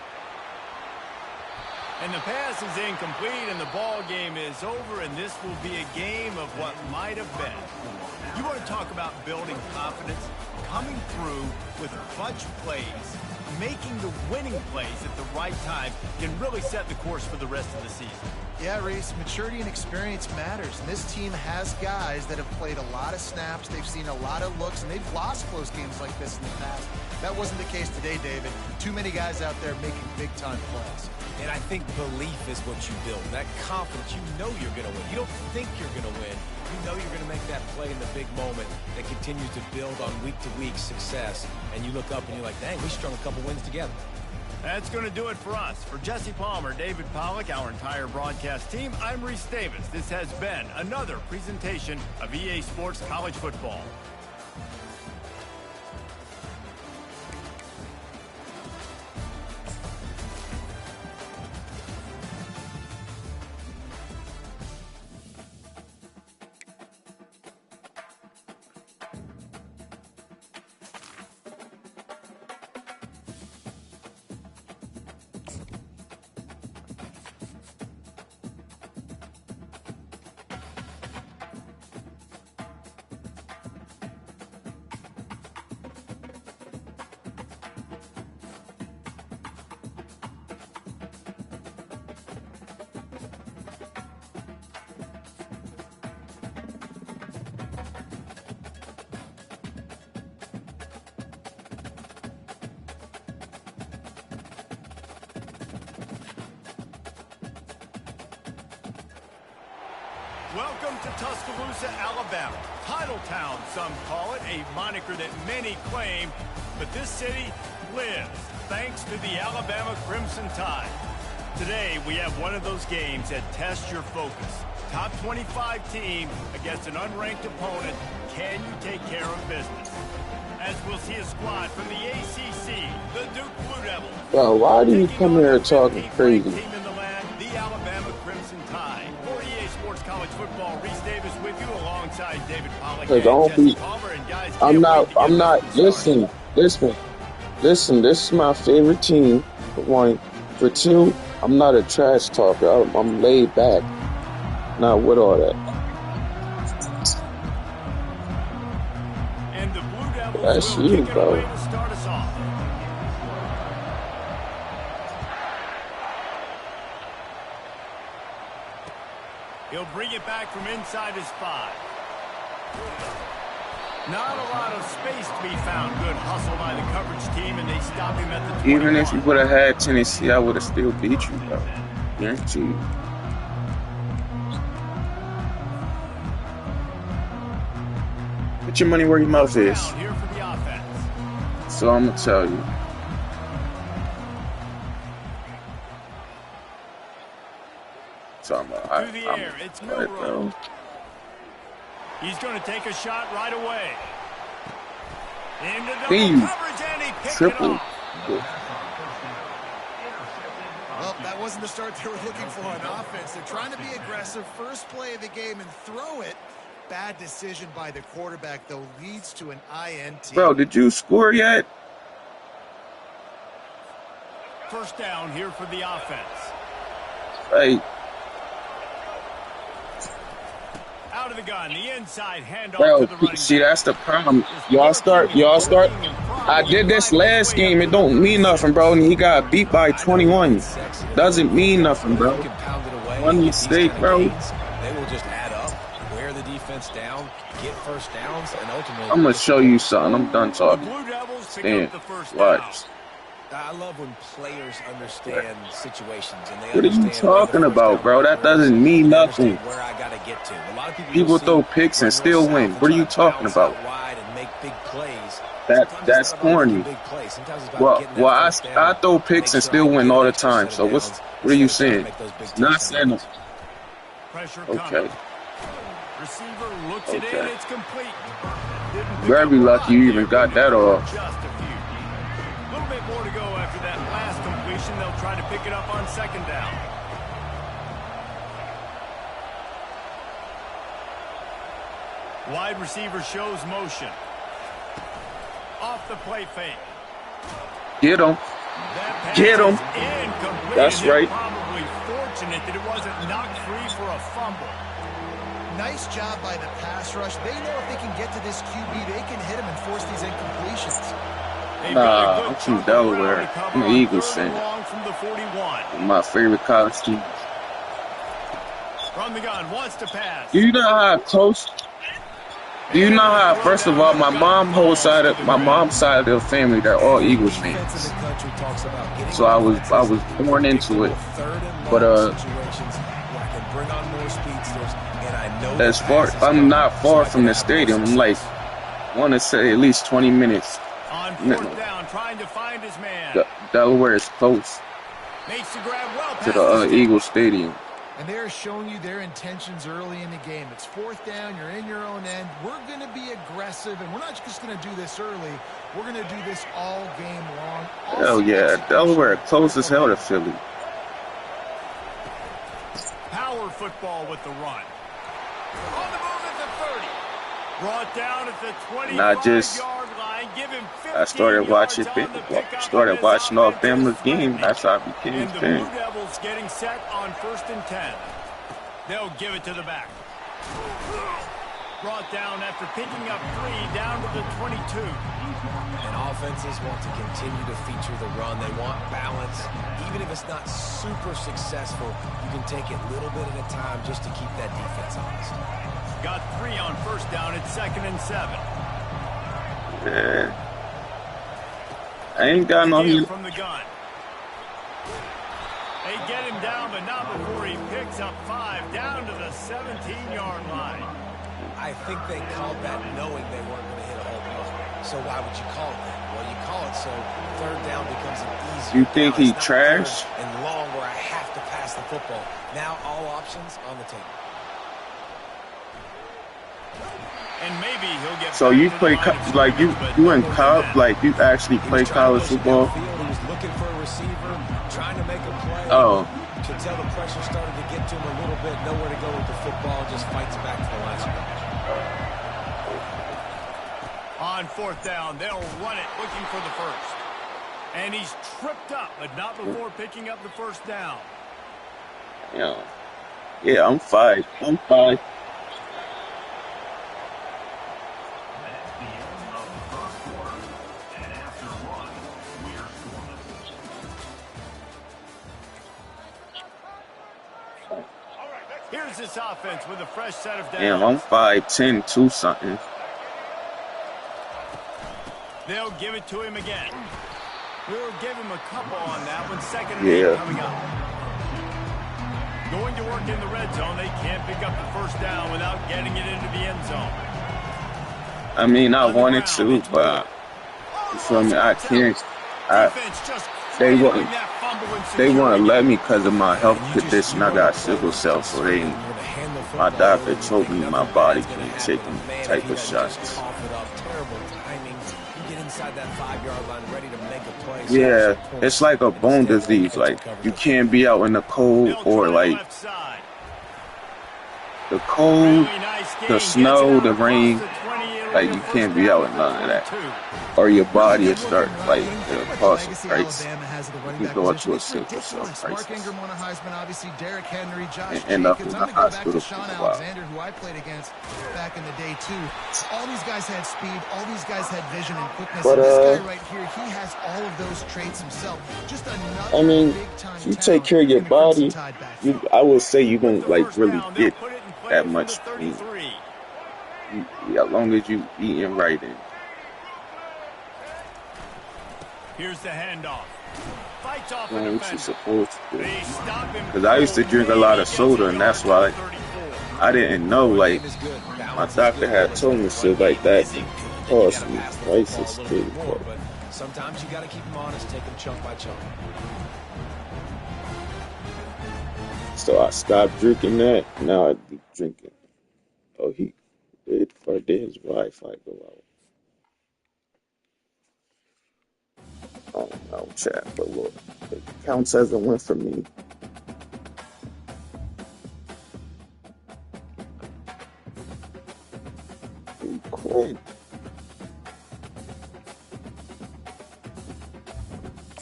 And the pass is incomplete, and the ball game is over, and this will be a game of what might have been. You want to talk about building confidence? Coming through with clutch plays, making the winning plays at the right time can really set the course for the rest of the season. Yeah, Reese, maturity and experience matters, and this team has guys that have played a lot of snaps, they've seen a lot of looks, and they've lost close games like this in the past. That wasn't the case today, David. Too many guys out there making big-time plays. And I think belief is what you build. That confidence, you know you're going to win. You don't think you're going to win. You know you're going to make that play in the big moment that continues to build on week-to-week success. And you look up and you're like, dang, we strung a couple wins together. That's going to do it for us. For Jesse Palmer, David Pollack, our entire broadcast team, I'm Reese Davis. This has been another presentation of EA Sports College Football. Welcome to Tuscaloosa, Alabama. Title Town, some call it, a moniker that many claim, but this city lives thanks to the Alabama Crimson Tide. Today, we have one of those games that tests your focus. Top 25 team against an unranked opponent. Can you take care of business? As we'll see a squad from the ACC, the Duke Blue Devils. Bro, why do you come here talking crazy? Team in the land, the Alabama Crimson Tide. For EA Sports College Football, Reese Davis with you alongside David Pollack and Jesse Palmer. And guys, I'm not, listen, this is my favorite team, for one. For two, I'm not a trash talker. I'm laid back. Not with all that. And the Blue Devils That's will you, kick it bro. away to start us off. He'll bring it back from inside his 5. Not a lot of space to be found. Good hustle by the coverage team, and they stop him at the 21. Even if you would have had Tennessee, I would have still beat you, bro. Guarantee you. Put your money where your mouth is. Here for the offense. So I'm gonna tell you. So Through the air, it's no run. He's going to take a shot right away. Into double coverage, and he picked it off. Well, that wasn't the start they were looking for on offense. They're trying to be aggressive. First play of the game and throw it. Bad decision by the quarterback, though, leads to an INT. Bro, did you score yet? First down here for the offense. Hey. Out of the gun, the inside handoff Bro, to the running see, back. that's the problem. Y'all start. I did this last game. It don't mean nothing, bro. And he got beat by 21. Doesn't mean nothing, bro. One mistake, bro. They will just add up, wear the defense down, get first downs, and ultimately. I'm gonna show you something. I'm done talking. The Blue Devils pick Stand. up the first Watch. down. I love when players understand situations and they What are you understand talking where the about, first bro? down That is, doesn't mean they nothing. understand where I gotta get to. A lot of People you'll throw see picks and run still north win. south What are and you try to talking bounce about? out wide and make big plays. That's Sometimes it's not about corny. making big plays. Sometimes it's about getting that I first down. throw picks and Make sure still I win get all an the extra time. set So of what downs are you instead of saying? trying to make those big Not touchdown saying. runs. Pressure Okay. coming. Receiver looks it in. Okay. It's complete. Didn't pick Very up a lucky lot you there, even but got that he off. just a few. A little bit more to go after that last completion. They'll try to pick it up on second down. Wide receiver shows motion. Off the play fake. Get him. That pass Get him. is incomplete. That's And they're right. Probably fortunate that it wasn't knocked free for a fumble. Nice job by the pass rush. They know if they can get to this QB, they can hit him and force these incompletions. They've Nah, got a good I'm from chunk of Delaware. ground to cover I'm an on Eagles third and fan. long from the 41. My favorite college team. From the gun, wants to pass. Do you know how close? Do you know how? First of all, my mom's side of the family, they're all Eagles fans. So I was born into it. But as far, I'm not far from the stadium. I'm like, I want to say at least 20 minutes. On fourth down, trying to find his man. Delaware is close Makes the grab well to past the Eagles Stadium. And they're showing you their intentions early in the game. It's fourth down. You're in your own end. We're going to be aggressive, and we're not just going to do this early. We're going to do this all game long. Hell yeah, Delaware close as hell to Philly. Power football with the run. On the move at the 30. Brought down at the 25-yard line. Give him 15 I started watching yards on the pickup started on watching his Alabama's offensive game. play. That's how I became a And the fan. Blue Devils getting set on 1st and 10. They'll give it to the back. Brought down after picking up 3 down to the 22. And offenses want to continue to feature the run. They want balance. Even if it's not super successful, you can take it little bit at a time just to keep that defense honest. Got 3 on 1st down at 2nd and 7. Yeah. I ain't got no Again from the gun. They get him down, but not before he picks up 5 down to the 17-yard line. I think they called that knowing they weren't going to hit a home run. So why would you call it that? Well, you call it so third down becomes an easier. You think he trash? And long where I have to pass the football. Now all options on the table. And maybe he'll get. So you play like you in college, like you actually play college football? He was looking for a receiver, trying to make a play. Oh. You could tell the pressure started to get to him a little bit. Nowhere to go with the football. Just fights back to the last one. On fourth down, they'll run it, looking for the first. And he's tripped up, but not before picking up the first down. Yeah, I'm 5. I'm 5. That's the end of the first quarter. And after one, we're scoreless. Here's this offense with a fresh set of downs. Damn, I'm 5'10", 2 something. They'll give it to him again. We'll give him a couple on that one. Second and 8 coming up. Going to work in the red zone. They can't pick up the first down without getting it into the end zone. I mean, I wanted to, but you feel me? I can't. They wouldn't let me because of my health condition. I got sickle cell, so my doctor told me my body can't take them type of shots. Yeah, it's like a bone disease. Like, you can't be out in the cold or like the cold, the snow, the rain. Like, you can't be out in none of that, or your body will start like it'll cause some crisis. You go into a sickle cell crisis and end up in the hospital for a while. Who I played against back in the day too. All these guys had speed. All these guys had vision and quickness. But, and this guy right here, he has all of those traits himself. Just another. I mean, if you take care of your body, I would say you don't like really get that much speed. As long as you eating right in. Here's the handoff. Fights off Man, what you supposed to do? They stop him. Because I used to drink a lot of soda, and that's why I didn't know, like, my doctor had told me shit like that caused me crisis too. But sometimes you got to keep them honest, take them chunk by chunk. so I stopped drinking that. Now I be drinking. Oh, he did his Wi-Fi go out? I don't know, chat, but look, it counts as a win for me. He quit.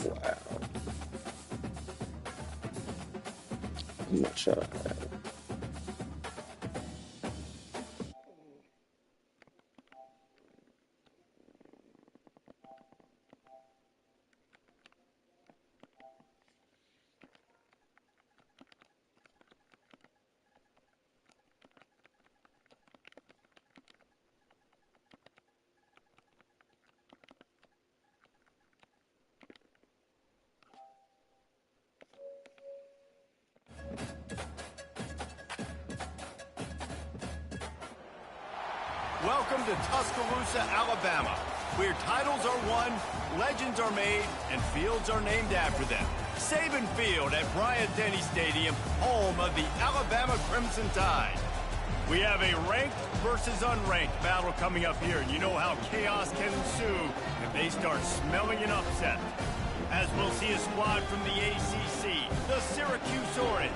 Wow. I'm not sure I have it. Welcome to Tuscaloosa, Alabama, where titles are won, legends are made, and fields are named after them. Saban Field at Bryant-Denny Stadium, home of the Alabama Crimson Tide. We have a ranked versus unranked battle coming up here, and you know how chaos can ensue if they start smelling an upset. As we'll see a squad from the ACC, the Syracuse Orange,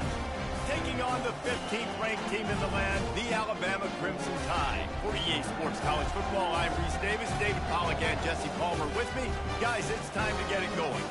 taking on the 15th ranked team in the land, the Alabama Crimson Tide. For EA Sports College Football, I'm Reese Davis, David Pollack, and Jesse Palmer with me. Guys, it's time to get it going.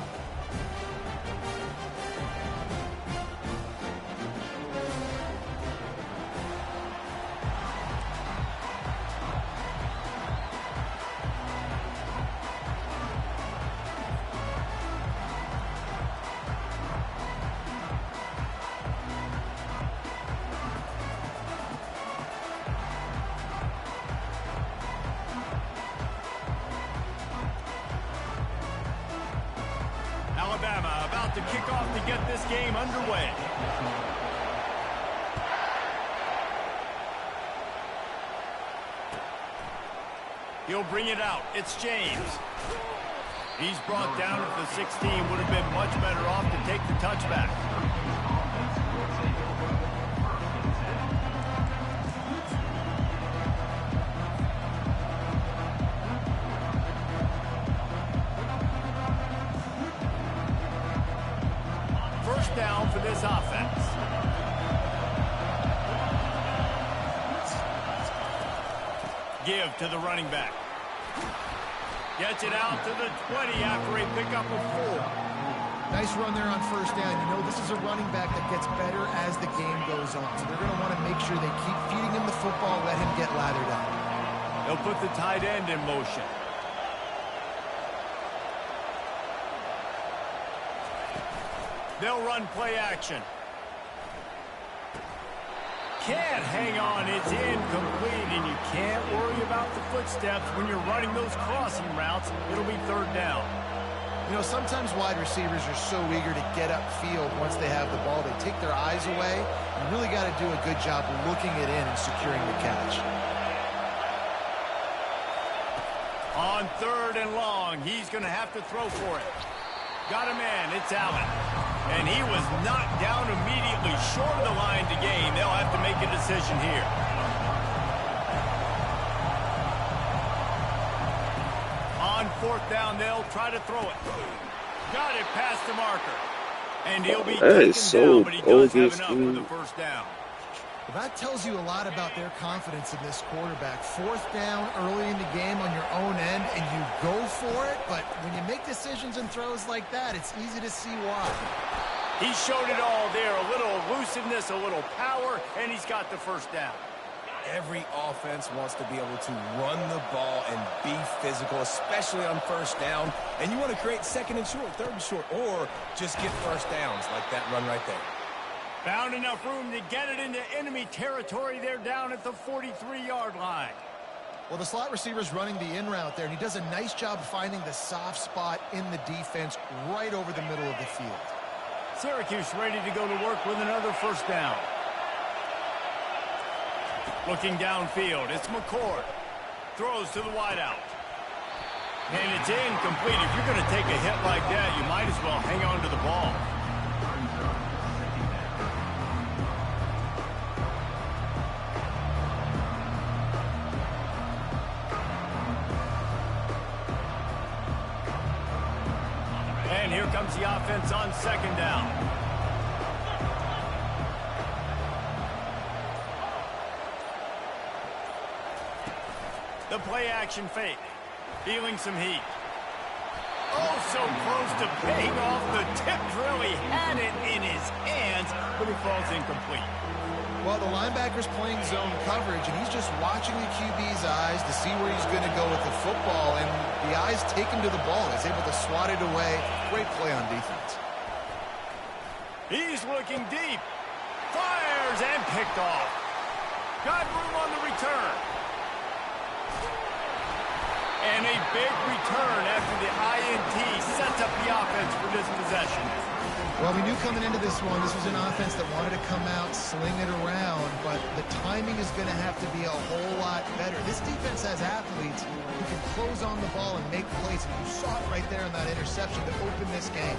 Alabama about to kick off to get this game underway. He'll bring it out. It's James. He's brought down at the 16. Would have been much better off to take the touchback. First down for this offense. Give to the running back. Gets it out to the 20 after a pickup of 4. Nice run there on first down. You know, this is a running back that gets better as the game goes on. So they're going to want to make sure they keep feeding him the football, let him get lathered up. They'll put the tight end in motion. They'll run play action. Can't hang on. It's incomplete, and you can't worry about the footsteps when you're running those crossing routes. It'll be third down. You know, sometimes wide receivers are so eager to get upfield once they have the ball. They take their eyes away. You really got to do a good job looking it in and securing the catch. On 3rd and long, he's going to have to throw for it. Got a man. It's Allen. And he was knocked down immediately short of the line to gain. They'll have to make a decision here. On 4th down, they'll try to throw it. Got it past the marker. And he'll be taken down, but he does have enough for the first down. Well, that tells you a lot about their confidence in this quarterback. 4th down early in the game on your own end, and you go for it. But when you make decisions and throws like that, it's easy to see why. He showed it all there. A little elusiveness, a little power, and he's got the first down. Every offense wants to be able to run the ball and be physical, especially on first down. And you want to create 2nd and short, 3rd and short, or just get first downs like that run right there. Found enough room to get it into enemy territory. They're down at the 43-yard line. Well, the slot receiver's running the in route there, and he does a nice job finding the soft spot in the defense right over the middle of the field. Syracuse ready to go to work with another first down. Looking downfield, it's McCord. Throws to the wideout. And it's incomplete. If you're going to take a hit like that, you might as well hang on to the ball. And here comes the offense on 2nd down. The play action fake. Feeling some heat. Oh, so close to paying off the tip drill. He had it in his hands, but it falls incomplete. Well, the linebacker's playing zone coverage, and he's just watching the QB's eyes to see where he's going to go with the football, and the eyes take him to the ball. He's able to swat it away. Great play on defense. He's looking deep. Fires and picked off. Got room on the return. And a big return after the INT sets up the offense for this possession. Well, we knew coming into this one, this was an offense that wanted to come out, sling it around, but the timing is going to have to be a whole lot better. This defense has athletes who can close on the ball and make plays, and you saw it right there in that interception to open this game.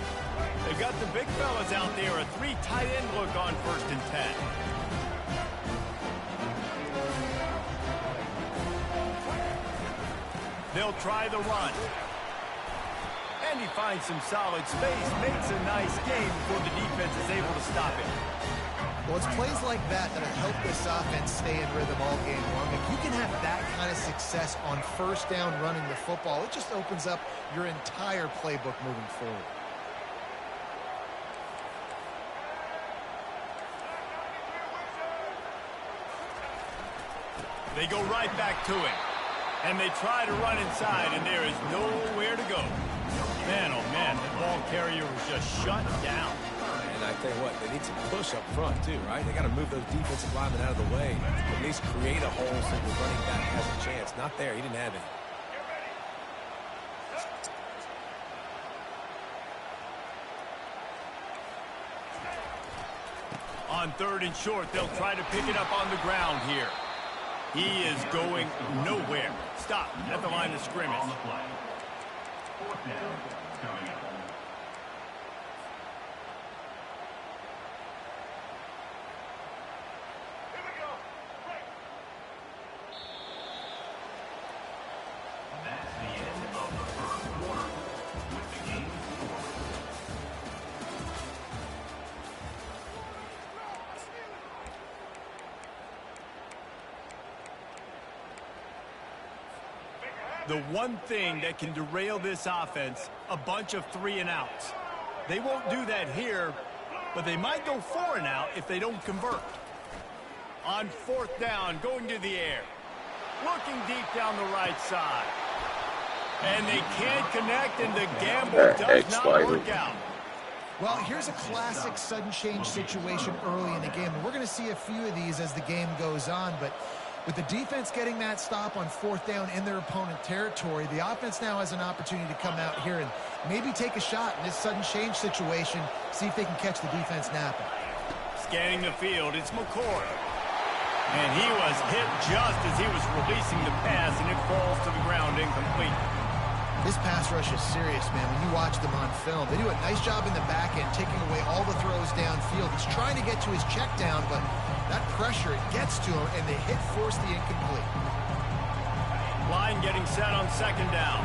They've got the big fellas out there, a 3 tight end look on 1st and 10. They'll try the run. And he finds some solid space, makes a nice game before the defense is able to stop him. Well, it's plays like that that'll help this offense stay in rhythm all game long. If you can have that kind of success on first down running the football, it just opens up your entire playbook moving forward. They go right back to him. And they try to run inside, and there is nowhere to go. Man, oh man, the ball carrier was just shut down. And I tell you what, they need some push up front too, right? They got to move those defensive linemen out of the way. At least create a hole so the running back has a chance. Not there. He didn't have it. On 3rd and short, they'll try to pick it up on the ground here. He is going nowhere. Stop at the line of scrimmage. On the play. Fourth down coming up. That's the end of the first quarter with the game scored. The one thing that can derail this offense, a bunch of 3 and outs. They won't do that here, but they might go 4 and out if they don't convert. On fourth down, going to the air. Looking deep down the right side. And they can't connect, and the gamble does not work out. Well, here's a classic sudden change situation early in the game. And we're going to see a few of these as the game goes on, but with the defense getting that stop on fourth down in their opponent territory, the offense now has an opportunity to come out here and maybe take a shot in this sudden change situation, see if they can catch the defense napping. Scanning the field, it's McCoy. And he was hit just as he was releasing the pass, and it falls to the ground incomplete. This pass rush is serious, man. When you watch them on film, they do a nice job in the back end, taking away all the throws downfield. He's trying to get to his check down, but that pressure, it gets to him, and the hit forced the incomplete. Line getting set on second down.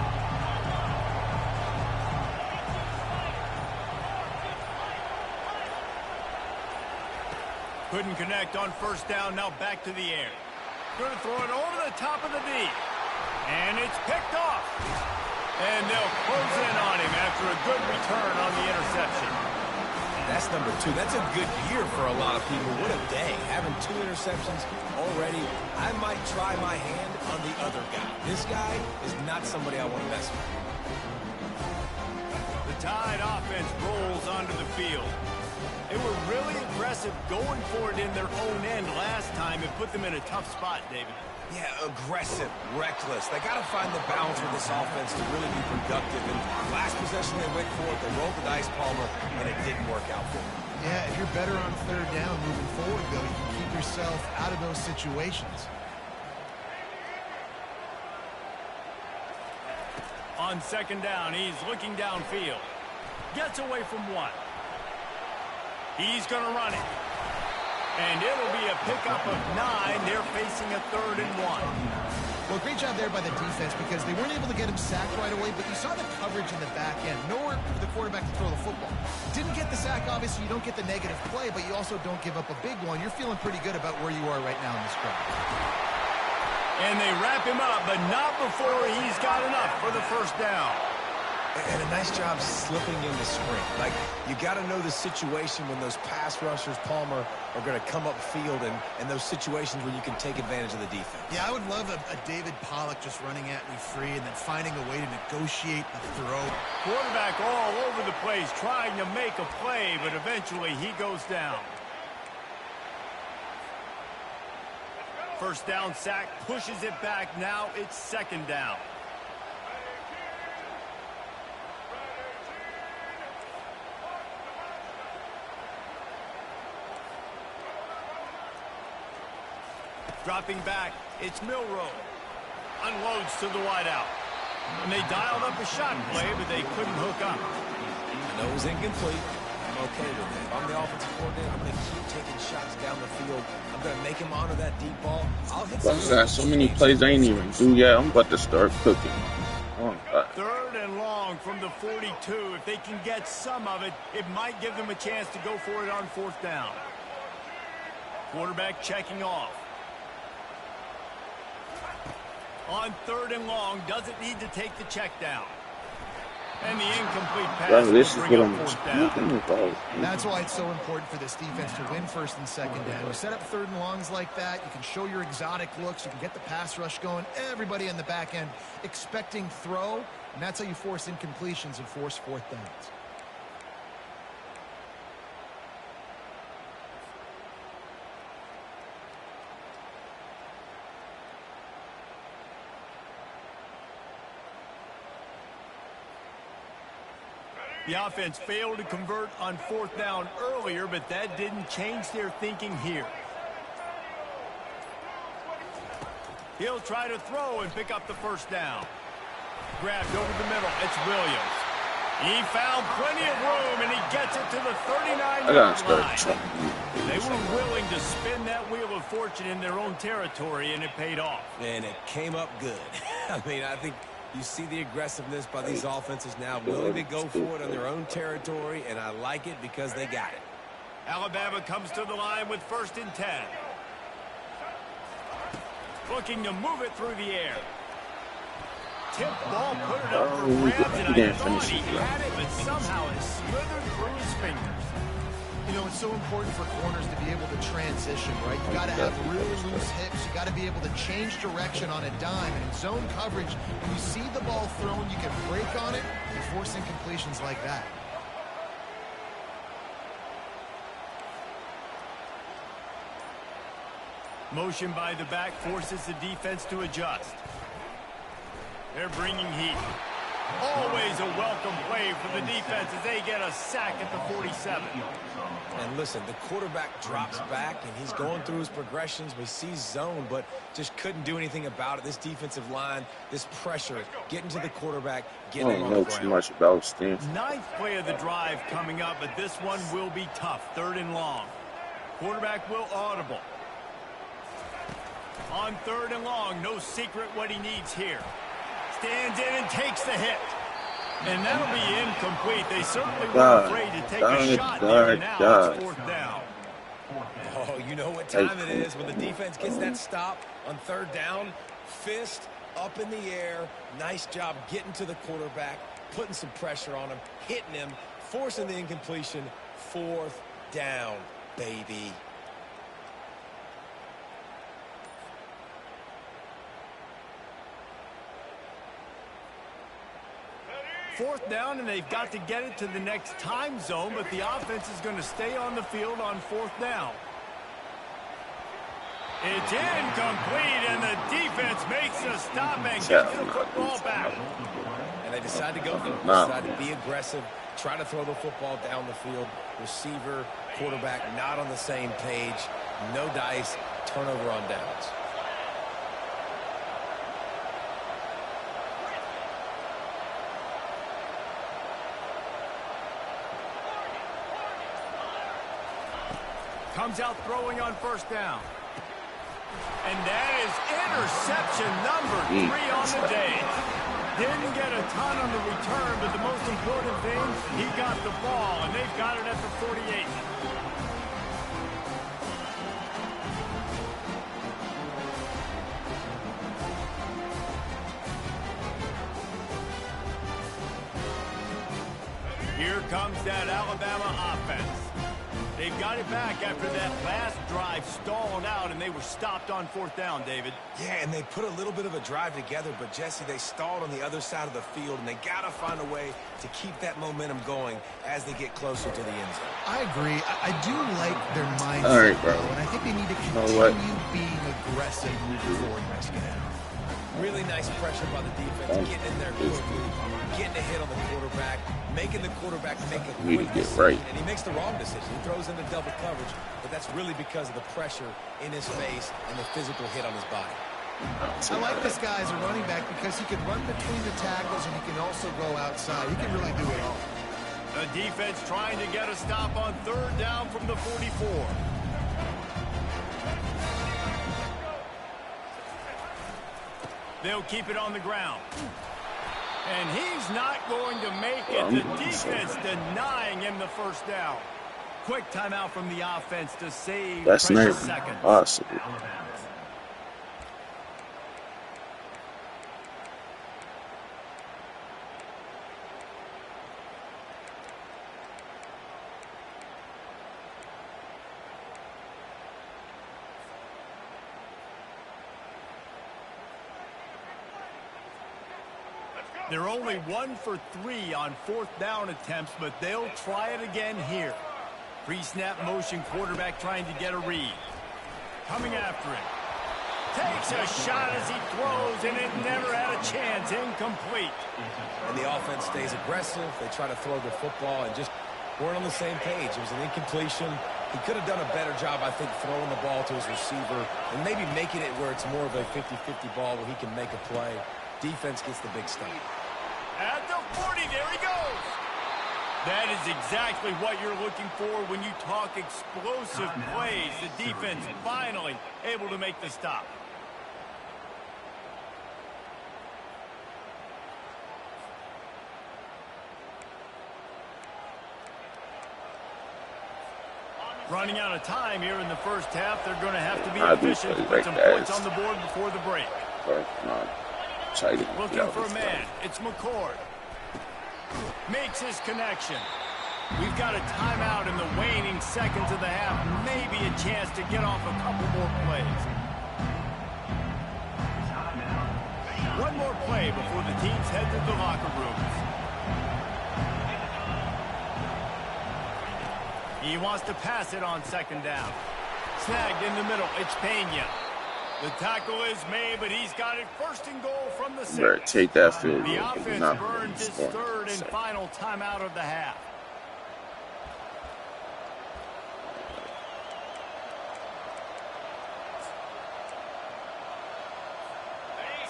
Couldn't connect on first down, now back to the air. Going to throw it over the top of the D. And it's picked off. And they'll close in on him after a good return on the interception. That's number 2. That's a good year for a lot of people. What a day. Having 2 interceptions already. I might try my hand on the other guy. This guy is not somebody I want to mess with. The Tide offense rolls onto the field. They were really aggressive going for it in their own end last time. It put them in a tough spot, David. Yeah, aggressive, reckless. They got to find the balance with this offense to really be productive. And last possession they went for it, they rolled the dice, Palmer, and it didn't work out for them. Yeah, if you're better on third down moving forward, though, you can keep yourself out of those situations. On second down, he's looking downfield. Gets away from one. He's going to run it. And it'll be a pickup of 9. They're facing a 3rd and 1. Well, great job there by the defense because they weren't able to get him sacked right away, but you saw the coverage in the back end. Nowhere for the quarterback to throw the football. Didn't get the sack, obviously. You don't get the negative play, but you also don't give up a big one. You're feeling pretty good about where you are right now in this drive. And they wrap him up, but not before he's got enough for the first down. And a nice job slipping in the sprint. Like, you got to know the situation when those pass rushers, Palmer, are going to come up field and those situations where you can take advantage of the defense. Yeah, I would love a David Pollock just running at me free and then finding a way to negotiate the throw. Quarterback all over the place trying to make a play, but eventually he goes down. First down sack, pushes it back. Now it's second down. Dropping back, it's Milrow. Unloads to the wideout. And they dialed up a shot play, but they couldn't hook up. I know it was incomplete. I'm okay with it. If I'm the offensive coordinator, I'm going to keep taking shots down the field. I'm going to make him honor that deep ball. I'll hit I got so many plays I ain't even do yet. I'm about to start cooking. Oh, God. 3rd and long from the 42. If they can get some of it, it might give them a chance to go for it on fourth down. Quarterback checking off. On 3rd and long, doesn't need to take the check down. And the incomplete pass This is will what bring I'm up fourth down. speaking about. That's why it's so important for this defense to win first and second down. You set up 3rd and longs like that, you can show your exotic looks, you can get the pass rush going, everybody in the back end expecting throw, and that's how you force incompletions and force fourth downs. The offense failed to convert on fourth down earlier, but that didn't change their thinking here. He'll try to throw and pick up the first down. Grabbed over the middle. It's Williams. He found plenty of room, and he gets it to the 39-yard line. They were willing to spin that wheel of fortune in their own territory, and it paid off. And it came up good. I mean, I think you see the aggressiveness by these offenses now, willing to go for it on their own territory, and I like it because they got it. Alabama comes to the line with 1st and 10. Looking to move it through the air. Tip ball, put it up for grabs, and I thought he had it, but somehow it slithered through his fingers. You know, it's so important for corners to be able to transition, right? You got to have really loose hips. You got to be able to change direction on a dime. And in zone coverage, when you see the ball thrown, you can break on it and force incompletions like that. Motion by the back forces the defense to adjust. They're bringing heat. Always a welcome play for the defense as they get a sack at the 47. And listen, the quarterback drops back, and he's going through his progressions. We see zone, but just couldn't do anything about it. This defensive line, this pressure, getting to the quarterback, getting him on the ground. I don't know too much about Stanford. 9th play of the drive coming up, but this one will be tough. 3rd and long. Quarterback will audible. On 3rd and long, no secret what he needs here. Stands in and takes the hit. And that'll be incomplete. They certainly weren't afraid to take a shot there. Now it's 4th down. Oh, you know what time it is when the defense gets that stop on 3rd down. Fist up in the air. Nice job getting to the quarterback, putting some pressure on him, hitting him, forcing the incompletion. 4th down, baby. 4th down, and they've got to get it to the next time zone, but the offense is going to stay on the field on 4th down. It's incomplete, and the defense makes a stop and gets the football back. And they decide to go for it. Decide to be aggressive, try to throw the football down the field. Receiver, quarterback not on the same page. No dice, turnover on downs. Comes out throwing on 1st down. And that is interception number 3 on the day. Didn't get a ton on the return, but the most important thing, he got the ball, and they've got it at the 48. Here comes that Alabama offense. They've got it back after that last drive stalled out, and they were stopped on 4th down, David. Yeah, and they put a little bit of a drive together, but, Jesse, they stalled on the other side of the field, and they got to find a way to keep that momentum going as they get closer to the end zone. I agree. I do like their mindset, all right, bro. And I think they need to continue being aggressive moving forward next game. Really nice pressure by the defense, getting in there quickly, getting a hit on the quarterback, making the quarterback make a quick decision, and he makes the wrong decision. He throws into double coverage, but that's really because of the pressure in his face and the physical hit on his body. I like this guy as a running back because he can run between the tackles and he can also go outside. He can really do it all. The defense trying to get a stop on 3rd down from the 44. They'll keep it on the ground. And he's not going to make it. The defense denying him the 1st down. Quick timeout from the offense to save That's not precious seconds. possible. They're only 1 for 3 on 4th down attempts, but they'll try it again here. Pre-snap motion, quarterback trying to get a read. Coming after him. Takes a shot as he throws, and it never had a chance. Incomplete. And the offense stays aggressive. They try to throw the football and just weren't on the same page. It was an incompletion. He could have done a better job, I think, throwing the ball to his receiver and maybe making it where it's more of a 50-50 ball where he can make a play. Defense gets the big stop. At the 40, there he goes. That is exactly what you're looking for when you talk explosive plays. The defense finally able to make the stop. Running out of time here in the first half. They're going to have to be efficient to put some points on the board before the break. Looking for a man. It's McCord. Makes his connection. We've got a timeout in the waning seconds of the half. Maybe a chance to get off a couple more plays. One more play before the teams head to the locker rooms. He wants to pass it on second down. Snagged in the middle. It's Pena. The tackle is made, but he's got it first and goal from the 6. Better take that field. The offense burns its third and final timeout of the half.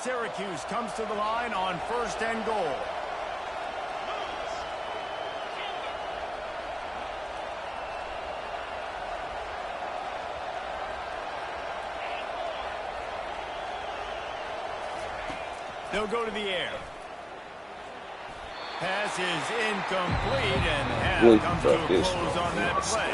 Syracuse comes to the line on first and goal. They'll go to the air. Pass is incomplete, and half comes to a close on that play.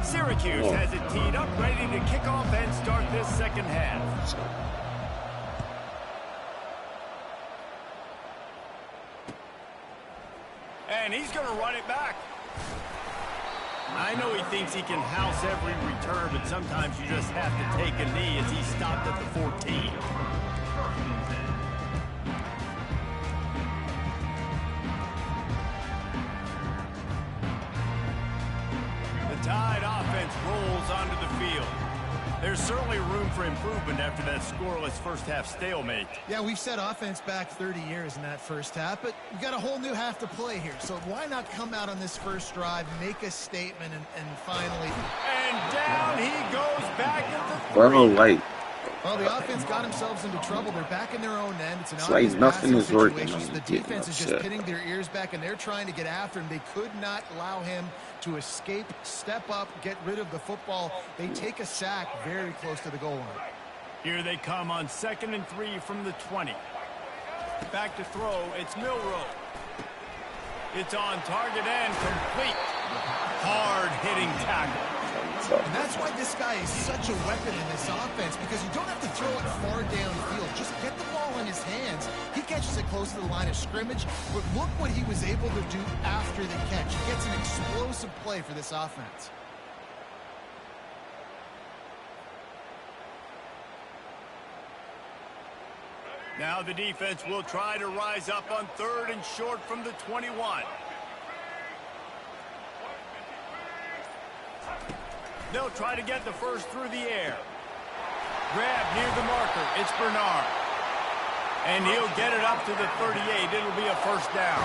Syracuse has it teed up, ready to kick off and start this second half. And he's going to run it back. I know he thinks he can house every return, but sometimes you just have to take a knee as he stopped at the 14. The Tide offense rolls onto the field. There's certainly room for improvement after that scoreless first half stalemate. Yeah, we've set offense back 30 years in that first half, but we've got a whole new half to play here. So why not come out on this first drive, make a statement, and finally... And down he goes back at the 3. Well, the offense got themselves into trouble. They're back in their own end. It's an like nothing is working. So the defense is just pinning their ears back, and they're trying to get after him. They could not allow him to escape, step up, get rid of the football. They take a sack very close to the goal line. Here they come on 2nd and 3 from the 20. Back to throw. It's Milroe. It's on target and complete. Hard-hitting tackle. And that's why this guy is such a weapon in this offense, because you don't have to throw it far downfield. Just get the ball in his hands. He catches it close to the line of scrimmage, but look what he was able to do after the catch. He gets an explosive play for this offense. Now the defense will try to rise up on 3rd and short from the 21. They'll try to get the first through the air. Grab near the marker. It's Bernard. And he'll get it up to the 38. It'll be a first down.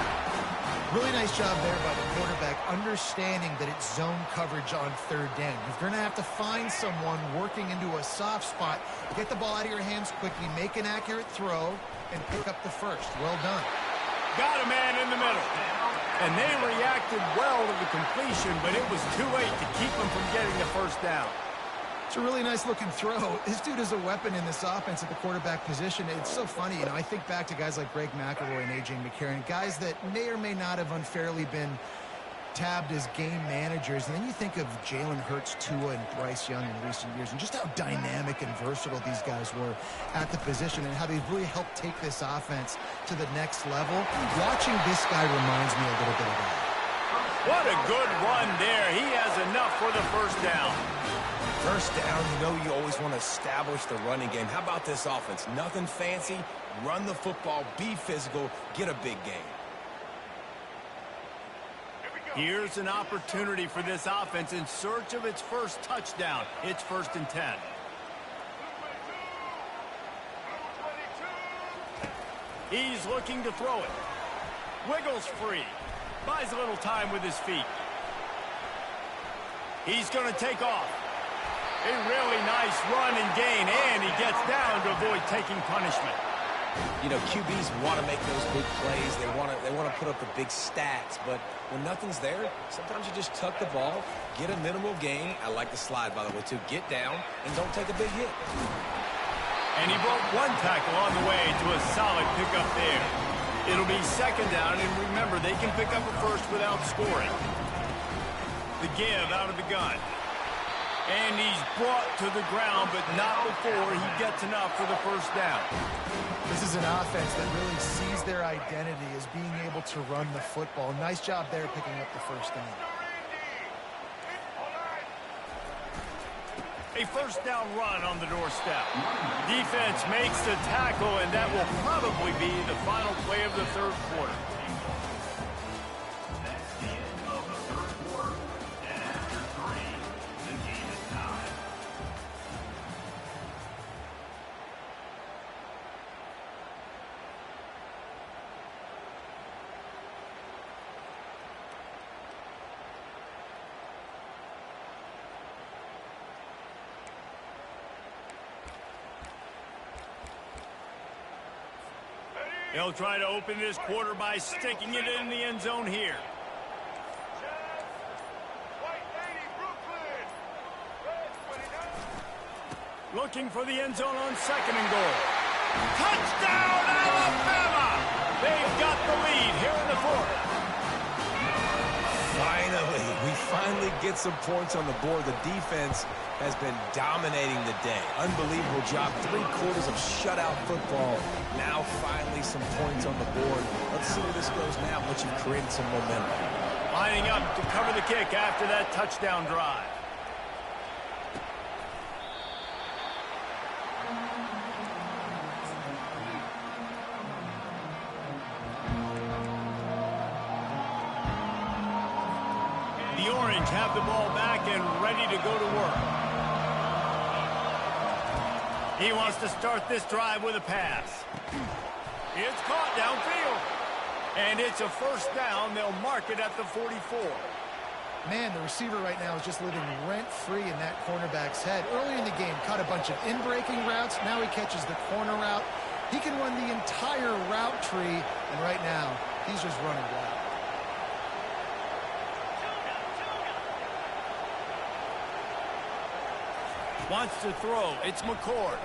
Really nice job there by the quarterback, understanding that it's zone coverage on 3rd down. You're going to have to find someone working into a soft spot, get the ball out of your hands quickly, make an accurate throw, and pick up the first. Well done. Got a man in the middle. And they reacted well to the completion, but it was too late to keep them from getting the first down. It's a really nice-looking throw. This dude is a weapon in this offense at the quarterback position. It's so funny, I think back to guys like Greg McElroy and A.J. McCarron, guys that may or may not have unfairly been tabbed as game managers. And then you think of Jalen Hurts, Tua, and Bryce Young in recent years, and just how dynamic and versatile these guys were at the position and how they've really helped take this offense to the next level. Watching this guy reminds me a little bit of that. What a good run there. He has enough for the first down. First down, you always want to establish the running game. How about this offense? Nothing fancy. Run the football, be physical, get a big gain. Here's an opportunity for this offense in search of its first touchdown. It's 1st and 10. He's looking to throw it. Wiggles free. Buys a little time with his feet. He's going to take off. A really nice run and gain, and he gets down to avoid taking punishment. You know, QBs want to make those big plays. They want to put up the big stats, but when nothing's there, sometimes you just tuck the ball, get a minimal gain. I like the slide, by the way, too. Get down and don't take a big hit. And he broke one tackle on the way to a solid pickup there. It'll be second down, and remember, they can pick up a first without scoring. The give out of the gun. And he's brought to the ground, but not before he gets enough for the first down. This is an offense that really sees their identity as being able to run the football. Nice job there picking up the first down. A first down run on the doorstep. Defense makes the tackle, and that will probably be the final play of the third quarter. That's the end of the third quarter. And after 3, the game is tied. They'll try to open this quarter by sticking it in the end zone here. Looking for the end zone on second and goal. Touchdown, Alabama! They've got the lead here in the fourth. We finally get some points on the board. The defense has been dominating the day. Unbelievable job. 3 quarters of shutout football. Now finally some points on the board. Let's see where this goes now once you've created some momentum. Lining up to cover the kick after that touchdown drive. The Orange have the ball back and ready to go to work. He wants to start this drive with a pass. It's caught downfield. And it's a first down. They'll mark it at the 44. Man, the receiver right now is just living rent-free in that cornerback's head. Early in the game, caught a bunch of in-breaking routes. Now he catches the corner route. He can run the entire route tree, and right now, he's just running wild. Wants to throw. It's McCord.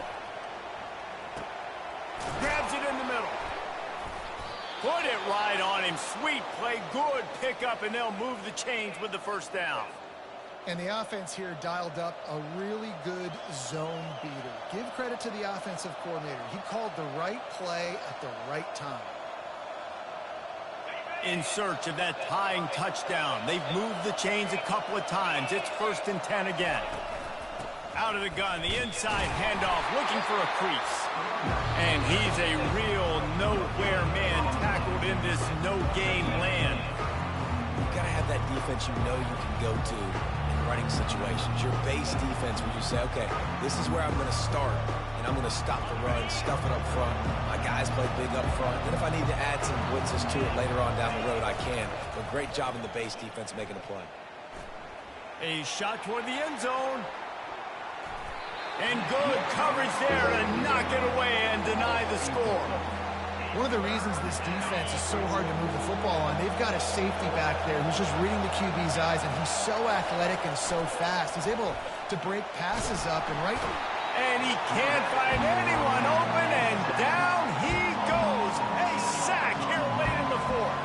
Grabs it in the middle. Put it right on him. Sweet play. Good pickup, and they'll move the chains with the first down. And the offense here dialed up a really good zone beater. Give credit to the offensive coordinator. He called the right play at the right time. In search of that tying touchdown. They've moved the chains a couple of times. It's 1st and 10 again. Out of the gun, the inside handoff, looking for a crease. And he's a real nowhere man tackled in this no-gain land. You've got to have that defense you know you can go to in running situations. Your base defense where you say, okay, this is where I'm going to start, and I'm going to stop the run, stuff it up front. My guys play big up front. Then if I need to add some blitzes to it later on down the road, I can. But great job in the base defense making a play. A shot toward the end zone. And good coverage there to knock it away and deny the score. One of the reasons this defense is so hard to move the football on, they've got a safety back there who's just reading the QB's eyes, and he's so athletic and so fast. He's able to break passes up and right. And he can't find anyone open, and down he goes. A sack here late in the fourth.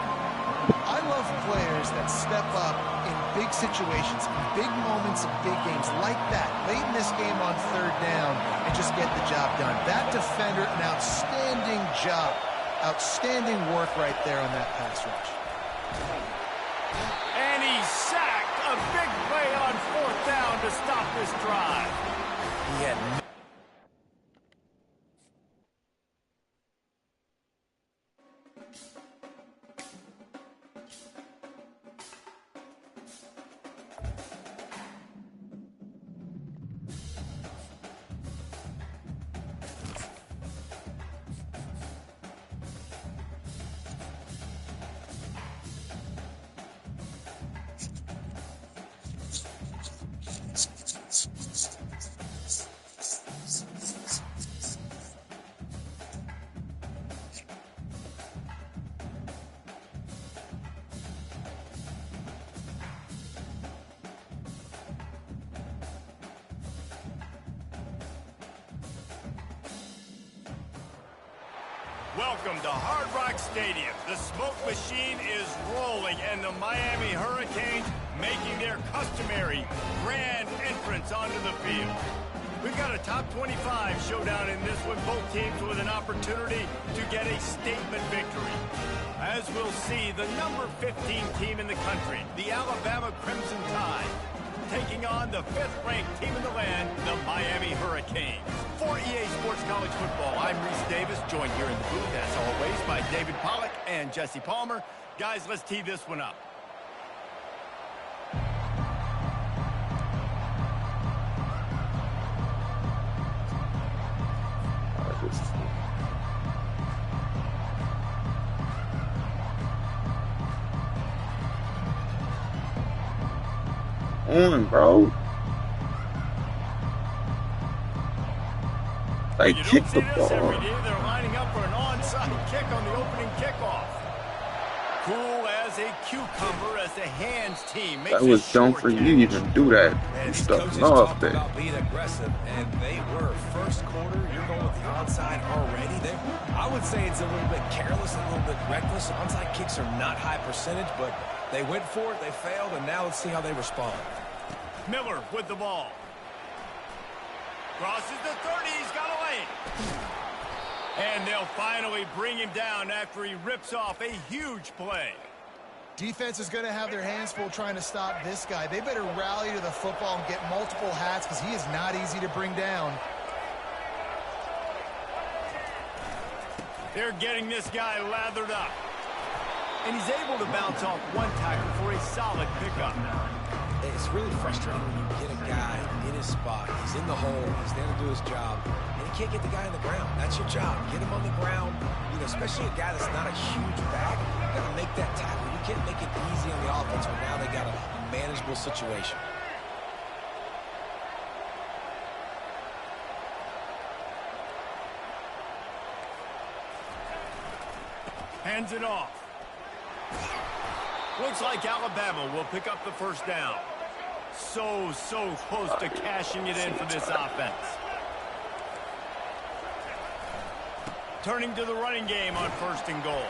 I love players that step up in big situations, in big moments of big games like that, late in this game on 3rd down, and just get the job done. That defender, an outstanding job. Outstanding work right there on that pass rush. And he's sacked. A big play on 4th down to stop this drive. He had Welcome to Hard Rock Stadium. The smoke machine is rolling, and the Miami Hurricanes making their customary grand entrance onto the field. We've got a top 25 showdown in this one, both teams with an opportunity to get a statement victory. As we'll see, the number 15 team in the country, the Alabama Crimson Tide, taking on the 5th-ranked team in the land, the Miami Hurricanes. For EA Sports College Football, I'm Reese Davis, joined here in the booth, as always, by David Pollack and Jesse Palmer. Guys, let's tee this one up. Bro. Like, kick the ball. Every day they're lining up for an onside kick on the opening kickoff. Cool as a cucumber as the hands team makes that was dumb for you to even do that. You stuck off there. About being aggressive, and they were. First quarter, you're going with the onside already. I would say it's a little bit careless, a little bit reckless. Onside kicks are not high percentage, but they went for it, they failed, and now let's see how they respond. Miller with the ball. Crosses the 30, he's got a lane. And they'll finally bring him down after he rips off a huge play. Defense is going to have their hands full trying to stop this guy. They better rally to the football and get multiple hats because he is not easy to bring down. They're getting this guy lathered up. And he's able to bounce off one tackle for a solid pickup. It's really frustrating when you get a guy in his spot. He's in the hole. He's there to do his job. And you can't get the guy on the ground. That's your job. Get him on the ground. You know, especially a guy that's not a huge back. You got to make that tackle. You can't make it easy on the offense when now they got a manageable situation. Hands it off. Looks like Alabama will pick up the first down. So close to cashing it in for this offense. Turning to the running game on 1st and goal.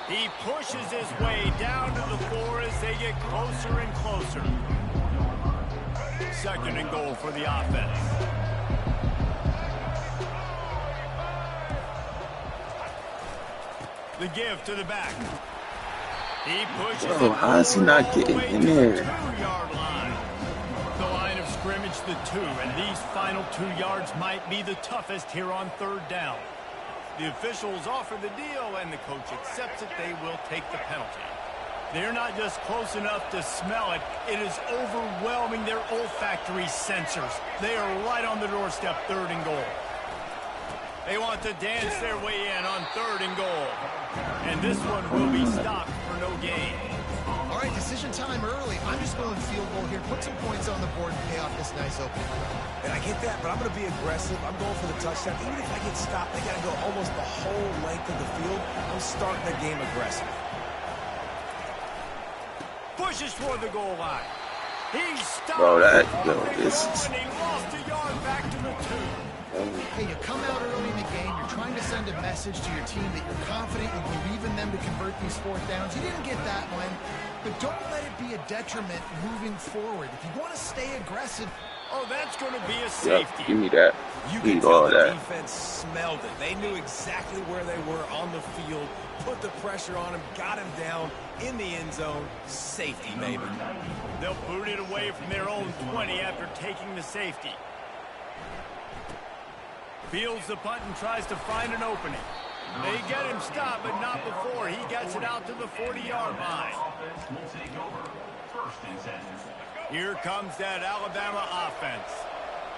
He pushes his way down to the 4 as they get closer and closer. 2nd and goal for the offense. The give to the back. He pushes Bro, how is he not getting in there? 2-yard line. The line of scrimmage, the 2, and these final 2 yards might be the toughest here on 3rd down. The officials offer the deal, and the coach accepts it. They will take the penalty. They're not just close enough to smell it. It is overwhelming their olfactory sensors. They are right on the doorstep, 3rd and goal. They want to dance their way in on 3rd and goal. And this one will be stopped for no gain. All right, decision time early. I'm just going field goal here. Put some points on the board and pay off this nice opening. And I get that, but I'm going to be aggressive. I'm going for the touchdown. Even if I get stopped, they got to go almost the whole length of the field. I'm starting the game aggressive. Pushes toward the goal line. He's stopped. Bro, this is... And he lost a yard back to the 2. Hey, you come out early in the game, you're trying to send a message to your team that you're confident, you believe in them to convert these 4th downs. You didn't get that one, but don't let it be a detriment moving forward. If you want to stay aggressive... Oh, that's going to be a safety. Yep, give me that. You Need can all tell the that. defense smelled it. They knew exactly where they were on the field, put the pressure on him, got him down in the end zone. Safety, maybe. They'll boot it away from their own 20 after taking the safety. Fields the punt and tries to find an opening. They get him stopped, but not before he gets it out to the 40-yard line. Here comes that Alabama offense.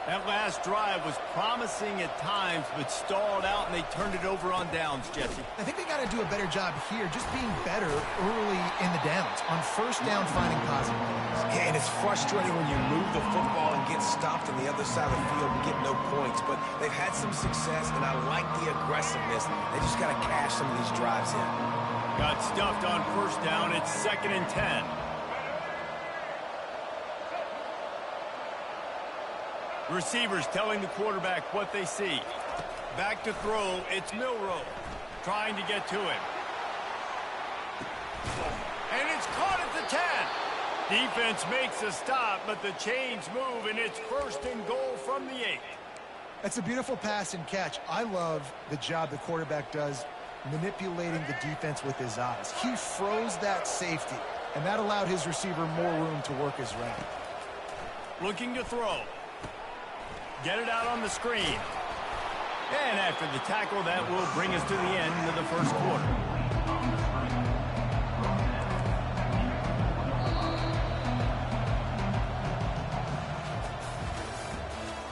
That last drive was promising at times, but stalled out, and they turned it over on downs, Jesse. I think they got to do a better job here, just being better early in the downs. On 1st down, finding positive plays. Yeah, and it's frustrating when you move the football and get stopped on the other side of the field and get no points. But they've had some success, and I like the aggressiveness. They just got to cash some of these drives in. Got stuffed on 1st down. It's 2nd and 10. Receivers telling the quarterback what they see. Back to throw, it's Milroe. trying to get to him. And it's caught at the 10. Defense makes a stop, but the chains move, and it's 1st and goal from the 8. That's a beautiful pass and catch. I love the job the quarterback does manipulating the defense with his eyes. He froze that safety, and that allowed his receiver more room to work his route. Looking to throw. Get it out on the screen. And after the tackle, that will bring us to the end of the first quarter.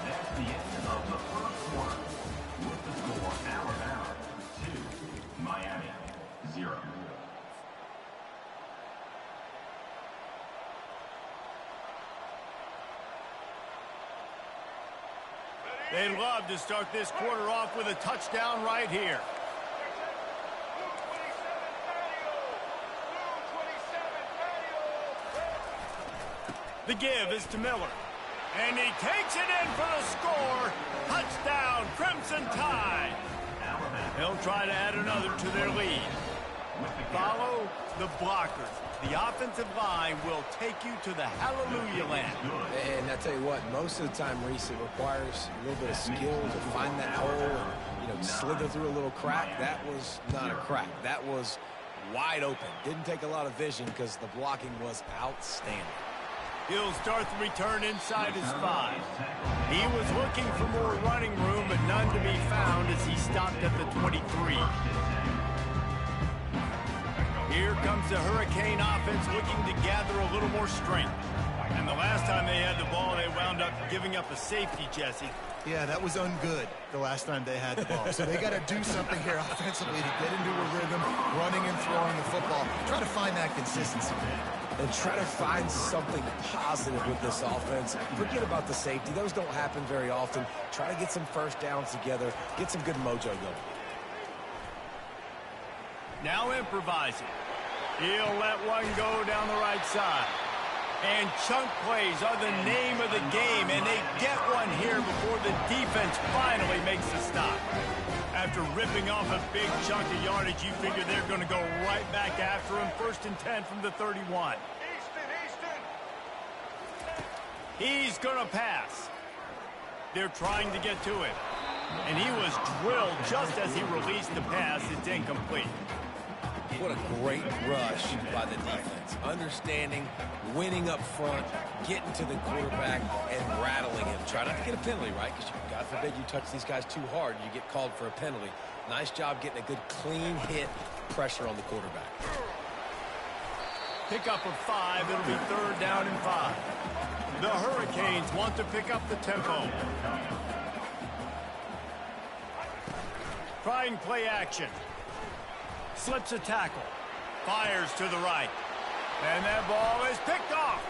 That's the end of the first quarter. With the score, Alabama 2, Miami 0. They'd love to start this quarter off with a touchdown right here. The give is to Miller. And he takes it in for the score. Touchdown, Crimson Tide. They'll try to add another to their lead. Follow the blockers. The offensive line will take you to the hallelujah land. And I tell you what, most of the time, Reese, it requires a little bit of skill to find that hole and, slither through a little crack. That was not a crack. That was wide open. Didn't take a lot of vision because the blocking was outstanding. He'll start the return inside his 5. He was looking for more running room, but none to be found as he stopped at the 23. Here comes the Hurricane offense looking to gather a little more strength. And the last time they had the ball, they wound up giving up a safety, Jesse. Yeah, that was ungood the last time they had the ball. So they got to do something here offensively to get into a rhythm, running and throwing the football. Try to find that consistency. And try to find something positive with this offense. Forget about the safety. Those don't happen very often. Try to get some first downs together. Get some good mojo going. Now improvising. He'll let one go down the right side. And chunk plays are the name of the game, and they get one here before the defense finally makes the stop. After ripping off a big chunk of yardage, you figure they're going to go right back after him. 1st and 10 from the 31. He's going to pass. They're trying to get to him. And he was drilled just as he released the pass. It's incomplete. What a great rush by the defense. Understanding, winning up front, getting to the quarterback, and rattling him. Try not to get a penalty, right? Because God forbid you touch these guys too hard and you get called for a penalty. Nice job getting a good clean hit, pressure on the quarterback. Pick up of 5. It'll be 3rd down and 5. The Hurricanes want to pick up the tempo. Trying play action. Slips a tackle. Fires to the right. And that ball is picked off.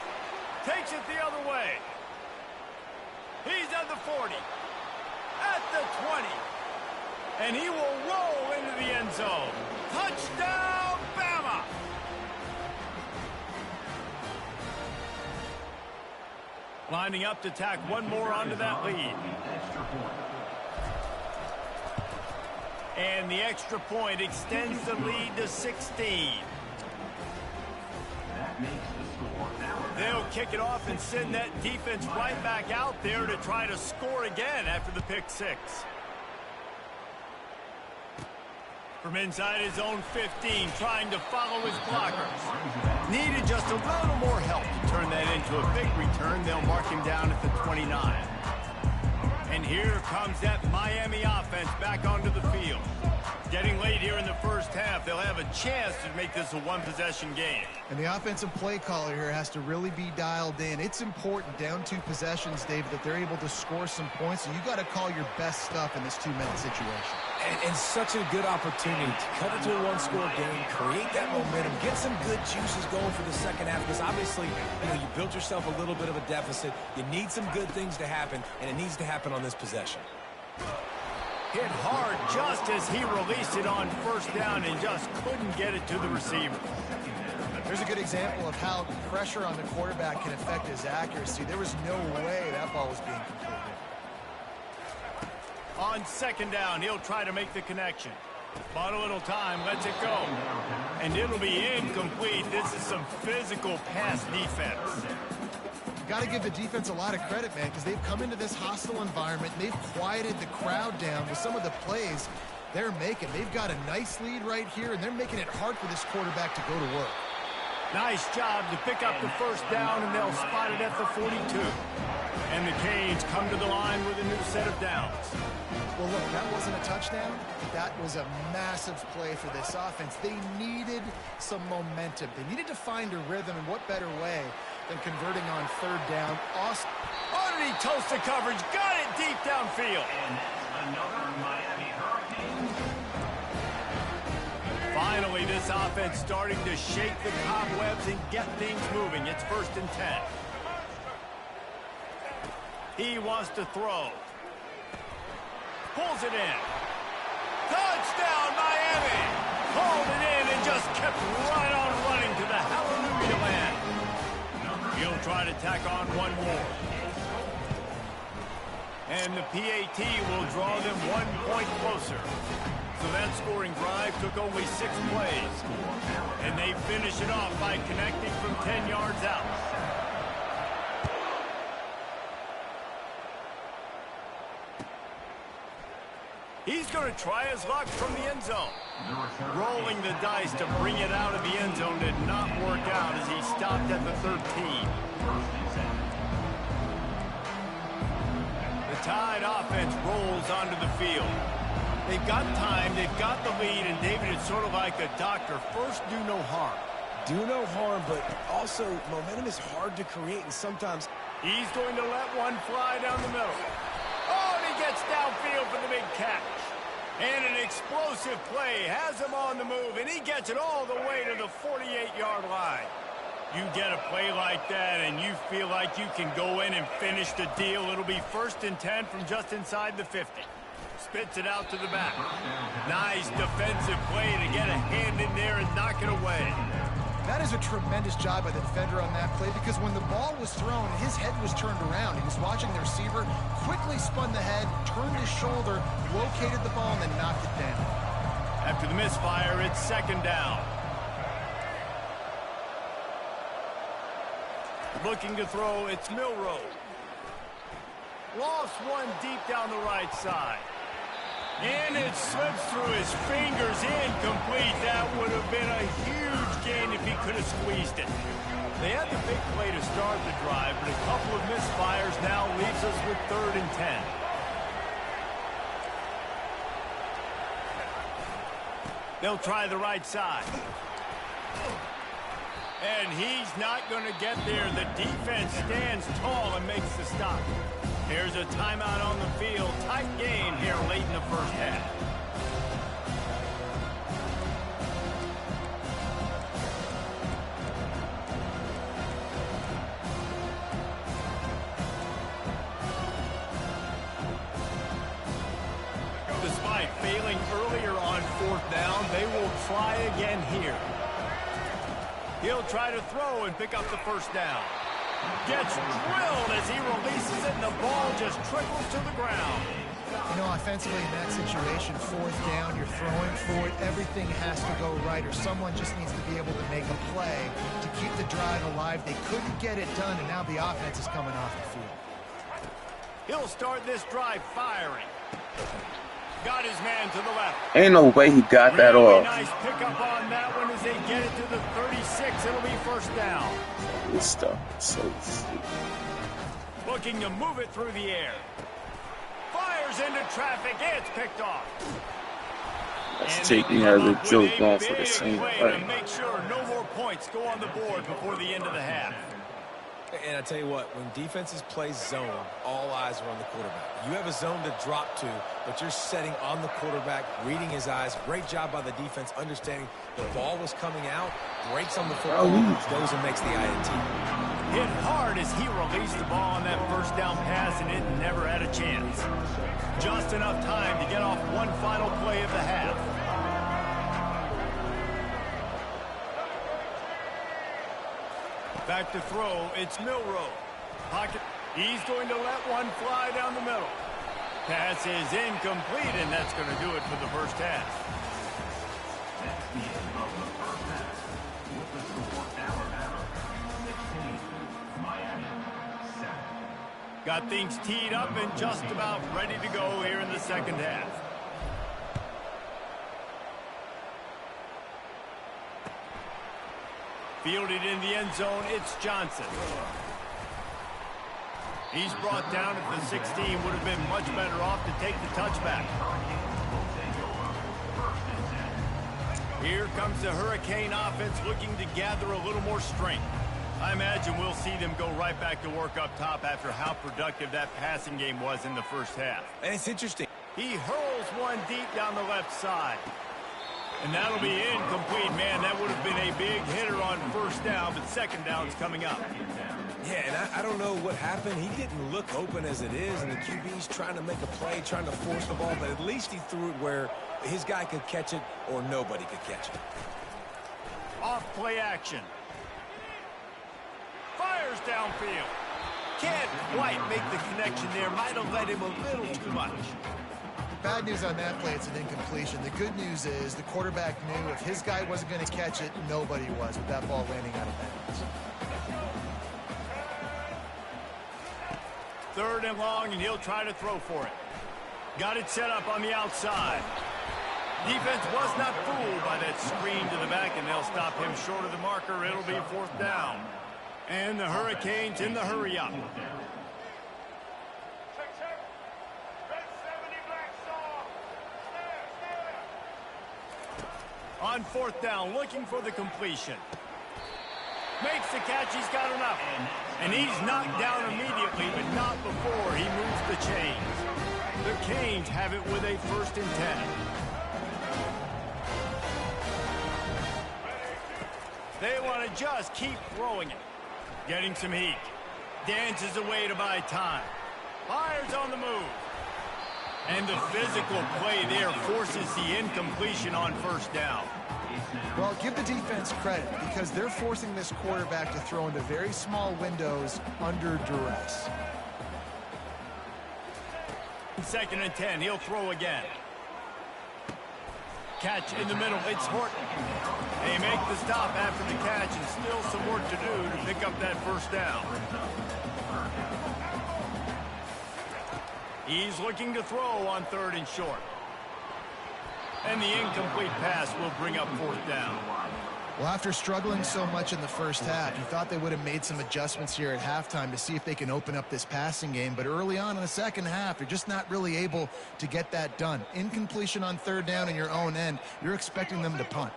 Takes it the other way. He's at the 40. At the 20. And he will roll into the end zone. Touchdown, Bama! Lining up to tack one more onto that lead. And the extra point extends the lead to 16. They'll kick it off and send that defense right back out there to try to score again after the pick 6. From inside his own 15, trying to follow his blockers. Needed just a little more help to turn that into a big return. They'll mark him down at the 29. And here comes that Miami offense back onto the field. Getting late here in the first half, they'll have a chance to make this a one-possession game. And the offensive play caller here has to really be dialed in. It's important, down 2 possessions, David, that they're able to score some points. So you got to call your best stuff in this 2-minute situation. And such a good opportunity to cut it to a one-score game, create that momentum, get some good juices going for the second half, because obviously, you built yourself a little bit of a deficit. You need some good things to happen, and it needs to happen on this possession. Hit hard just as he released it on 1st down and just couldn't get it to the receiver. There's a good example of how pressure on the quarterback can affect his accuracy. There was no way that ball was being completed. On 2nd down, he'll try to make the connection. Bought a little time, lets it go. And it'll be incomplete. This is some physical pass defense. Got to give the defense a lot of credit, man, because they've come into this hostile environment. They've quieted the crowd down with some of the plays they're making. They've got a nice lead right here, and they're making it hard for this quarterback to go to work. Nice job to pick up the first down, and they'll spot it at the 42. And the Canes come to the line with a new set of downs. Well, look, that wasn't a touchdown. That was a massive play for this offense. They needed some momentum. They needed to find a rhythm, and what better way than converting on third down. Austin. Underneath toast the coverage, got it deep downfield. And that's another Miami Hurricane. Finally, this offense starting to shake the cobwebs and get things moving. It's 1st and 10. He wants to throw. Pulls it in. Touchdown, Miami! Pulled it in and just kept right on running to the hallelujah land. He'll try to tack on one more. And the PAT will draw them 1 point closer. So that scoring drive took only 6 plays. And they finish it off by connecting from 10 yards out. He's going to try his luck from the end zone. Rolling the dice to bring it out of the end zone did not work out as he stopped at the 13. The Tide offense rolls onto the field. They've got time, they've got the lead, and David, it's sort of like a doctor. First, do no harm. Do no harm, but also momentum is hard to create, and sometimes He's going to let one fly down the middle. Oh, and he gets downfield for the big catch. And an explosive play has him on the move, and he gets it all the way to the 48-yard line. You get a play like that, and you feel like you can go in and finish the deal. It'll be 1st and 10 from just inside the 50. Spits it out to the back. Nice defensive play to get a hand in there and knock it away. That is a tremendous job by the defender on that play, because when the ball was thrown, his head was turned around. He was watching the receiver, quickly spun the head, turned his shoulder, located the ball, and then knocked it down. After the misfire, it's 2nd down. Looking to throw, it's Milroe. Lost one deep down the right side. And it slips through his fingers, incomplete. That would have been a huge gain if he could have squeezed it. They had the big play to start the drive, but a couple of misfires now leaves us with 3rd and 10. They'll try the right side. And he's not going to get there. The defense stands tall and makes the stop. Here's a timeout on the field. Tight game here late in the first half. Despite failing earlier on 4th down, they will try again here. He'll try to throw and pick up the 1st down. Gets drilled as he releases it, and the ball just trickles to the ground. You know, offensively in that situation, 4th down, you're throwing for it. Everything has to go right, or someone just needs to be able to make a play to keep the drive alive. They couldn't get it done, and now the offense is coming off the field. He'll start this drive firing. Got his man to the left. Ain't no way he got that off. Nice pickup on that one as they get it to the 36. It'll be 1st down. This stuff is so sick. Looking to move it through the air. Fires into traffic. It's picked off. Let's take me as a joke going for the same play play. to make sure no more points go on the board before the end of the half. And I tell you what, when defenses play zone, all eyes are on the quarterback. You have a zone to drop to, but you're setting on the quarterback, reading his eyes. Great job by the defense, understanding the ball was coming out, breaks on the football, goes and makes the INT. Hit hard as he released the ball on that 1st down pass, and it never had a chance. Just enough time to get off one final play of the half. Back to throw, it's Milroe. Pocket. He's going to let one fly down the middle. Pass is incomplete, and that's going to do it for the first half. the end of the first half. With the score, Alabama 16, Miami 7. Got things teed up and just about ready to go here in the second half. Fielded in the end zone, it's Johnson. He's brought down at the 16, would have been much better off to take the touchback. Here comes the Hurricane offense looking to gather a little more strength. I imagine we'll see them go right back to work up top after how productive that passing game was in the first half. And it's interesting. He hurls one deep down the left side. And that'll be incomplete, man. That would have been a big hitter on first down, but second down's coming up. Yeah, and I don't know what happened. He didn't look open as it is, and the QB's trying to make a play, trying to force the ball, but at least he threw it where his guy could catch it or nobody could catch it. Off play action. Fires downfield. Can't quite make the connection there. Might have let him a little too much. Bad news on that play, it's an incompletion. The good news is the quarterback knew if his guy wasn't going to catch it, nobody was with that ball landing out of bounds. Third and long, and he'll try to throw for it. Got it set up on the outside. Defense was not fooled by that screen to the back, and they'll stop him short of the marker. It'll be fourth down. And the Hurricanes in the hurry-up. On fourth down, looking for the completion. Makes the catch, he's got enough. And he's knocked down immediately, but not before he moves the chains. The Canes have it with a 1st and 10. They want to just keep throwing it. Getting some heat. Dances away to buy time. Fires on the move. And the physical play there forces the incompletion on first down. Well, give the defense credit because they're forcing this quarterback to throw into very small windows under duress. 2nd and 10, he'll throw again. Catch in the middle, it's Horton. They make the stop after the catch and still some work to do to pick up that first down. He's looking to throw on 3rd and short. And the incomplete pass will bring up 4th down. Well, after struggling so much in the first half, you thought they would have made some adjustments here at halftime to see if they can open up this passing game. But early on in the second half, they're just not really able to get that done. Incompletion on 3rd down in your own end, you're expecting them to punt.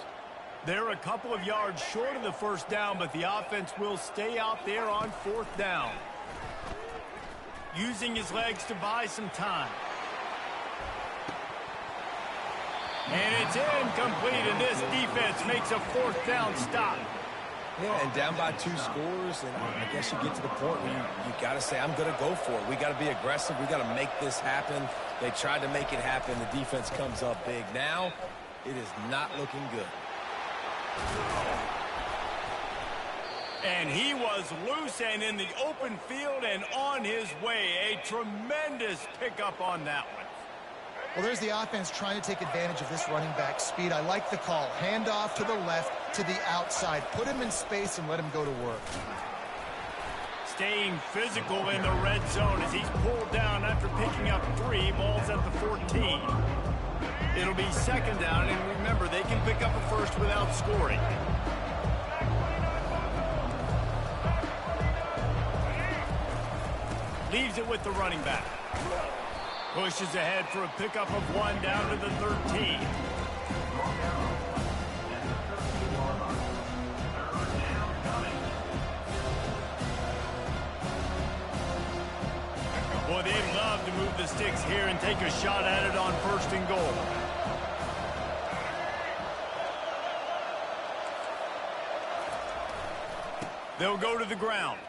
They're a couple of yards short of the first down, but the offense will stay out there on 4th down. Using his legs to buy some time. And it's incomplete, and this defense makes a 4th down stop. Yeah, and down by 2 scores, and I guess you get to the point where you got to say, I'm going to go for it. We got to be aggressive. We got to make this happen. They tried to make it happen. The defense comes up big. Now, it is not looking good. And he was loose and in the open field and on his way. A tremendous pickup on that one. Well, there's the offense trying to take advantage of this running back speed. I like the call. Hand off to the left, to the outside. Put him in space and let him go to work. Staying physical in the red zone as he's pulled down after picking up 3 balls at the 14. It'll be 2nd down, and remember, they can pick up a first without scoring. Leaves it with the running back. Pushes ahead for a pickup of 1 down to the 13. Boy, they'd love to move the sticks here and take a shot at it on 1st and goal. They'll go to the ground.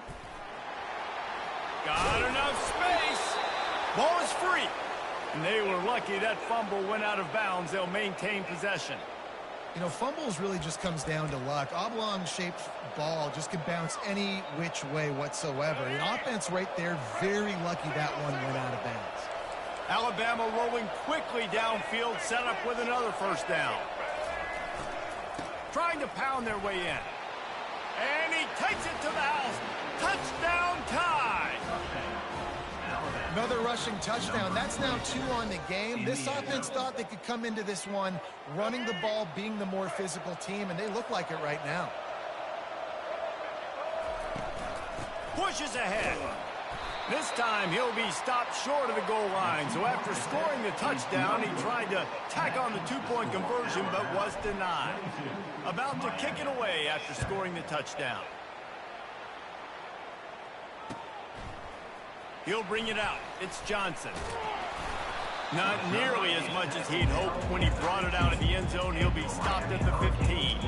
Got enough space. Ball is free. And they were lucky that fumble went out of bounds. They'll maintain possession. You know, fumbles really just comes down to luck. Oblong-shaped ball just can bounce any which way whatsoever. The offense right there, very lucky that one went out of bounds. Alabama rolling quickly downfield, set up with another 1st down. trying to pound their way in. And he takes it to the house. Touchdown tie. Another rushing touchdown. That's now 2 on the game. This offense thought they could come into this one running the ball, being the more physical team, and they look like it right now. Pushes ahead. This time he'll be stopped short of the goal line. So after scoring the touchdown, he tried to tack on the 2-point conversion but was denied. About to kick it away after scoring the touchdown. He'll bring it out. It's Johnson. Not nearly as much as he'd hoped when he brought it out of the end zone. He'll be stopped at the 15.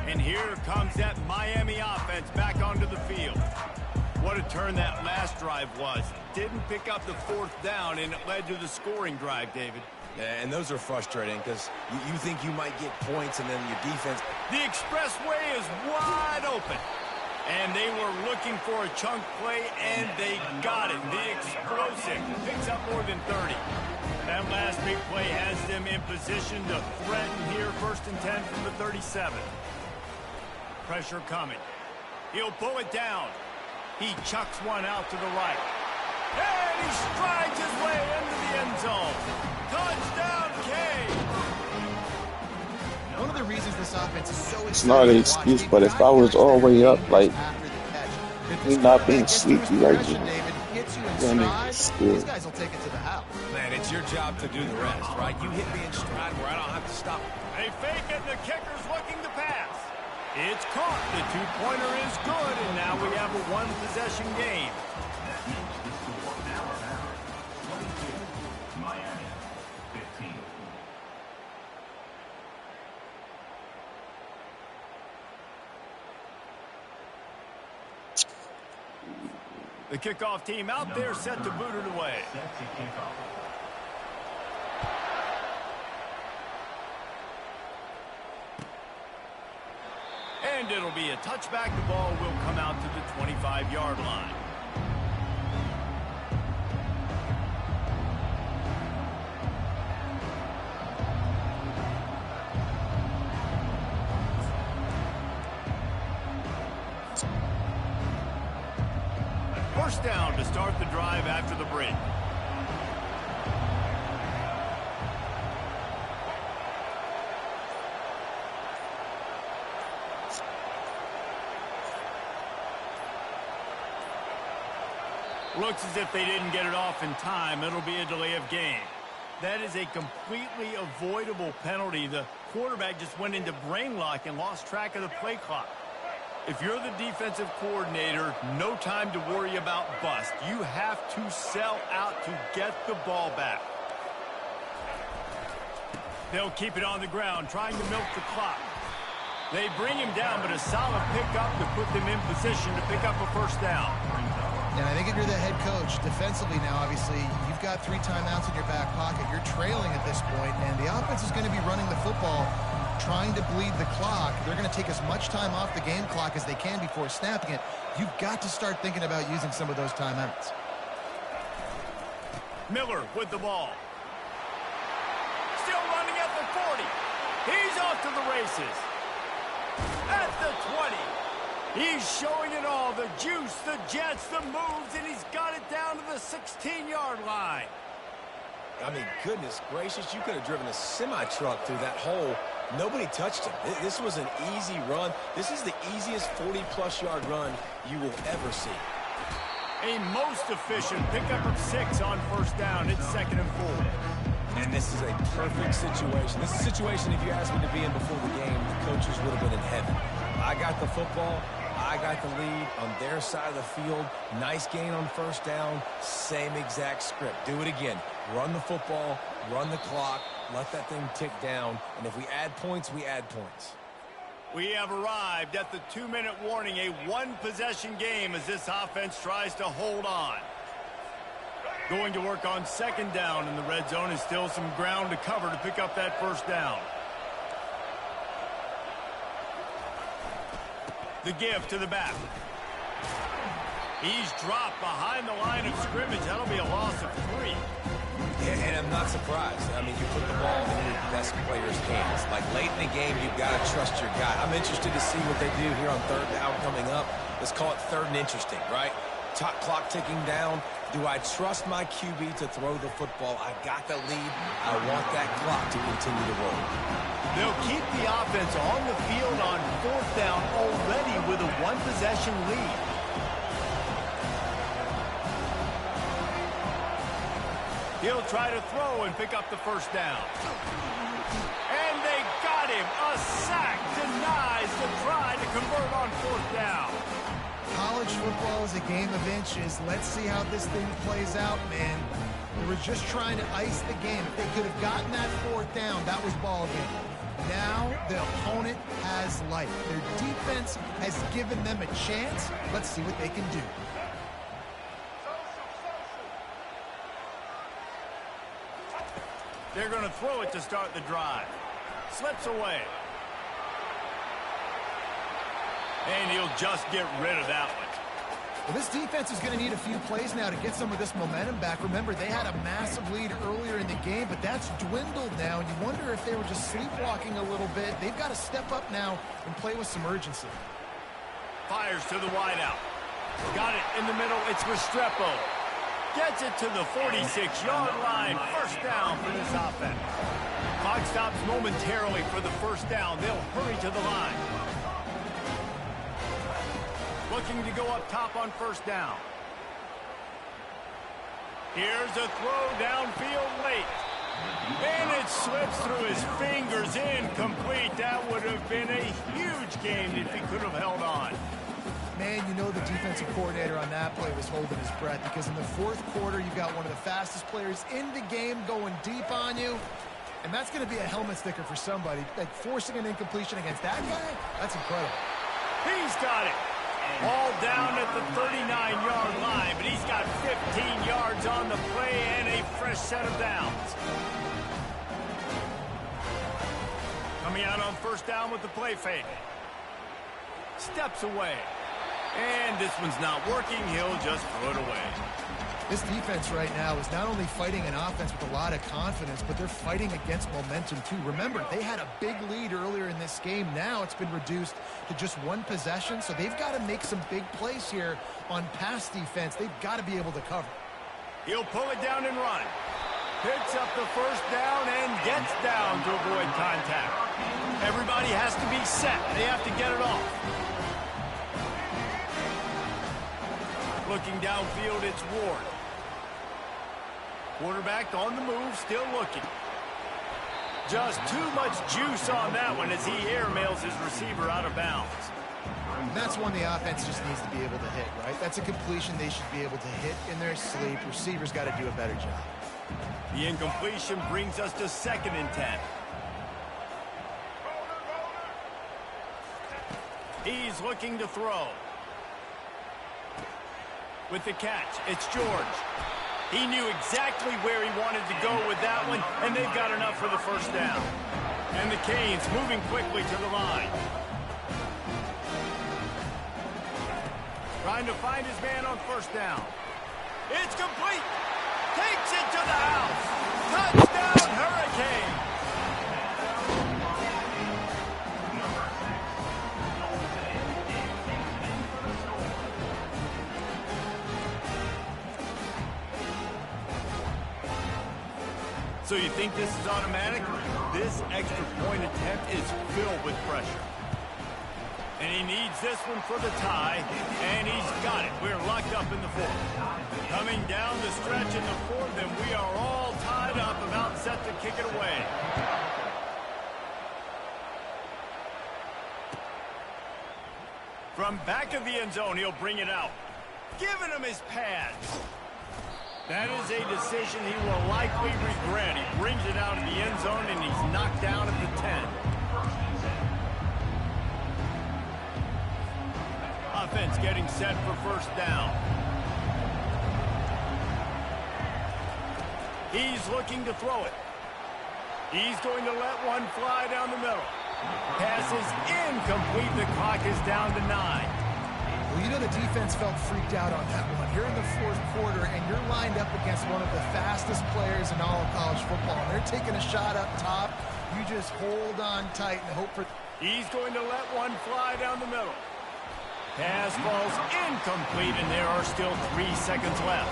And here comes that Miami offense back onto the field. What a turn that last drive was. Didn't pick up the 4th down, and it led to the scoring drive, David. Yeah, and those are frustrating because you think you might get points and then your defense. The expressway is wide open. And they were looking for a chunk play, and they got it. The explosive picks up more than 30. That last big play has them in position to threaten here. 1st and 10 from the 37. Pressure coming. He'll pull it down. He chucks one out to the right. And he strides his way into the end zone. Touchdown, K. One of the reasons this offense is so It's not an excuse, but if I was all the way up, like, he's not being sleepy right now. These guys will take it to the house. Man, it's your job to do the rest, right? You hit me in stride where I don't have to stop. They fake it, the kicker's looking to pass. It's caught. The 2-pointer is good, and now we have a 1-possession game. Miami, 15. The kickoff team out there set to boot it away. Set to kick off. And it'll be a touchback. The ball will come out to the 25-yard line. First down to start the drive after the break. Looks as if they didn't get it off in time. It'll be a delay of game. That is a completely avoidable penalty. The quarterback just went into brain lock and lost track of the play clock. If you're the defensive coordinator, no time to worry about bust. You have to sell out to get the ball back. They'll keep it on the ground, trying to milk the clock. They bring him down, but a solid pickup to put them in position to pick up a first down. And I think if you're the head coach, defensively now, obviously, you've got 3 timeouts in your back pocket. You're trailing at this point, and the offense is going to be running the football, trying to bleed the clock. They're going to take as much time off the game clock as they can before snapping it. You've got to start thinking about using some of those timeouts. Miller with the ball. Still running at the 40. He's off to the races. At the 20. He's showing it all. The juice, the jets, the moves, and he's got it down to the 16-yard line. I mean, goodness gracious, you could have driven a semi-truck through that hole. Nobody touched him. This was an easy run. This is the easiest 40-plus yard run you will ever see. A most efficient pickup of 6 on first down. It's 2nd and 4. And this is a perfect situation. This is a situation, if you asked me to be in before the game, the coaches would have been in heaven. I got the football. I got the lead on their side of the field. Nice gain on first down. Same exact script. Do it again. Run the football. Run the clock. Let that thing tick down. And if we add points, we add points. We have arrived at the 2-minute warning. A 1-possession game as this offense tries to hold on. Going to work on 2nd down in the red zone. Is still some ground to cover to pick up that first down. The give to the back. He's dropped behind the line of scrimmage. That'll be a loss of 3. And I'm not surprised. I mean, you put the ball in your best player's hands. Like, late in the game, you've got to trust your guy. I'm interested to see what they do here on third down coming up. Let's call it third and interesting, right? Top clock ticking down. Do I trust my QB to throw the football? I got the lead. I want that clock to continue to roll. They'll keep the offense on the field on fourth down already with a one-possession lead. He'll try to throw and pick up the first down. And they got him. A sack denies the try to convert on fourth down. College football is a game of inches. Let's see how this thing plays out, man. They were just trying to ice the game. If they could have gotten that fourth down, that was ball game. Now the opponent has life. Their defense has given them a chance. Let's see what they can do. They're going to throw it to start the drive. Slips away. And he'll just get rid of that one. Well, this defense is going to need a few plays now to get some of this momentum back. Remember, they had a massive lead earlier in the game, but that's dwindled now. And you wonder if they were just sleepwalking a little bit. They've got to step up now and play with some urgency. Fires to the wideout. Got it in the middle. It's Restrepo. Gets it to the 46-yard line. First down for this offense. Clock stops momentarily for the first down. They'll hurry to the line. Looking to go up top on first down. Here's a throw downfield late. And it slips through his fingers, incomplete. That would have been a huge game if he could have held on. Man, you know the defensive coordinator on that play was holding his breath because in the fourth quarter, you've got one of the fastest players in the game going deep on you. And that's going to be a helmet sticker for somebody. Like forcing an incompletion against that guy, that's incredible. He's got it. All down at the 39-yard line, but he's got 15 yards on the play and a fresh set of downs. Coming out on first down with the play fake. Steps away. And this one's not working. He'll just throw it away. This defense right now is not only fighting an offense with a lot of confidence, but they're fighting against momentum too. Remember, they had a big lead earlier in this game. Now it's been reduced to just one possession, so they've got to make some big plays here on pass defense. They've got to be able to cover. He'll pull it down and run. Picks up the first down and gets down to avoid contact. Everybody has to be set. They have to get it off. Looking downfield, it's Ward. Quarterback on the move, still looking. Just too much juice on that one as he airmails his receiver out of bounds. And that's one the offense just needs to be able to hit, right? That's a completion they should be able to hit in their sleep. Receivers got to do a better job. The incompletion brings us to 2nd and 10. He's looking to throw. With the catch, it's George. He knew exactly where he wanted to go with that one, and they've got enough for the first down. And the Canes moving quickly to the line. Trying to find his man on first down. It's complete. Takes it to the house. Touchdown, Hurricane. So you think this is automatic? This extra point attempt is filled with pressure. And he needs this one for the tie, and he's got it. We're locked up in the fourth. Coming down the stretch in the fourth, and we are all tied up, about set to kick it away. From back of the end zone, he'll bring it out. Giving him his pads. That is a decision he will likely regret. He brings it out of the end zone, and he's knocked down at the 10. Offense getting set for first down. He's looking to throw it. He's going to let one fly down the middle. Pass is incomplete. The clock is down to 9. Well, you know the defense felt freaked out on that one. You're in the fourth quarter, and you're lined up against one of the fastest players in all of college football. They're taking a shot up top. You just hold on tight and hope for... He's going to let one fly down the middle. Pass falls incomplete, and there are still 3 seconds left.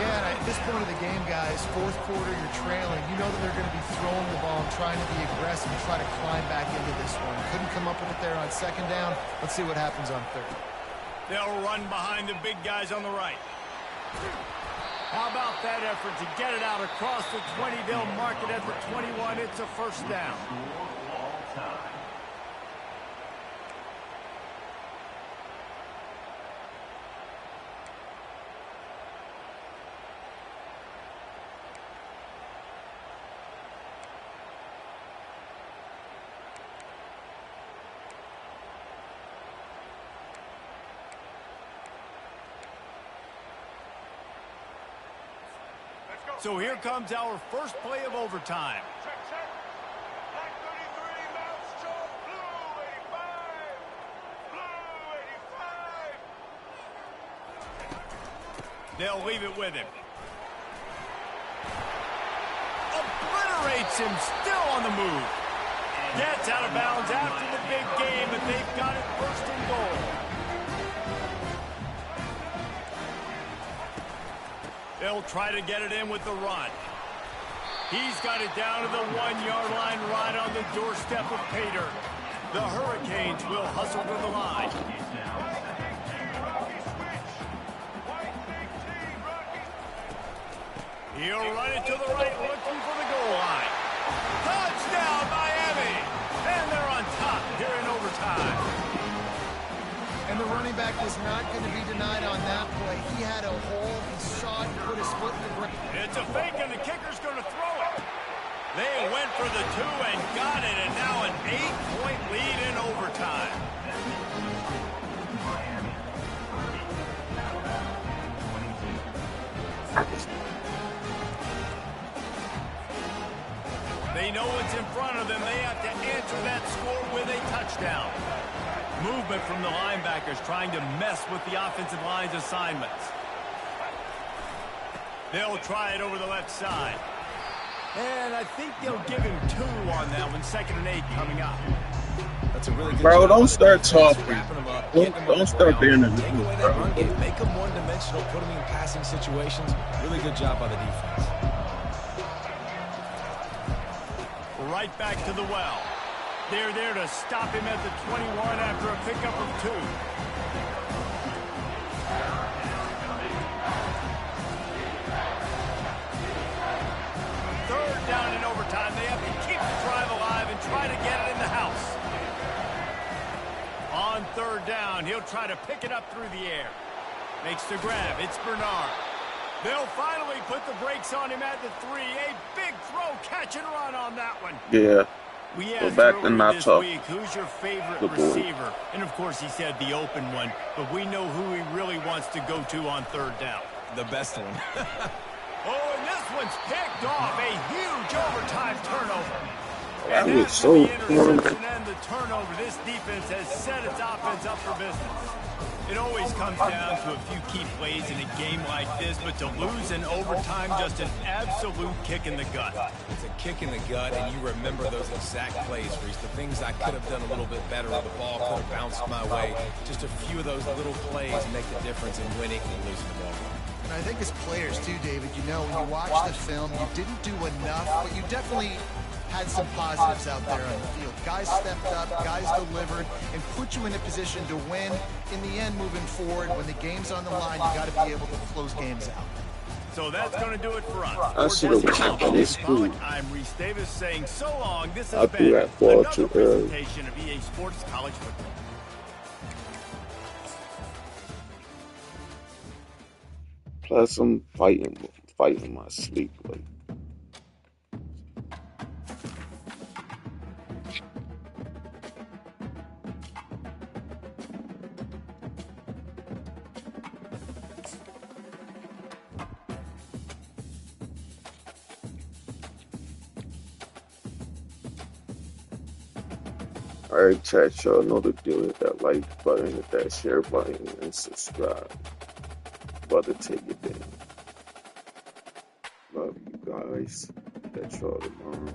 Yeah, and at this point of the game, guys, fourth quarter, you're trailing. You know that they're going to be throwing the ball and trying to be aggressive and try to climb back into this one. Couldn't come up with it there on second down. Let's see what happens on third. They'll run behind the big guys on the right. How about that effort to get it out across the 20? They'll mark it at the 21. It's a first down. So here comes our first play of overtime. They'll leave it with him. Obliterates him, still on the move. Gets out of bounds after the big game, and they've got it first and goal. They'll try to get it in with the run. He's got it down to the 1-yard line right on the doorstep of Pater. The Hurricanes will hustle to the line. He'll run it to the right, looking for the goal line. Touchdown, Miami! And they're on top here in overtime. And the running back was not going to be denied on that play. He had a hole. He saw it, put his foot in the ground. It's a fake, and the kicker's going to throw it. They went for the 2 and got it, and now an 8-point lead in overtime. They know what's in front of them. They have to answer that score with a touchdown. Movement from the linebackers trying to mess with the offensive line's assignments. They'll try it over the left side. And I think they'll give him 2 on that one. 2nd and 8 coming up. That's a really good Bro, job don't of start the defense, talking. wrapping them up, Don't- getting them don't on the start ground, being in the take mood, away that bro. run game, make them one-dimensional, put them in passing situations. Really good job by the defense. Right back to the well. They're there to stop him at the 21 after a pickup of 2. Third down in overtime. They have to keep the drive alive and try to get it in the house. On third down, he'll try to pick it up through the air. Makes the grab. It's Bernard. They'll finally put the brakes on him at the 3. A big throw, catch and run on that one. Yeah. We Go asked back earlier to not this talk. week, who's your favorite Good boy. receiver? And of course, he said the open one, but we know who he really wants to go to on third down. The best one. Oh, and this one's picked off. A huge overtime turnover. That And was after so the horrible. interception and the turnover, this defense has set its offense up for business. It always comes down to a few key plays in a game like this, but to lose in overtime, just an absolute kick in the gut. It's a kick in the gut, and you remember those exact plays, Reese. The things I could have done a little bit better, or the ball could have bounced my way. Just a few of those little plays make the difference in winning and losing the ball. And I think as players, too, David, you know, when you watch the film, you didn't do enough, but you definitely had some positives out there on the field. Guys stepped up, guys delivered, and put you in a position to win. In the end, moving forward, when the game's on the line, you got to be able to close games out. So that's going to do it for us. I should have For went to this school. I'm Reese Davis saying so long. This I has threw been that ball another too early. presentation of EA Sports College Football. Plus, I'm fighting my sleep. Like, all Alright, chat, y'all know the deal. Hit that like button, hit that share button, and subscribe. About to take it down. Love you guys. Catch y'all tomorrow.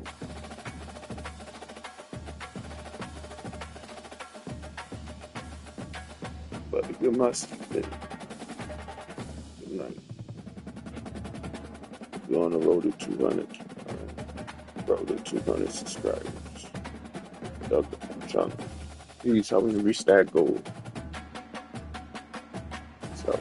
About to get my sleep. Good night. We're on the road to 200. Road to 200 subscribers. I'm trying to please help me reach that goal. So.